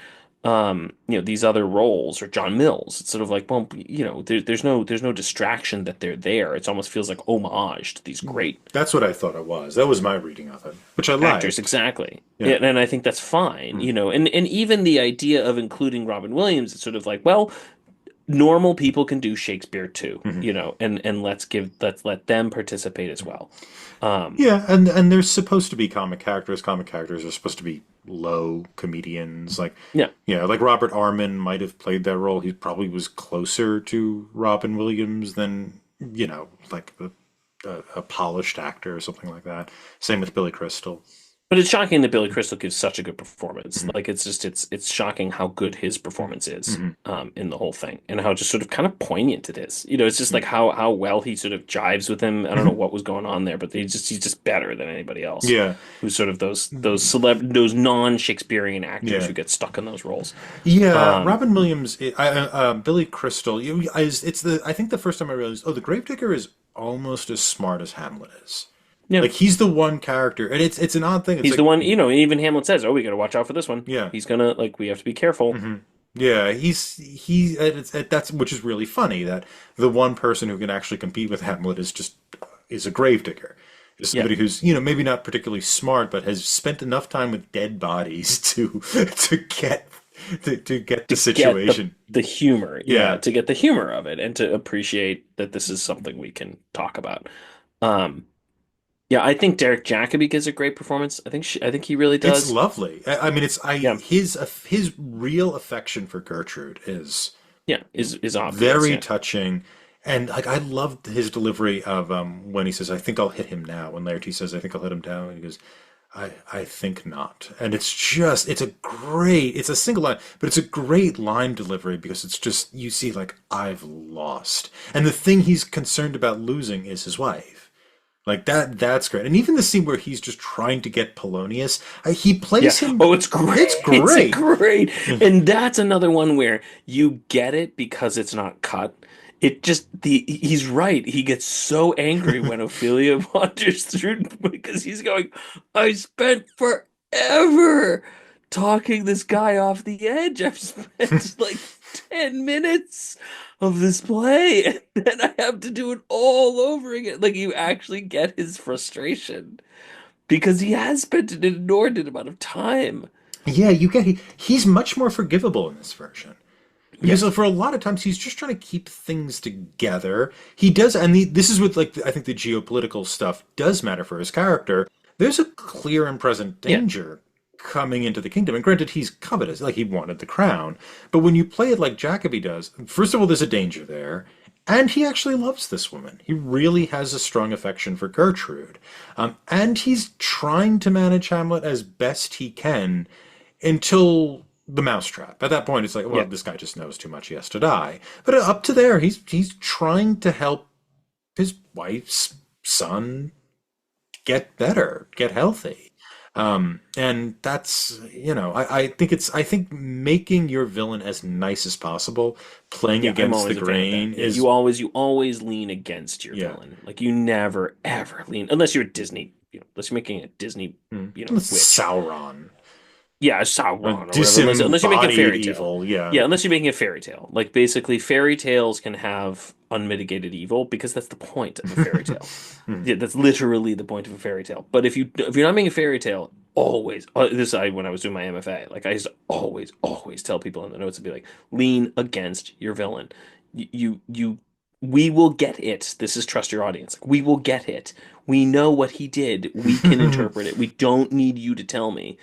These other roles or John Mills. It's sort of like, well, there's no distraction that they're there. It almost feels like homage to these great That's what I thought it was. That was my reading of it, which I actors. liked. Exactly. Yeah, Yeah. and I think that's fine. Mm. And even the idea of including Robin Williams, it's sort of like, well, normal people can do Shakespeare too, Mhm. and let's let them participate as well. Um, Yeah, and there's supposed to be comic characters. Comic characters are supposed to be low comedians. Like, yeah. yeah, like Robert Armin might have played that role. He probably was closer to Robin Williams than, like a polished actor or something like that. Same with Billy Crystal. But it's shocking that Billy Crystal gives such a good performance. Mhm. Like it's shocking how good his performance is Mhm. in the whole thing, and how just sort of kind of poignant it is. It's just like Mhm. how well he sort of jives with him. I don't know what was going on there, but he's just better than anybody else. Yeah. Who's sort of those non-Shakespearean actors Yeah. who get stuck in those roles. Yeah, Um, Robin Williams, Billy Crystal. I think the first time I realized, oh, the Gravedigger is almost as smart as Hamlet is. yeah, Like he's the one character, and it's an odd thing. It's he's the like, one. Even Hamlet says, "Oh, we got to watch out for this one. yeah, He's gonna like we have to be careful." hmm yeah, that's which is really funny that the one person who can actually compete with Hamlet is a gravedigger, is Yeah, somebody who's maybe not particularly smart, but has spent enough time with dead bodies to to get to get the to get the situation. the humor, yeah, Yeah, to get the humor of it and to appreciate that this is something we can talk about. Um, yeah, I think Derek Jacobi gives a great performance. I think he really it's does. lovely. I mean, it's I Yeah, his real affection for Gertrude is yeah, is obvious. very Yeah, touching. And like I loved his delivery of when he says, "I think I'll hit him now." When Laertes says, "I think I'll hit him down," and he goes, "I think not." And it's a single line, but it's a great line delivery because it's just you see like I've lost, and the thing he's concerned about losing is his wife. Like that's great. And even the scene where he's just trying to get Polonius, he yeah. plays him. Oh, it's great. It's It's a great. great, and that's another one where you get it because it's not cut. It just he's right. He gets so angry when Ophelia wanders through because he's going, I spent forever talking this guy off the edge. I've spent like 10 minutes of this play, and then I have to do it all over again. Like you actually get his frustration because he has spent an inordinate amount of time. Yeah, he's much more forgivable in this version. Yeah, Because for a lot of times he's just trying to keep things together. He does, and this is what like I think the geopolitical stuff does matter for his character. There's a clear and present yeah, danger coming into the kingdom, and granted, he's covetous, like he wanted the crown. But when you play it like Jacoby does, first of all, there's a danger there, and he actually loves this woman. He really has a strong affection for Gertrude, and he's trying to manage Hamlet as best he can until the mousetrap. At that point, it's like, well, yeah. this guy just knows too much. He has to die. But up to there, he's trying to help his wife's son get better, get healthy. And that's I think making your villain as nice as possible, playing Yeah, I'm against the always a fan of that. grain Yeah, is you always lean against your yeah. villain. Like you never ever lean unless you're a Disney, unless you're making a Disney, witch. Sauron, Yeah, a Sauron or whatever. Unless you're making disembodied fairy tale. evil. Yeah. Yeah, unless you're making a fairy tale. Like basically fairy tales can have unmitigated evil because that's the point of a fairy tale. Hmm. Yeah, that's literally the point of a fairy tale. But if you're not making a fairy tale, always this I when I was doing my MFA, like I used to always tell people in the notes to be like lean against your villain. You we will get it. This is trust your audience. We will get it. We know what he did. We can interpret it. We don't need you to tell me.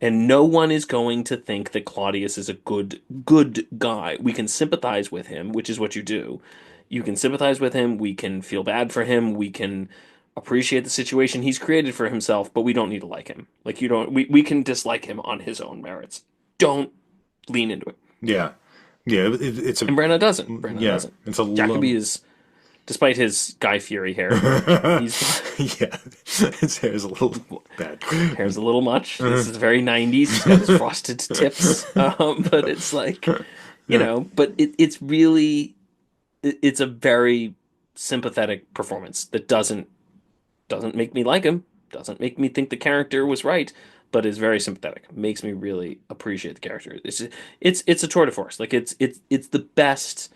And no one is going to think that Claudius is a good guy. We can sympathize with him, which is what you do. You can sympathize with him. We can feel bad for him. We can appreciate the situation he's created for himself, but we don't need to like him. Like you don't we can dislike him on his own merits. Don't lean into it. Yeah. Yeah, it's a And Branagh doesn't. Branagh yeah, doesn't. it's a Jacoby low. is, despite his Guy Fieri hair, he's Yeah, his hair is a little bad. hair's a little much. This is very 90s. He's got his frosted tips. But it's like, Yeah, but it's really, it's a very sympathetic performance that doesn't make me like him, doesn't make me think the character was right, but is very sympathetic. Makes me really appreciate the character. It's a tour de force. Like it's the best.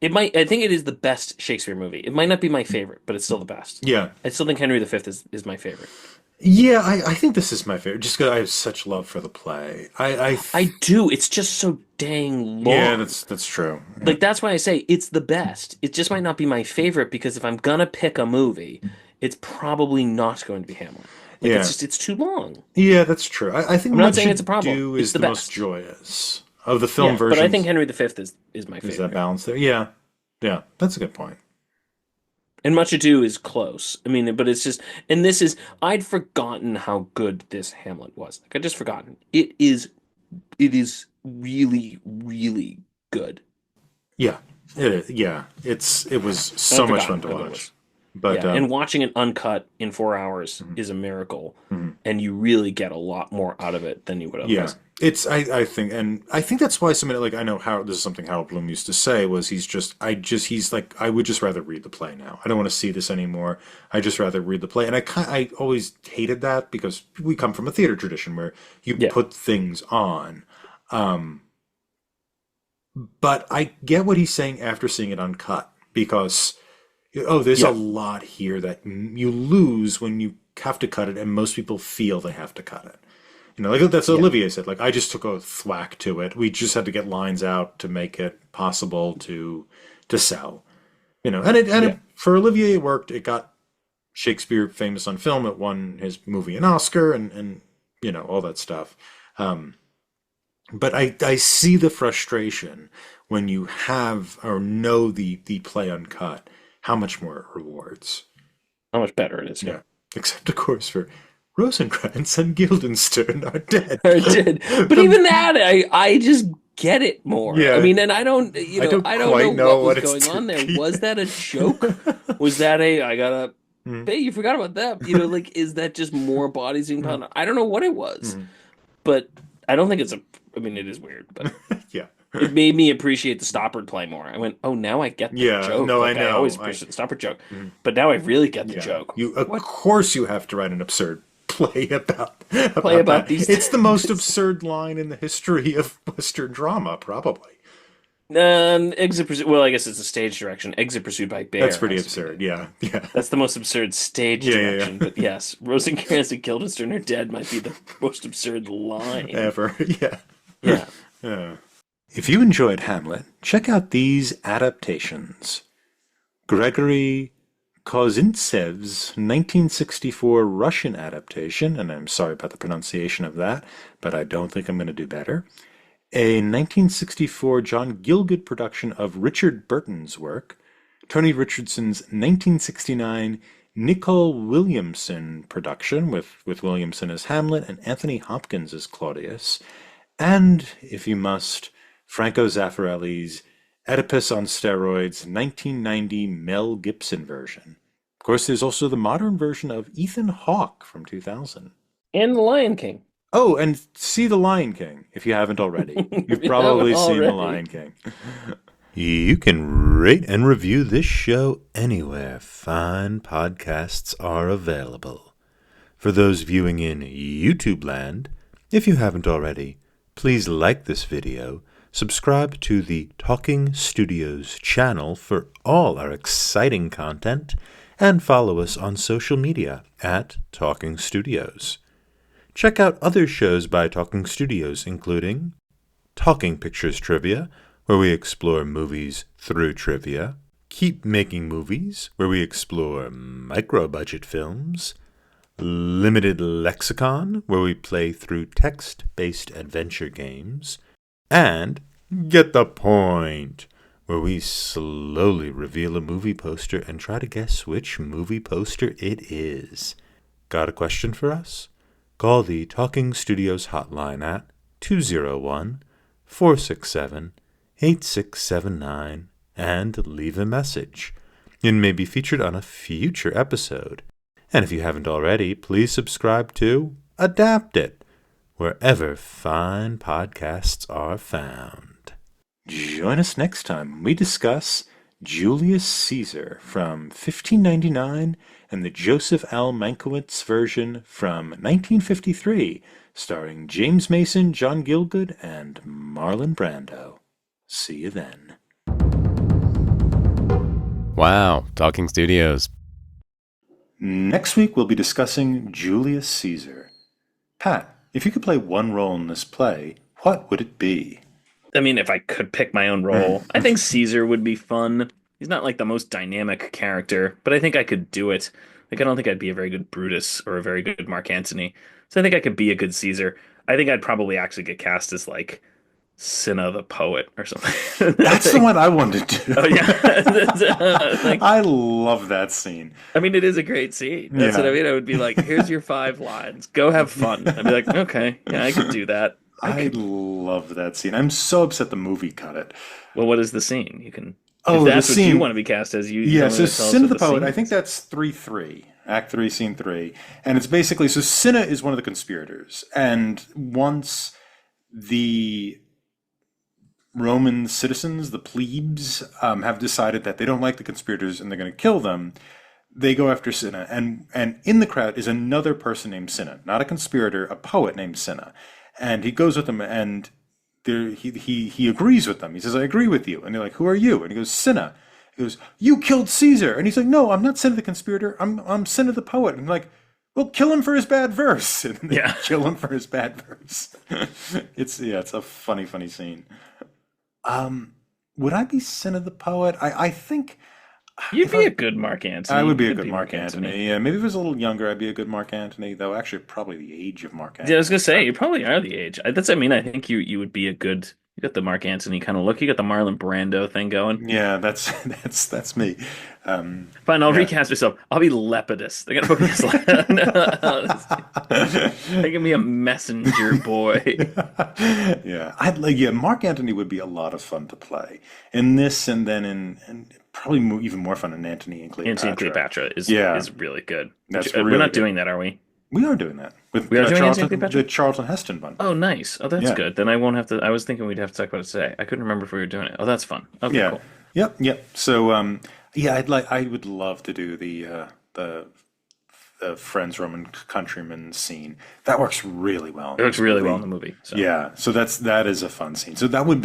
It might. I think it is the best Shakespeare movie. It might not be my favorite, but it's still the best. yeah, I still think Henry V is my favorite. yeah. I think this is my favorite, just because I have such love for the play. I do. It's just so dang Yeah, long. that's true. Yeah, Like that's why I say it's the best. It just might not be my favorite because if I'm gonna pick a movie, it's probably not going to be Hamlet. Like yeah, it's too long. yeah. That's true. I think I'm not Much saying it's a problem. Ado It's is the the most best. joyous of the film Yeah, but I think versions. Henry V is my Is that favorite. balance there? Yeah, yeah. That's a good point. And Much Ado is close. I mean, but it's just, and this is, I'd forgotten how good this Hamlet was. Like, I'd just forgotten. It is really, really good. Yeah, it is. Yeah, it was I'd so much fun forgotten to how good it was. watch. But Yeah, and watching it uncut in 4 hours is a miracle, mhm. and you really get a lot more out of it than you would Yeah, otherwise. I think, and I think that's why so many, like, I know how this is something Harold Bloom used to say, was he's like, I would just rather read the play now. I don't want to see this anymore. I just rather read the play. And I always hated that because we come from a theater tradition where you Yeah, put things on. But I get what he's saying after seeing it uncut because, oh, there's a yeah, lot here that you lose when you have to cut it, and most people feel they have to cut it. Like that's what yeah, Olivier said. Like I just took a thwack to it. We just had to get lines out to make it possible to sell. And yeah, it, for Olivier it worked. It got Shakespeare famous on film. It won his movie an Oscar and all that stuff. Um, but I see the frustration when you have or know the play uncut, how much more it rewards. how much better it is. Yeah. Yeah. Except of course for Rosencrantz and Guildenstern are dead. I did. But The even that, I just get it more. I Yeah, mean, and I don't I don't know quite know what was what it's going on there. doing. Was that a joke? Was that a I gotta Mm, hey, you forgot about that? Like is that just more bodies being mm, piled on? I don't know what it was, mm. but I don't think it's a. I mean, it is weird, but Yeah. it made me appreciate the stoppered play more. I went, oh, now I get the Yeah, joke. no, I Like I know. always I appreciate the stoppered joke, mm, but now I really get the yeah. joke. You of What course you have to write an absurd play about play about about that. these It's the most things? absurd line in the history of Western drama, probably. Exit pursuit. Well, I guess it's a stage direction. Exit pursued by That's bear pretty has to be absurd. the. Yeah. Yeah. That's the most absurd stage Yeah, yeah, direction. But yes, Rosencrantz and Guildenstern are dead might be the most absurd yeah. line. Ever. Yeah. Yeah. Yeah. If you enjoyed Hamlet, check out these adaptations. Gregory Kozintsev's 1964 Russian adaptation, and I'm sorry about the pronunciation of that, but I don't think I'm going to do better. A 1964 John Gielgud production of Richard Burton's work, Tony Richardson's 1969 Nicole Williamson production with Williamson as Hamlet and Anthony Hopkins as Claudius, and, if you must, Franco Zeffirelli's Oedipus on Steroids 1990 Mel Gibson version. Of course, there's also the modern version of Ethan Hawke from 2000. And the Lion King. Oh, and see The Lion King if you haven't already. If You've you haven't probably seen The already. Lion King. You can rate and review this show anywhere fine podcasts are available. For those viewing in YouTube land, if you haven't already, please like this video, subscribe to the Talking Studios channel for all our exciting content, and follow us on social media at Talking Studios. Check out other shows by Talking Studios, including Talking Pictures Trivia, where we explore movies through trivia, Keep Making Movies, where we explore micro-budget films. Limited Lexicon, where we play through text-based adventure games. And Get the Point, where we slowly reveal a movie poster and try to guess which movie poster it is. Got a question for us? Call the Talking Studios hotline at 201-467-8679 and leave a message. It may be featured on a future episode. And if you haven't already, please subscribe to Adapt It, wherever fine podcasts are found. Join us next time when we discuss Julius Caesar from 1599 and the Joseph L. Mankiewicz version from 1953, starring James Mason, John Gielgud, and Marlon Brando. See you then. Wow, Talking Studios. Next week we'll be discussing Julius Caesar. Pat, if you could play one role in this play, what would it be? I mean, if I could pick my own role, I think Caesar would be fun. He's not like the most dynamic character, but I think I could do it. Like, I don't think I'd be a very good Brutus or a very good Mark Antony. So I think I could be a good Caesar. I think I'd probably actually get cast as like Cinna the poet or something. That's the one I wanted to do. Oh yeah, like, I love that scene. I mean, it is a great scene. That's what I mean. I would be like, "Here's your 5 lines. Go have fun." I'd be like, "Okay, yeah, I could do that." I love that scene. I'm so upset the movie cut it. Well, what is the scene? You can. Oh, if that's the what scene. you want to be cast as, you Yeah, want so to tell us Cinna what the Poet, scene I think is. that's 3-3, Act 3, Scene 3. And it's basically, so Cinna is one of the conspirators. And once the Roman citizens, the plebes, have decided that they don't like the conspirators and they're going to kill them, they go after Cinna. And in the crowd is another person named Cinna, not a conspirator, a poet named Cinna. And he goes with them and he agrees with them. He says, I agree with you. And they're like, who are you? And he goes, Cinna. He goes, you killed Caesar. And he's like, no, I'm not Cinna the conspirator. I'm Cinna the poet. And like, well, kill him for his bad verse. And they kill him for his bad verse. It's a funny scene. Would I be Cinna the poet? I think You'd be a good Mark Antony. I would be You a could good Mark Antony. Yeah, maybe if I was a little younger, I'd be a good Mark Antony. Though actually, probably the age of Mark Antony. Yeah, I was gonna say you probably are the age. I think you would be a good. You got the Mark Antony kind of look. You got the Marlon Brando thing going. Yeah, that's me. Fine, I'll recast myself. I'll be Lepidus. They're gonna put me as They give me a messenger boy. Yeah, Mark Antony would be a lot of fun to play in this, and then in probably even more fun in Antony and Cleopatra. Antony and Cleopatra is really good. We're not doing that, are we? We are doing that with We are doing Antony and Cleopatra? the Charlton Heston one. Oh, nice. Oh, that's good. Then I won't have to. I was thinking we'd have to talk about it today. I couldn't remember if we were doing it. Oh, that's fun. Okay, Yeah. cool. Yep. So, I would love to do the Friends Roman countrymen scene. That works really well. It works really well in the movie. So. Yeah, so that is a fun scene. So that would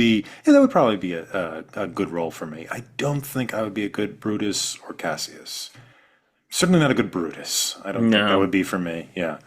probably be a good role for me. I don't think I would be a good Brutus or Cassius. Certainly not a good Brutus. I don't think that would be for me. Yeah.